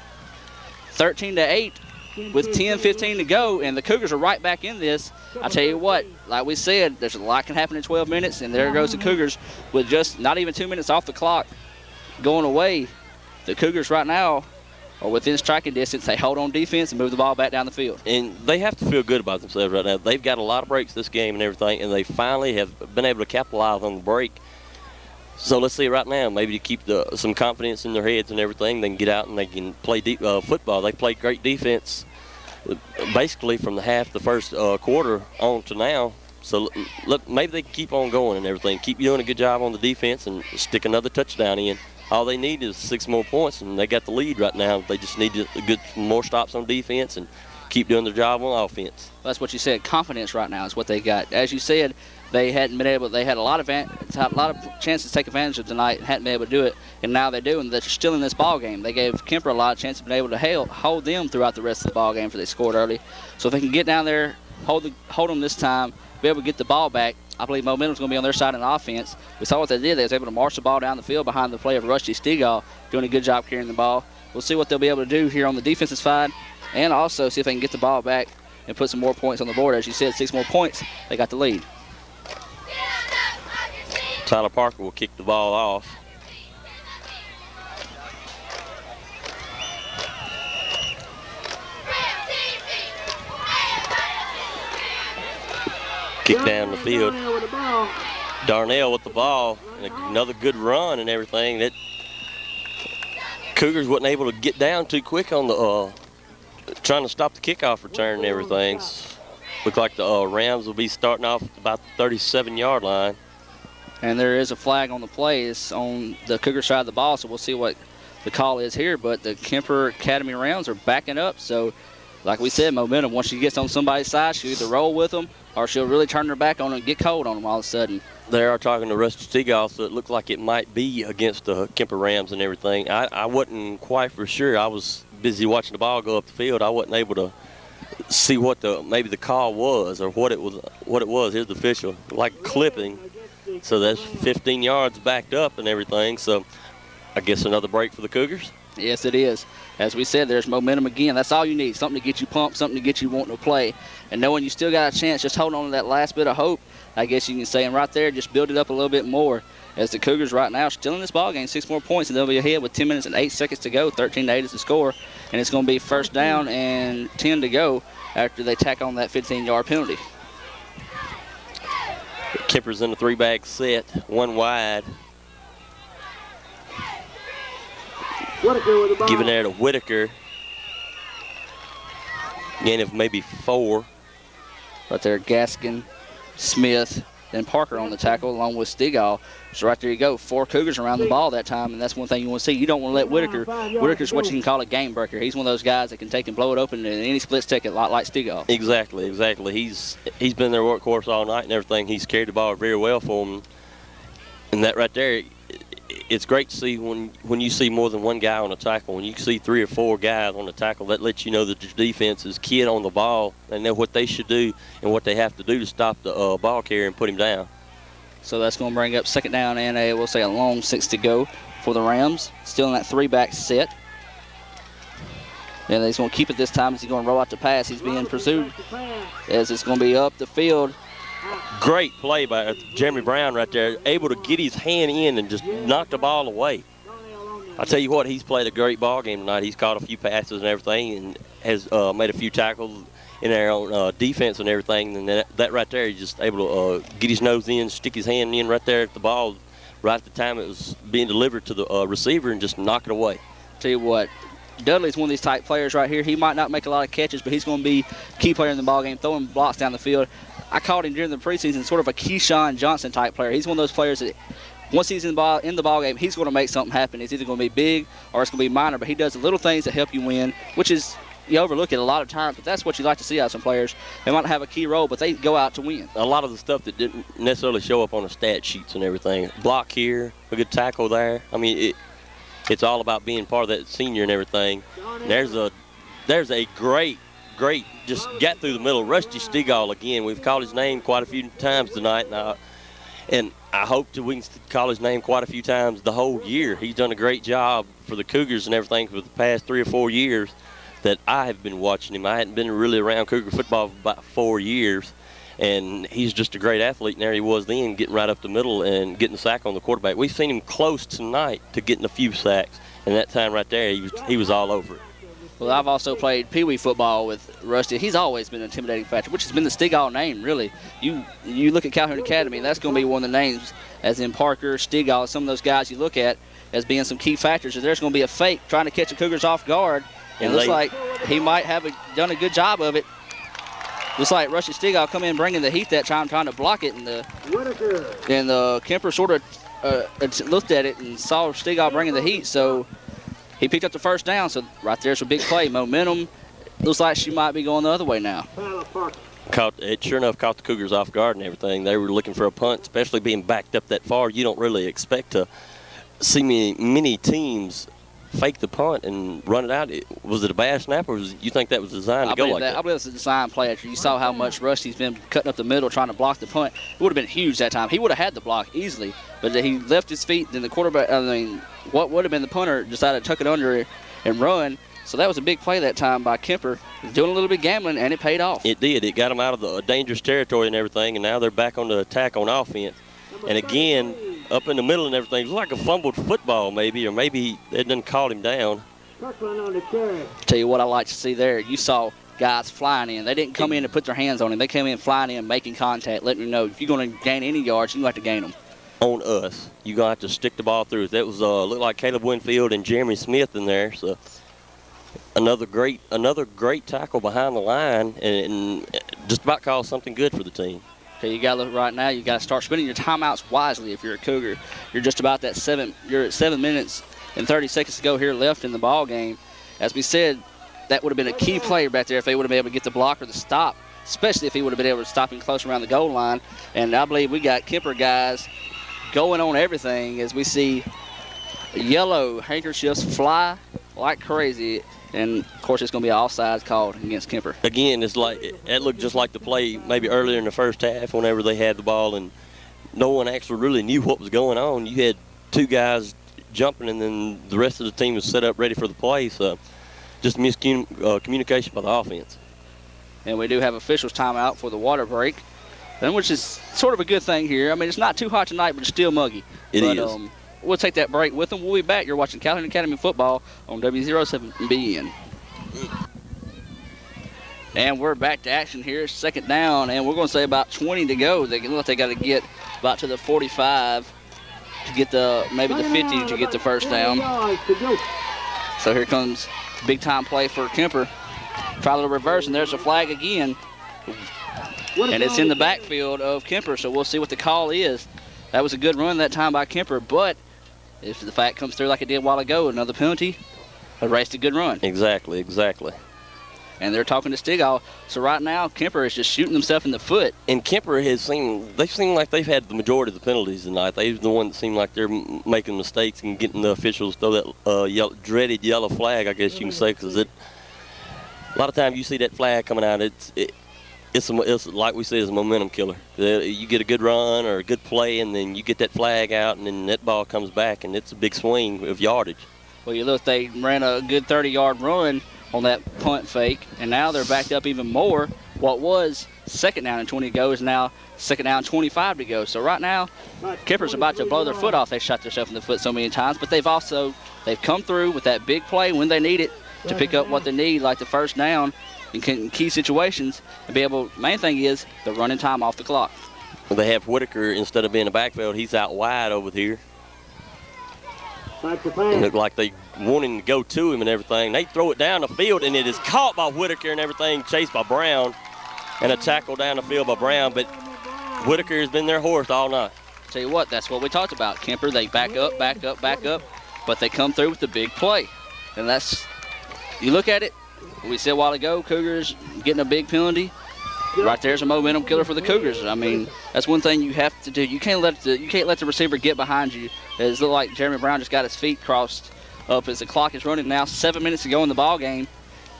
13-8. with 10-15 to go, and the Cougars are right back in this. I tell you what, like we said, there's a lot can happen in 12 minutes, and there goes the Cougars with just not even 2 minutes off the clock going away. The Cougars right now are within striking distance. They hold on defense and move the ball back down the field. And they have to feel good about themselves right now. They've got a lot of breaks this game and everything, and they finally have been able to capitalize on the break. So let's see right now, maybe to keep some confidence in their heads and everything, they can get out and they can play football. They played great defense basically from the first quarter on to now. So look, maybe they can keep on going and everything. Keep doing a good job on the defense and stick another touchdown in. All they need is 6 more points, and they got the lead right now. They just need to get more stops on defense and keep doing their job on offense. That's what you said. Confidence right now is what they got. As you said, they hadn't been able. They had a lot of chances to take advantage of tonight and hadn't been able to do it, and now they do, and they're still in this ball game. They gave Kemper a lot of chances, been able to hold them throughout the rest of the ball game, for they scored early. So if they can get down there, hold them this time, be able to get the ball back, I believe momentum's going to be on their side in the offense. We saw what they did. They was able to march the ball down the field behind the play of Rusty Stegall, doing a good job carrying the ball. We'll see what they'll be able to do here on the defensive side, and also see if they can get the ball back and put some more points on the board. As you said, 6 more points, they got the lead. Tyler Parker will kick the ball off. Kick down the field. Darnell with the ball. And another good run and everything. That Cougars wasn't able to get down too quick on the trying to stop the kickoff return and everything. Look like the Rams will be starting off about the 37-yard line. And there is a flag on the play. It's on the Cougar side of the ball, so we'll see what the call is here. But the Kemper Academy Rams are backing up. So, like we said, momentum. Once she gets on somebody's side, she'll either roll with them or she'll really turn her back on them and get cold on them all of a sudden. They are talking to Rusty Stegall, so it looked like it might be against the Kemper Rams and everything. I wasn't quite for sure. I was busy watching the ball go up the field. I wasn't able to see what maybe the call was or what it was. Here's the official, like clipping. So that's 15 yards backed up and everything. So I guess another break for the Cougars. Yes, it is. As we said, there's momentum again. That's all you need, something to get you pumped, something to get you wanting to play. And knowing you still got a chance, just hold on to that last bit of hope, I guess you can say. And right there, just build it up a little bit more. As the Cougars right now are still in this ball game, 6 more points, and they'll be ahead with 10 minutes and 8 seconds to go. 13-8 is the score. And it's going to be first down and 10 to go after they tack on that 15-yard penalty. Kemper's in the 3-back set, one wide. Giving there to Whitaker. Gain of maybe 4. Right there, Gaskin, Smith, and Parker on the tackle along with Stegall. So right there you go. 4 Cougars around the ball that time, and that's one thing you want to see. You don't want to let Whitaker. Whitaker's what you can call a game breaker. He's one of those guys that can take and blow it open in any split second, like Stegall. Exactly. He's been their workhorse all night and everything. He's carried the ball very well for them. And that right there, it's great to see when you see more than one guy on a tackle. When you see 3 or 4 guys on the tackle, that lets you know that your defense is keyed on the ball. They know what they should do and what they have to do to stop the ball carrier and put him down. So that's going to bring up second down and we'll say a long 6 to go for the Rams. Still in that 3-back set. And he's going to keep it this time as he's going to roll out the pass. He's being pursued as it's going to be up the field. Great play by Jeremy Brown right there, able to get his hand in and just knock the ball away. I'll tell you what, he's played a great ball game tonight. He's caught a few passes and everything and has made a few tackles in there on defense and everything. And that right there, he's just able to get his nose in, stick his hand in right there at the ball right at the time it was being delivered to the receiver and just knock it away. Tell you what, Dudley's one of these type players right here. He might not make a lot of catches, but he's going to be a key player in the ball game, throwing blocks down the field. I called him during the preseason sort of a Keyshawn Johnson type player. He's one of those players that once he's in the ball game, he's going to make something happen. It's either going to be big or it's going to be minor, but he does the little things that help you win, which is you overlook it a lot of times, but that's what you like to see out of some players. They might not have a key role, but they go out to win. A lot of the stuff that didn't necessarily show up on the stat sheets and everything. Block here, a good tackle there. I mean, it's all about being part of that senior and everything. There's a great, just got through the middle. Rusty Stegall again. We've called his name quite a few times tonight, and I hope that we can call his name quite a few times the whole year. He's done a great job for the Cougars and everything for the past 3 or 4 years. that I have been watching him. I hadn't been really around Cougar football for about 4 years, and he's just a great athlete. And there he was then, getting right up the middle and getting a sack on the quarterback. We've seen him close tonight to getting a few sacks, and that time right there, he was all over it. Well, I've also played Pee Wee football with Rusty. He's always been an intimidating factor, which has been the Stigall name, really. You look at Calhoun Academy, and that's going to be one of the names, as in Parker, Stigall, some of those guys you look at as being some key factors. There's going to be a fake trying to catch the Cougars off guard, and it looks like he might have done a good job of it. Looks like Rusty Stigall come in bringing the heat that time, trying to block it, and the Kemper sort of looked at it and saw Stigall bringing the heat, so he picked up the first down. So right there's a big play. Momentum looks like she might be going the other way now. It sure enough caught the Cougars off guard and everything. They were looking for a punt, especially being backed up that far. You don't really expect to see many teams fake the punt and run it out. Was it a bad snap, or you think that was designed to go like that? I believe it's a design play. After you saw how much Rusty's been cutting up the middle trying to block the punt, it would have been huge that time. He would have had the block easily, but he left his feet. Then the quarterback, what would have been the punter, decided to tuck it under and run. So that was a big play that time by Kemper. Doing a little bit of gambling, and it paid off. It did. It got them out of the dangerous territory and everything, and now they're back on the attack on offense. And again, up in the middle and everything, it's like a fumbled football maybe, or maybe they didn't call him down. Tell you what I like to see there. You saw guys flying in. They didn't come in to put their hands on him. They came in flying in, making contact, letting you know if you're going to gain any yards, you have to gain them. On us. You're going to have to stick the ball through. That was looked like Caleb Winfield and Jeremy Smith in there. So another great tackle behind the line, and just about caused something good for the team. Okay, you got to look right now. You got to start spending your timeouts wisely. If you're a Cougar, you're just about that You're at 7 minutes and 30 seconds to go here left in the ball game. As we said, that would have been a key player back there if they would have been able to get the block or the stop, especially if he would have been able to stop him close around the goal line. And I believe we got Kemper guys going on everything as we see yellow handkerchiefs fly like crazy. And, of course, it's going to be an offsides called against Kemper. Again, it looked just like the play maybe earlier in the first half whenever they had the ball and no one actually really knew what was going on. You had two guys jumping, and then the rest of the team was set up ready for the play. So just miscommunication by the offense. And we do have officials timeout for the water break, which is sort of a good thing here. I mean, it's not too hot tonight, but it's still muggy. It is. We'll take that break with them. We'll be back. You're watching Calhoun Academy football on W07BN. And we're back to action here. Second down, and we're going to say about 20 to go. They got to get about to the 45 to get maybe the 50 to get the first down. So here comes big time play for Kemper. Try a little reverse, and there's a flag again. And it's in the backfield of Kemper, so we'll see what the call is. That was a good run that time by Kemper, but if the fact comes through like it did a while ago, another penalty, erased a good run. Exactly. And they're talking to Stigall. So right now, Kemper is just shooting himself in the foot. And Kemper they seem like they've had the majority of the penalties tonight. They're the one that seem like they're making mistakes and getting the officials throw that dreaded yellow flag, I guess you can say, because a lot of times you see that flag coming out, it's like we said, it's a momentum killer. You get a good run or a good play, and then you get that flag out, and then that ball comes back, and it's a big swing of yardage. Well, you look, they ran a good 30-yard run on that punt fake, and now they're backed up even more. What was second down and 20 to go is now second down 25 to go. So right now, Kemper's about to blow their foot off. They shot themselves in the foot so many times, but they've come through with that big play when they need it to pick up what they need, like the first down in key situations, and be able. Main thing is the running time off the clock. Well, they have Whitaker instead of being a backfield. He's out wide over here. It looked like they wanting to go to him and everything. They throw it down the field, and it is caught by Whitaker and everything, chased by Brown, and a tackle down the field by Brown. But Whitaker has been their horse all night. Tell you what, that's what we talked about. Kemper, they back up, but they come through with the big play. And that's, you look at it, we said a while ago, Cougars getting a big penalty. Right there's a momentum killer for the Cougars. I mean, that's one thing you have to do. You can't let the receiver get behind you. It looks like Jeremy Brown just got his feet crossed up as the clock is running now. 7 minutes to go in the ball game.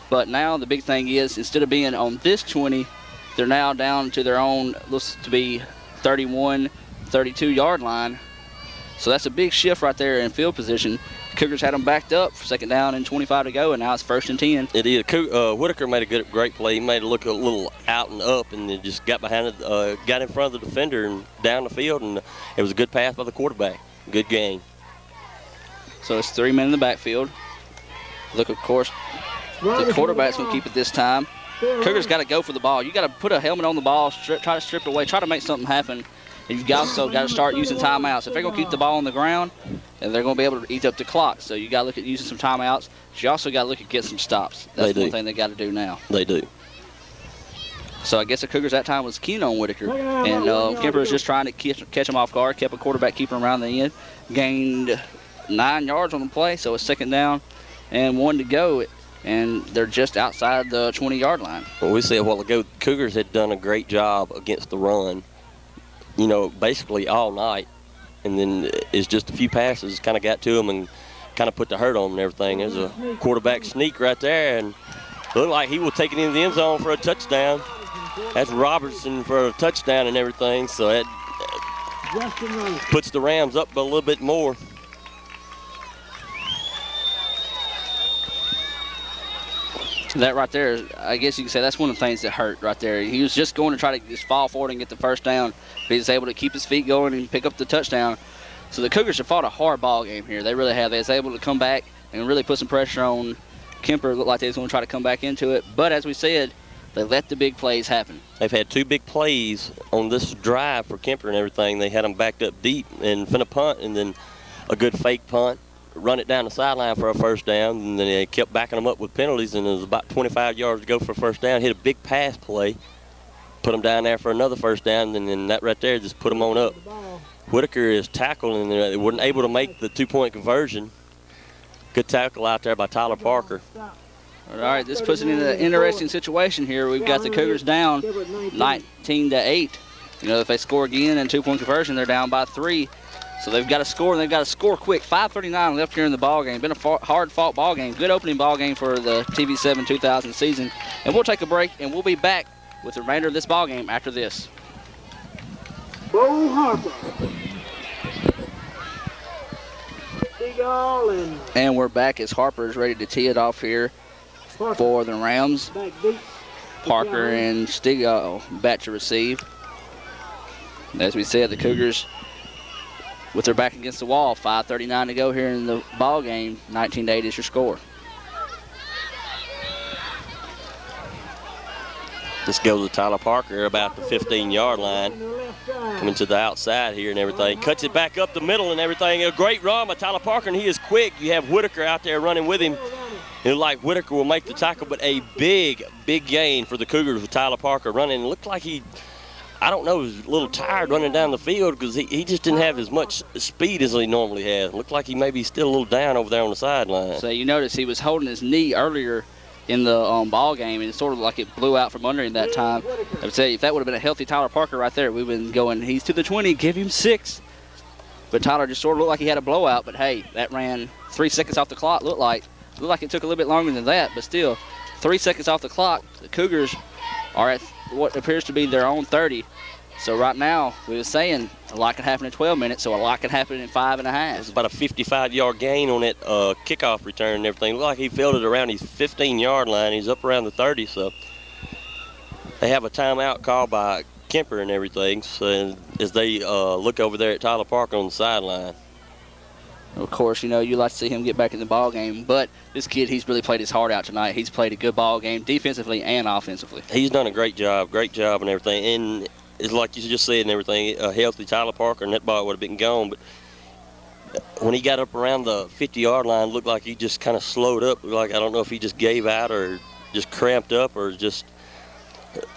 But now the big thing is, instead of being on this 20, they're now down to their own, looks to be 31, 32-yard line. So that's a big shift right there in field position. Cougars had them backed up for 2nd down and 25 to go, and now it's 1st and 10. It is. Whitaker made a great play. He made it look a little out and up, and then just got behind it, got in front of the defender and down the field, and it was a good pass by the quarterback. Good game. So it's 3 men in the backfield. Look, of course, the quarterback's going to keep it this time. Cougars got to go for the ball. You got to put a helmet on the ball, try to strip it away, try to make something happen. And you've also got to start using timeouts. If they're going to keep the ball on the ground, then they're going to be able to eat up the clock. So you got to look at using some timeouts. But you also got to look at getting some stops. That's one thing they got to do now. They do. So I guess the Cougars that time was keen on Whitaker. And Kemper was just trying to catch him off guard, kept a quarterback keeper around the end, gained 9 yards on the play. So it's 2nd down and 1 to go. And they're just outside the 20-yard line. Well, we said a while ago, Cougars had done a great job against the run, basically all night. And then it's just a few passes kind of got to them and kind of put the hurt on them and everything. There's a quarterback sneak right there, and looked like he will take it into the end zone for a touchdown. That's Robertson for a touchdown and everything, so that puts the Rams up a little bit more. That right there, I guess you could say that's one of the things that hurt right there. He was just going to try to just fall forward and get the 1st down, but he was able to keep his feet going and pick up the touchdown. So the Cougars have fought a hard ball game here. They really have. They was able to come back and really put some pressure on Kemper. It looked like they was going to try to come back into it. But as we said, they let the big plays happen. They've had 2 big plays on this drive for Kemper and everything. They had them backed up deep and finna punt, and then a good fake punt, run it down the sideline for a 1st down, and then they kept backing them up with penalties, and it was about 25 yards to go for a 1st down. Hit a big pass play, put them down there for another 1st down, and then that right there just put them on up. Whitaker is tackling, and they weren't able to make the 2-point conversion. Good tackle out there by Tyler Parker. All right, this puts it in an interesting situation here. We've got the Cougars down 19-8. If they score again and 2-point conversion, they're down by 3. So they've got to score, and they've got to score quick. 5:39 left here in the ball game. Been a hard-fought ball game. Good opening ball game for the TV7 2000 season. And we'll take a break, and we'll be back with the remainder of this ball game after this. Bo Harper. And we're back as Harper is ready to tee it off here for the Rams. Parker and Stigall back to receive. As we said, the Cougars with their back against the wall. 5:39 to go here in the ball game. 19-8 is your score. This goes to Tyler Parker about the 15-yard line. Coming to the outside here and everything. Cuts it back up the middle and everything. A great run by Tyler Parker, and he is quick. You have Whitaker out there running with him. It looked like Whitaker will make the tackle, but a big gain for the Cougars with Tyler Parker running. It looked like he was a little tired running down the field because he just didn't have as much speed as he normally has. It looked like he maybe still a little down over there on the sideline. So you notice he was holding his knee earlier in the ball game, and it's sort of like it blew out from under him that time. I would say if that would have been a healthy Tyler Parker right there, we've been going, he's to the 20, give him 6. But Tyler just sort of looked like he had a blowout, but hey, that ran 3 seconds off the clock, looked like it took a little bit longer than that, but still, 3 seconds off the clock. The Cougars are at what appears to be their own 30. So right now, we were saying a lot can happen in 12 minutes, so a lot can happen in 5.5. It's about a 55-yard gain on that kickoff return and everything. It looked like he filled it around his 15-yard line. He's up around the 30, so they have a timeout called by Kemper and everything, so as they look over there at Tyler Parker on the sideline. Of course, you like to see him get back in the ball game, but this kid, he's really played his heart out tonight. He's played a good ball game defensively and offensively. He's done a great job and everything. And it's like you just said and everything, a healthy Tyler Parker, and that ball would have been gone. But when he got up around the 50-yard line, it looked like he just kind of slowed up. Like I don't know if he just gave out or just cramped up or just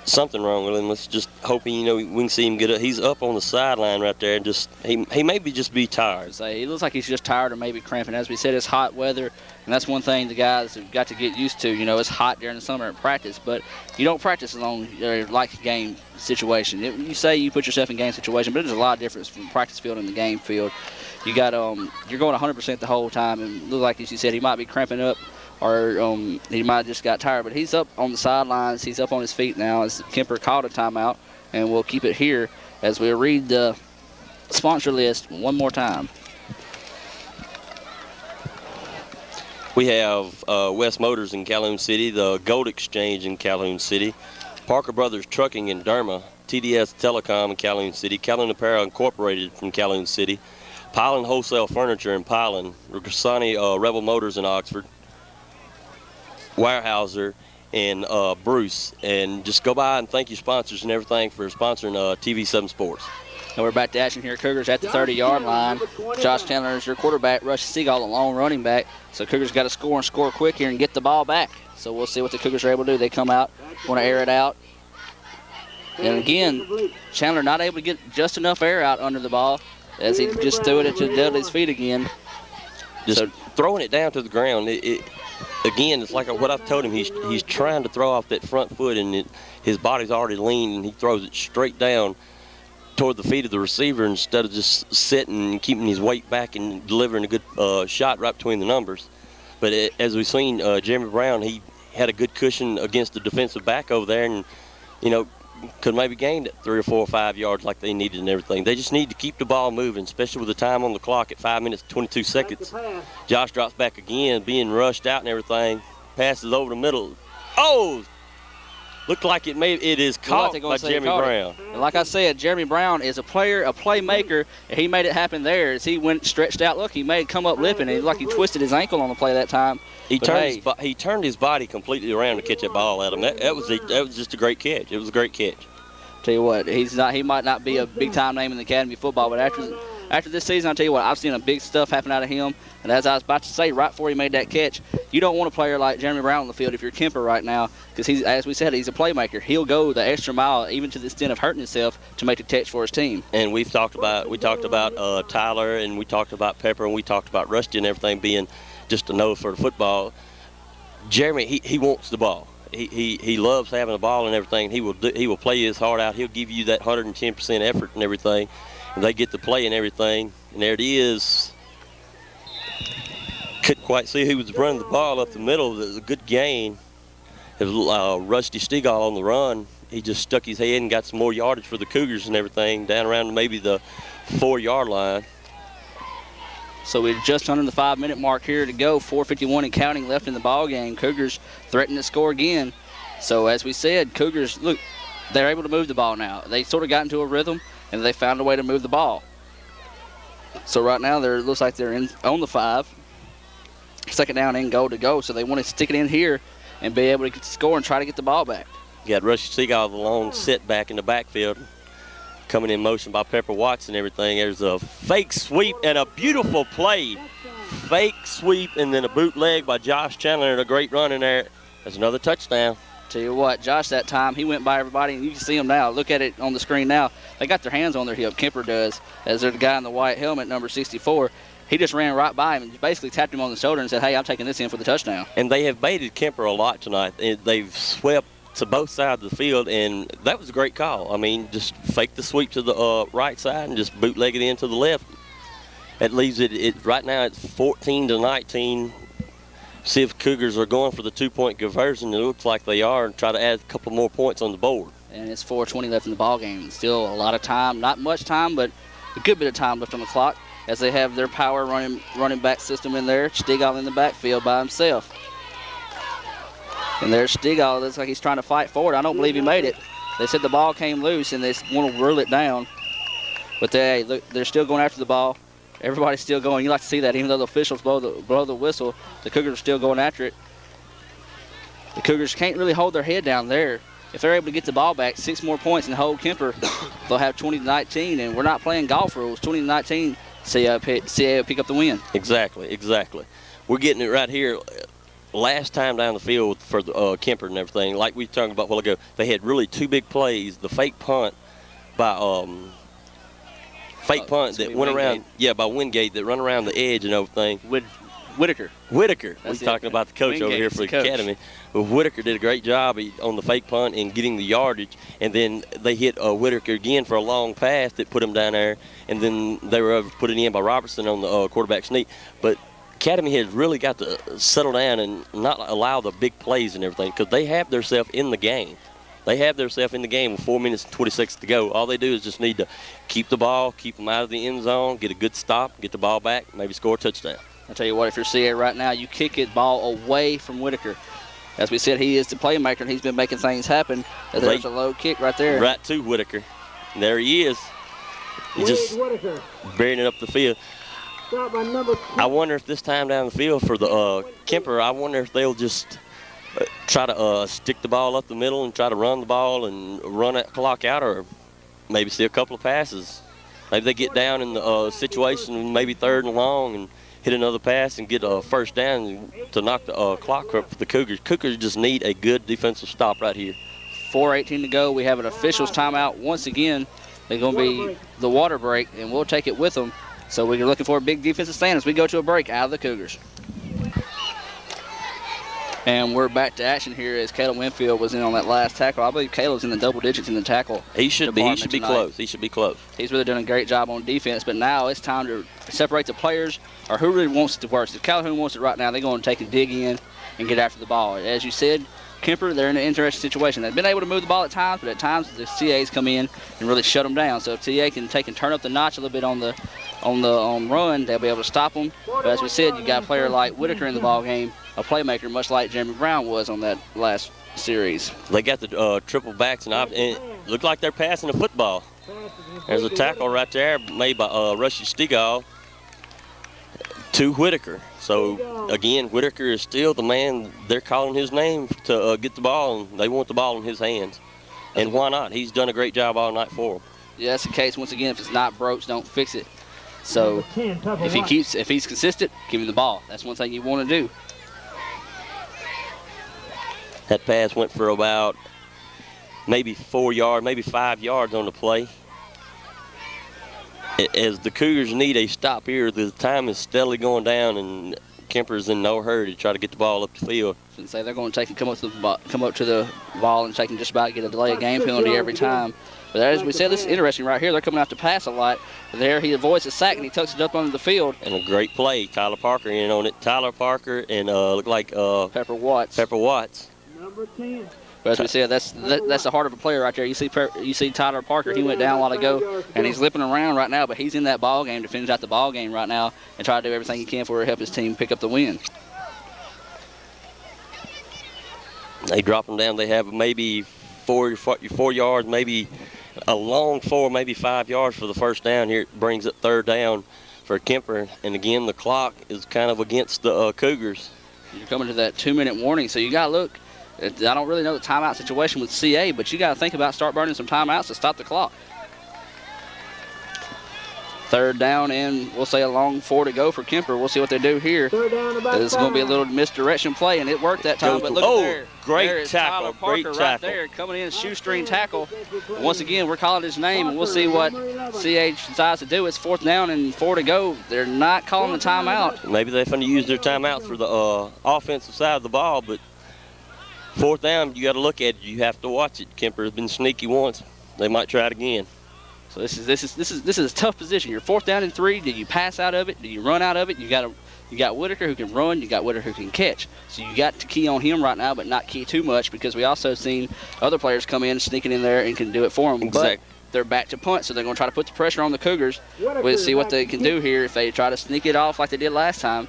something wrong with him. Let's just hoping, we can see him get up. He's up on the sideline right there, and just he maybe just be tired. So he looks like he's just tired or maybe cramping. As we said, it's hot weather, and that's one thing the guys have got to get used to. It's hot during the summer at practice, but you don't practice along like a game situation. You say you put yourself in game situation, but there's a lot of difference from practice field and the game field. You got you're going 100% the whole time, and look like as you said, he might be cramping up. Or he might have just got tired. But he's up on the sidelines. He's up on his feet now as Kemper called a timeout. And we'll keep it here as we read the sponsor list one more time. We have West Motors in Calhoun City, the Gold Exchange in Calhoun City, Parker Brothers Trucking in Derma, TDS Telecom in Calhoun City, Calhoun Apparel Incorporated from Calhoun City, Pilen Wholesale Furniture in Pilen, Rasani Rebel Motors in Oxford, Weyerhaeuser and Bruce. And just go by and thank your sponsors and everything for sponsoring TV7 Sports. And we're back to action here. Cougars at the 30-yard line. Josh Chandler is your quarterback. Rush Seagull, the long running back. So Cougars got to score and score quick here and get the ball back. So we'll see what the Cougars are able to do. They come out, want to air it out. And again, Chandler not able to get just enough air out under the ball as he just threw it to Dudley's feet again. Just throwing it down to the ground. Again, it's like what I've told him. He's trying to throw off that front foot, and his body's already lean, and he throws it straight down toward the feet of the receiver instead of just sitting and keeping his weight back and delivering a good shot right between the numbers. But as we've seen, Jeremy Brown, he had a good cushion against the defensive back over there, and could maybe gain it 3 or 4 or 5 yards like they needed and everything. They just need to keep the ball moving, especially with the time on the clock at 5 minutes and 22 seconds. Josh drops back again, being rushed out and everything. Passes over the middle. Oh! Looked like it is caught by Jeremy Brown. And like I said, Jeremy Brown is a player, a playmaker. And he made it happen there as he went stretched out. Look, he made it come up lipping, and like he twisted his ankle on the play that time. He turned his body completely around to catch that ball at him. That was just a great catch. It was a great catch. Tell you what, he might not be a big time name in the academy football, but after this season, I'll tell you what, I've seen a big stuff happen out of him. And as I was about to say, right before he made that catch, you don't want a player like Jeremy Brown on the field if you're Kemper right now, because as we said, he's a playmaker. He'll go the extra mile, even to the extent of hurting himself, to make the catch for his team. And we talked about Tyler, and we talked about Pepper, and we talked about Rusty and everything being just a no for the football. Jeremy, he wants the ball. He loves having the ball and everything. He will play his heart out. He'll give you that 110% effort and everything. And they get to play and everything. And there it is. Couldn't quite see who was running the ball up the middle. It was a good gain. It was Rusty Stegall on the run. He just stuck his head and got some more yardage for the Cougars and everything, down around maybe the 4-yard line. So we're just under the 5-minute mark here to go. 4:51 and counting left in the ball game. Cougars threaten to score again. So as we said, Cougars, look, they're able to move the ball now. They sort of got into a rhythm, and they found a way to move the ball. So right now, it looks like they're on the 5. Second down and goal to go. So they want to stick it in here and be able to score and try to get the ball back. You got Rusty Seagull, the long setback in the backfield. Coming in motion by Pepper Watts and everything. There's a fake sweep and a beautiful play. Fake sweep and then a bootleg by Josh Chandler and a great run in there. That's another touchdown. Tell you what, Josh, that time, he went by everybody, and you can see him now. Look at it on the screen now. They got their hands on their hip. Kemper does, as they're the guy in the white helmet, number 64. He just ran right by him and basically tapped him on the shoulder and said, hey, I'm taking this in for the touchdown. And they have baited Kemper a lot tonight. They've swept to both sides of the field, and that was a great call. I mean, just fake the sweep to the right side and just bootleg it in to the left. That leaves it right now it's 14-19. See if Cougars are going for the 2-point conversion. It looks like they are, and try to add a couple more points on the board. And it's 4:20 left in the ball game. Still a lot of time, not much time, but a good bit of time left on the clock as they have their power running back system in there. Stegall in the backfield by himself. And there's Stegall. Looks like he's trying to fight forward. I don't believe he made it. They said the ball came loose, and they want to rule it down. But they're still going after the ball. Everybody's still going. You like to see that, even though the officials blow the whistle, the Cougars are still going after it. The Cougars can't really hold their head down there. If they're able to get the ball back, 6 more points and hold Kemper, they'll have 20-19. And we're not playing golf rules. 20-19, CA will pick up the win. Exactly. We're getting it right here. Last time down the field for Kemper and everything, like we talked about a while ago, they had really 2 big plays. The fake punt by that went around, by Wingate, that run around the edge and everything. Whitaker. We're talking about the coach over here for the academy. Well, Whitaker did a great job on the fake punt and getting the yardage, and then they hit Whitaker again for a long pass that put him down there, and then they were able to put it in by Robertson on the quarterback sneak. But Academy has really got to settle down and not allow the big plays and everything, because they have themselves in the game. They have themselves in the game with 4 minutes and 20 seconds to go. All they do is just need to keep the ball, keep them out of the end zone, get a good stop, get the ball back, maybe score a touchdown. I tell you what, if you're CA right now, you kick it ball away from Whitaker. As we said, he is the playmaker, and he's been making things happen. There's a low kick right there. Right to Whitaker. There he is. He just burying it up the field. I wonder if this time down the field for the Kemper, I wonder if they'll just try to stick the ball up the middle and try to run the ball and run that clock out, or maybe see a couple of passes. Maybe they get down in the situation, maybe 3rd and long, and hit another pass and get a first down to knock the clock up for the Cougars. Cougars just need a good defensive stop right here. 4:18 to go. We have an officials timeout. Once again, they're going to be the water break, and we'll take it with them. So we're looking for a big defensive stand as we go to a break out of the Cougars. And we're back to action here as Caleb Winfield was in on that last tackle. I believe Caleb's in the double digits in the tackle. He should be. He should be close. He should be close. He's really done a great job on defense, but now it's time to separate the players, or who really wants it to work. If Calhoun wants it right now, they're going to take a dig in and get after the ball. As you said, Kemper, they're in an interesting situation. They've been able to move the ball at times, but at times the CAs come in and really shut them down. So if CA can take and turn up the notch a little bit on the run, they'll be able to stop them. But as we said, you got a player like Whitaker in the ball game, a playmaker, much like Jeremy Brown was on that last series. They got the triple backs, and it looked like they're passing the football. There's a tackle right there made by Rushy Stegall to Whitaker. So, again, Whitaker is still the man. They're calling his name to get the ball, and they want the ball in his hands. And why not? He's done a great job all night for them. Yeah, that's the case. Once again, if it's not broke, don't fix it. So, if he's consistent, give him the ball. That's one thing you want to do. That pass went for about maybe 4 yards, maybe 5 yards on the play. As the Cougars need a stop here, the time is steadily going down, and Kemper's in no hurry to try to get the ball up the field. And say they're going to take and come up to the ball and take and just about get a delay of game penalty every time. But as we said, this is interesting right here. They're coming out to pass a lot. There he avoids a sack and he tucks it up onto the field. And a great play. Tyler Parker in on it. Tyler Parker and look like Pepper Watts. Pepper Watts. Number 10. But as we said, that's the heart of a player right there. You see Tyler Parker. He went down a while ago, and he's lipping around right now. But he's in that ball game to finish out the ball game right now and try to do everything he can for to help his team pick up the win. They drop them down. They have maybe 4 yards, maybe a long 4, maybe 5 yards for the first down. Here it brings it 3rd down for Kemper. And again, the clock is kind of against the Cougars. You're coming to that 2-minute warning, so you got to look. I don't really know the timeout situation with CA, but you got to think about start burning some timeouts to stop the clock. 3rd down, and we'll say a long 4 to go for Kemper. We'll see what they do here. It's going to be a little misdirection play, and it worked that time. But look there. Great there is tackle. Tyler Parker Great right tackle. there coming in, shoestring tackle. And once again, we're calling his name, and we'll see what CA decides to do. It's 4th down and 4 to go. They're not calling the timeout. Maybe they're going to use their timeouts for the offensive side of the ball, but 4th down, you got to look at it. You have to watch it. Kemper has been sneaky once. They might try it again. So this is a tough position. You're 4th down and 3. Do you pass out of it? Do you run out of it? You got Whitaker who can run. You got Whitaker who can catch. So you got to key on him right now, but not key too much because we also seen other players come in sneaking in there and can do it for them. Exactly. But they're back to punt, so they're going to try to put the pressure on the Cougars. We'll see what they can do here if they try to sneak it off like they did last time.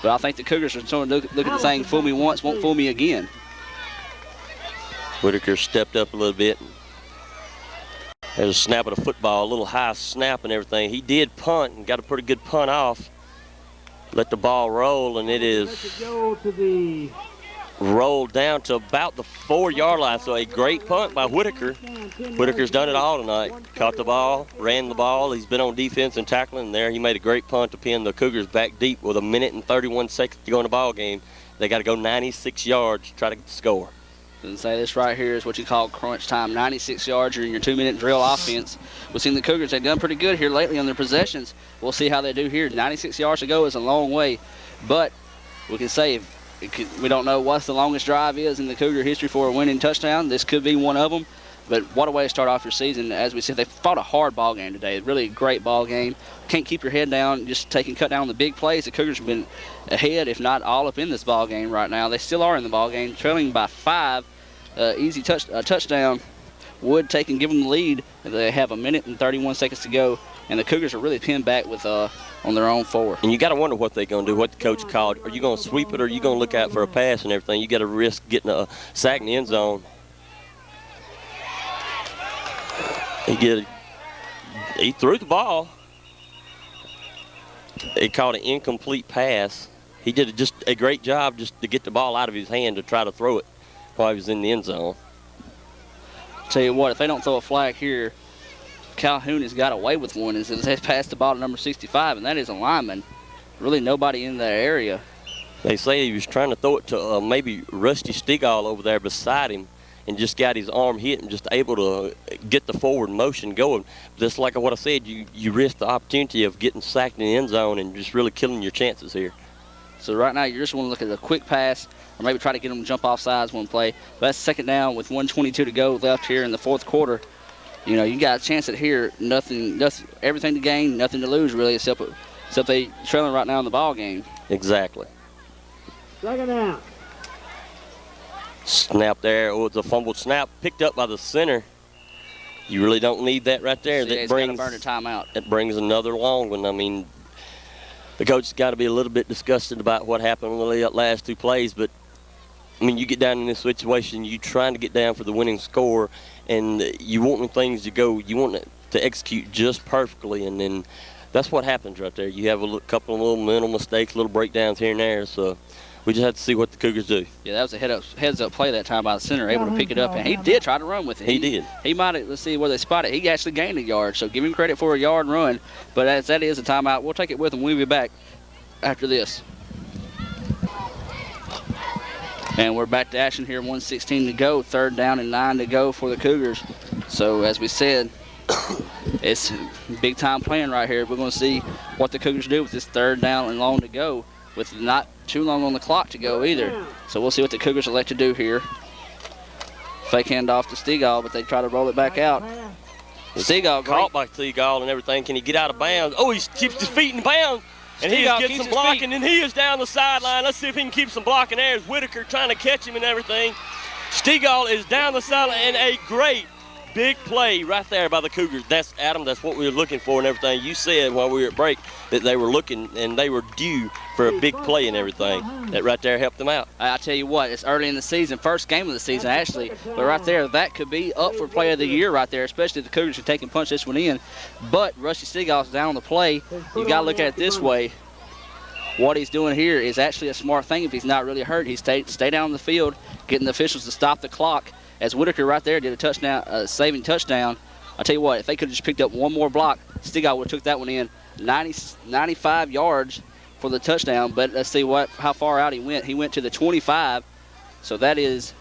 But I think the Cougars are sort of look at the saying, "Fool me once, won't fool me again." Whitaker stepped up a little bit. There's a snap of the football, a little high snap and everything. He did punt and got a pretty good punt off. Let the ball roll, and it is rolled down to about the 4-yard line. So a great punt by Whitaker. Whitaker's done it all tonight. Caught the ball, ran the ball. He's been on defense and tackling there. He made a great punt to pin the Cougars back deep with 1 minute and 31 seconds to go in the ball game. They got to go 96 yards to try to get the score. And say this right here is what you call crunch time. 96 yards in your 2-minute drill offense. We've seen the Cougars, they've done pretty good here lately on their possessions. We'll see how they do here. 96 yards to go is a long way. But we can say we don't know what the longest drive is in the Cougar history for a winning touchdown. This could be one of them. But what a way to start off your season. As we said, they fought a hard ball game today. Really a great ball game. Can't keep your head down, just cut down the big plays. The Cougars have been ahead, if not all up in this ball game right now. They still are in the ball game, trailing by 5. Touchdown would take and give them the lead. They have 1 minute and 31 seconds to go and the Cougars are really pinned back with on their own 4. And you got to wonder what they're going to do, what the coach called. Are you going to sweep it, or are you going to look out for a pass and everything? You got to risk getting a sack in the end zone. He threw the ball. He called an incomplete pass. He did just a great job just to get the ball out of his hand to try to throw it while he was in the end zone. Tell you what, if they don't throw a flag here, Calhoun has got away with one. They passed the ball to number 65, and that is a lineman. Really nobody in that area. They say he was trying to throw it to maybe Rusty Stigall over there beside him, and just got his arm hit and just able to get the forward motion going. Just like what I said, you risk the opportunity of getting sacked in the end zone and just really killing your chances here. So right now you just want to look at a quick pass or maybe try to get them to jump off sides one play. But that's second down with 1:22 to go left here in the fourth quarter. You know, you got a chance at here, nothing, everything to gain, nothing to lose really, except they trailing right now in the ball game. Exactly. Second down. Snap there. Oh, it's a fumbled snap picked up by the center. You really don't need that right there. That brings burn a timeout. That brings another long one. I mean, the coach has got to be a little bit disgusted about what happened on the last 2 plays, but I mean, you get down in this situation, you trying to get down for the winning score, and you want things to go. You want it to execute just perfectly, and then that's what happens right there. You have a couple of little mental mistakes, little breakdowns here and there. So we just have to see what the Cougars do. Yeah, that was a heads-up play that time by the center, able to pick it up, and he did try to run with it. He did. He might have, let's see where they spotted. He actually gained a yard, so give him credit for a yard run. But as that is a timeout, we'll take it with him. We'll be back after this. And we're back to action here, 1:16 to go, third down and 9 to go for the Cougars. So as we said, it's big time playing right here. We're going to see what the Cougars do with this third down and long to go, with not too long on the clock to go either. So we'll see what the Cougars elect to do here. Fake handoff to Stigall, but they try to roll it back out. Stigall caught by Stigall and everything. Can he get out of bounds? Oh, he keeps his feet in bounds. And he is getting some blocking, and he is down the sideline. Let's see if he can keep some blocking there. As Whitaker trying to catch him and everything. Stigall is down the sideline, and a great big play right there by the Cougars. That's, Adam, that's what we were looking for and everything. You said while we were at break that they were looking and they were due for a big play and everything. That right there helped them out. I tell you what, it's early in the season, first game of the season actually, but right there, that could be up for play of the year right there, especially if the Cougars are taking punch this one in. But Rusty Stigall's down on the play. You got to look at it this way. What he's doing here is actually a smart thing if he's not really hurt. He stay down on the field, getting the officials to stop the clock. As Whitaker right there did a touchdown, saving touchdown. I tell you what, if they could have just picked up one more block, Stigall would have took that one in. 95 yards for the touchdown, but let's see how far out he went. He went to the 25, so that is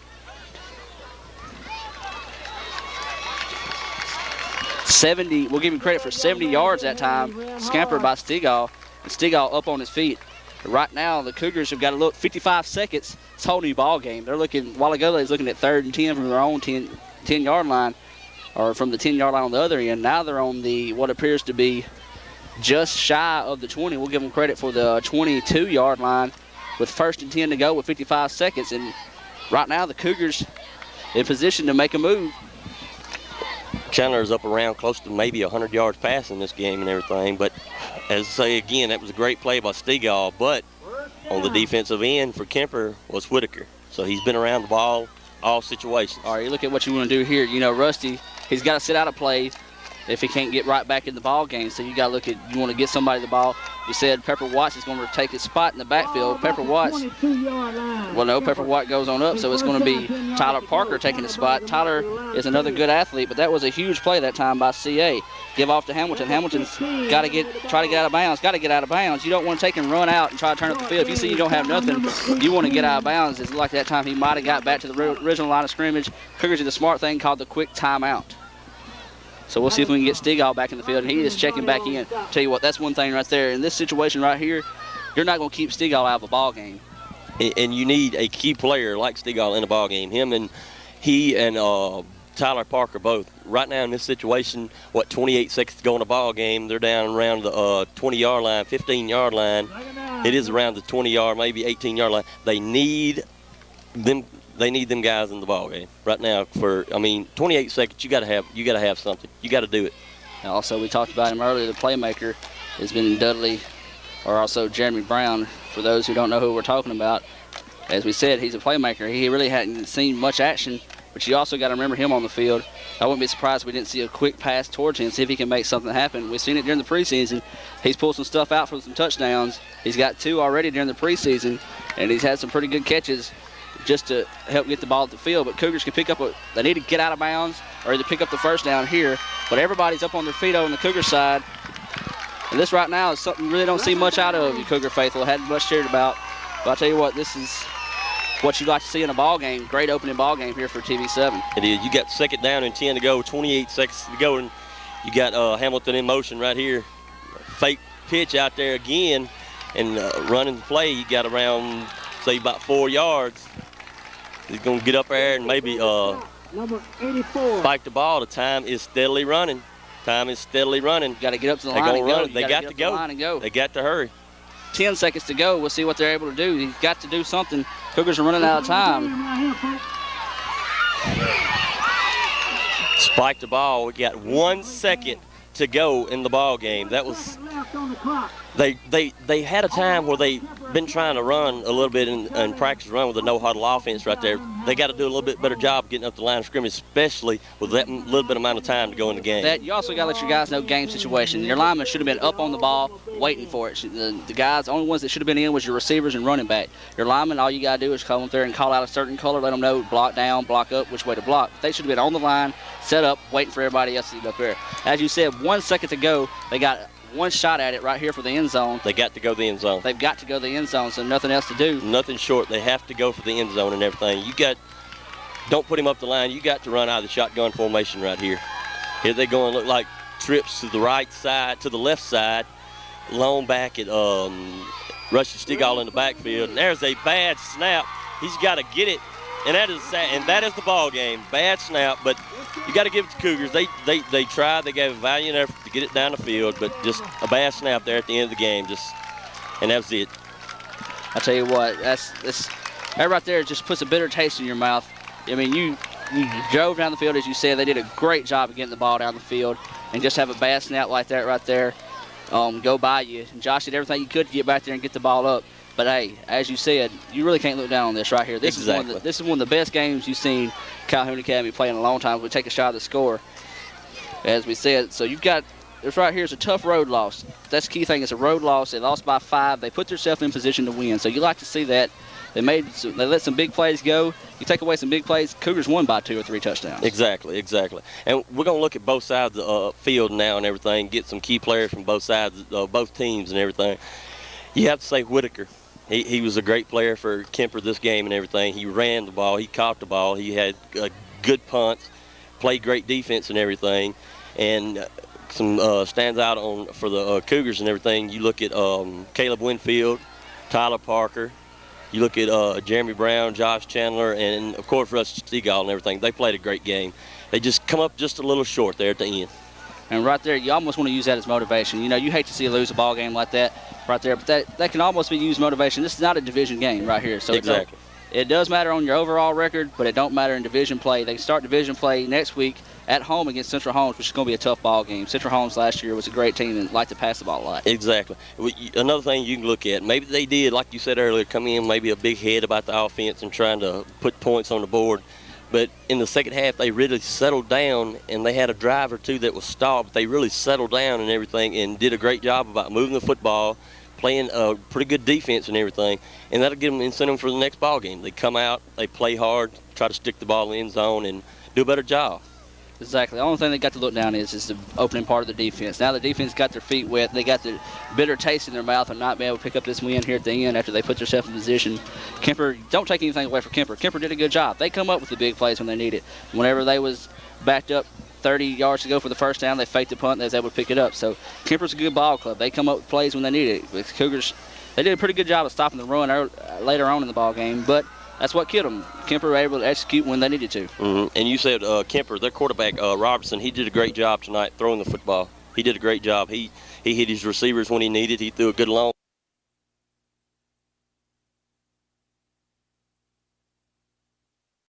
70. We'll give him credit for 70 yards that time. Scampered by Stigall. And Stigall up on his feet. Right now, the Cougars have got to look 55 seconds. It's a whole new ball game. They're looking, a while ago, they was looking at 3rd and 10 from their own 10-yard line, or from the 10-yard line on the other end. Now they're on the what appears to be just shy of the 20. We'll give them credit for the 22-yard line with 1st and 10 to go with 55 seconds. And right now, the Cougars in position to make a move. Chandler's up around close to maybe 100 yards passing this game and everything, but as I say again, that was a great play by Stigall, but on the defensive end for Kemper was Whitaker. So he's been around the ball all situations. All right, you look at what you want to do here. You know, Rusty, he's got to sit out a play if he can't get right back in the ball game. So you got to look at, you want to get somebody the ball. You said Pepper Watts is going to take his spot in the backfield. Pepper Watts, well, no, Pepper Watt goes on up, so it's going to be Tyler Parker taking the spot. Tyler is another good athlete, but that was a huge play that time by CA. Give off to Hamilton. Hamilton's got to try to get out of bounds. Got to get out of bounds. You don't want to take and run out and try to turn up the field. If you see you don't have nothing, you want to get out of bounds. It's like that time he might have got back to the original line of scrimmage. Cougars did the smart thing called the quick timeout. So we'll see if we can get Stigall back in the field, and he is checking back in. Tell you what, that's one thing right there. In this situation right here, you're not going to keep Stigall out of a ball game. And you need a key player like Stigall in a ball game. He and Tyler Parker both. Right now in this situation, 28 seconds to go in a ball game, they're down around the 20-yard line, 15-yard line. It is around the 20-yard, maybe 18-yard line. They need them guys in the ball game right now. 28 seconds. You got to have something. You got to do it. And also, we talked about him earlier. The playmaker has been Dudley, or also Jeremy Brown. For those who don't know who we're talking about, as we said, he's a playmaker. He really hadn't seen much action, but you also got to remember him on the field. I wouldn't be surprised if we didn't see a quick pass towards him, see if he can make something happen. We've seen it during the preseason. He's pulled some stuff out from some touchdowns. He's got 2 already during the preseason, and he's had some pretty good catches just to help get the ball at the field. But Cougars can pick up they need to get out of bounds or either pick up the first down here. But everybody's up on their feet on the Cougar side. And this right now is something you really don't see much out of you Cougar faithful. Hadn't much cheered about. But I'll tell you what, this is what you like to see in a ball game. Great opening ball game here for TV7. It is. You got 2nd down and 10 to go, 28 seconds to go, and you got Hamilton in motion right here. Fake pitch out there again, and running the play. You got around, say, about 4 yards. He's going to get up there and maybe Number 84. spike the ball. The time is steadily running. Got to get up to the line and go. They got to go. They got to hurry. 10 seconds to go. We'll see what they're able to do. He's got to do something. Cougars are running out of time. Spike the ball. We got 1 second to go in the ball game. That was they had a time where they been trying to run a little bit and practice run with a no huddle offense right there. They got to do a little bit better job getting up the line of scrimmage, especially with that little bit amount of time to go in the game. You also got to let your guys know game situation. Your linemen should have been up on the ball waiting for it. The guys, the only ones that should have been in was your receivers and running back. Your linemen, all you got to do is come up there and call out a certain color, let them know block down, block up, which way to block. They should have been on the line, set up, waiting for everybody else to get up there. As you said, 1 second to go. They got one shot at it right here for the end zone. They got to go the end zone. They've got to go the end zone, so nothing else to do. Nothing short. They have to go for the end zone and everything. Don't put him up the line. You got to run out of the shotgun formation right here. Here they go and look like trips to the right side, to the left side. Long back at Rusty Stigall in the backfield. And there's a bad snap. He's got to get it. And that is the ball game. Bad snap, but you got to give it to Cougars. They tried. They gave a valiant effort to get it down the field, but just a bad snap there at the end of the game. And that was it. I tell you what, that right there just puts a bitter taste in your mouth. I mean, you drove down the field, as you said. They did a great job of getting the ball down the field, and just have a bad snap like that right there go by you. And Josh did everything he could to get back there and get the ball up. But, hey, as you said, you really can't look down on this right here. This is one of the best games you've seen Calhoun Academy play in a long time. We take a shot at the score, as we said. So you've got this right here is a tough road loss. That's the key thing. It's a road loss. They lost by 5. They put themselves in position to win. So you like to see that. They let some big plays go. You take away some big plays, Cougars won by 2 or 3 touchdowns. Exactly. And we're going to look at both sides of the field now and everything, get some key players from both sides, both teams and everything. You have to say Whitaker. He was a great player for Kemper this game and everything. He ran the ball. He caught the ball. He had good punts, played great defense and everything. And some stands out for the Cougars and everything. You look at Caleb Winfield, Tyler Parker. You look at Jeremy Brown, Josh Chandler, and, of course, Russ Stigall and everything. They played a great game. They just come up just a little short there at the end. And right there, you almost want to use that as motivation. You know, you hate to see you lose a ball game like that right there, but that can almost be used motivation. This is not a division game right here. So exactly. It does matter on your overall record, but it don't matter in division play. They start division play next week at home against Central Holmes, which is going to be a tough ball game. Central Holmes last year was a great team and liked to pass the ball a lot. Exactly. Another thing you can look at, maybe they did, like you said earlier, come in maybe a big head about the offense and trying to put points on the board. But in the second half, they really settled down, and they had a drive or two that was stopped. But they really settled down and everything and did a great job about moving the football, playing a pretty good defense and everything, and that'll give them incentive for the next ball game. They come out, they play hard, try to stick the ball in the end zone, and do a better job. Exactly. The only thing they got to look down is the opening part of the defense. Now the defense got their feet wet. They got the bitter taste in their mouth of not being able to pick up this win here at the end after they put themselves in position. Kemper, don't take anything away from Kemper. Kemper did a good job. They come up with the big plays when they need it. Whenever they was backed up 30 yards to go for the first down, they faked the punt and they was able to pick it up. So Kemper's a good ball club. They come up with plays when they need it. With Cougars, they did a pretty good job of stopping the run later on in the ball game, but that's what killed them. Kemper were able to execute when they needed to. Mm-hmm. And you said Kemper, their quarterback, Robertson, he did a great job tonight throwing the football. He did a great job. He hit his receivers when he needed. He threw a good long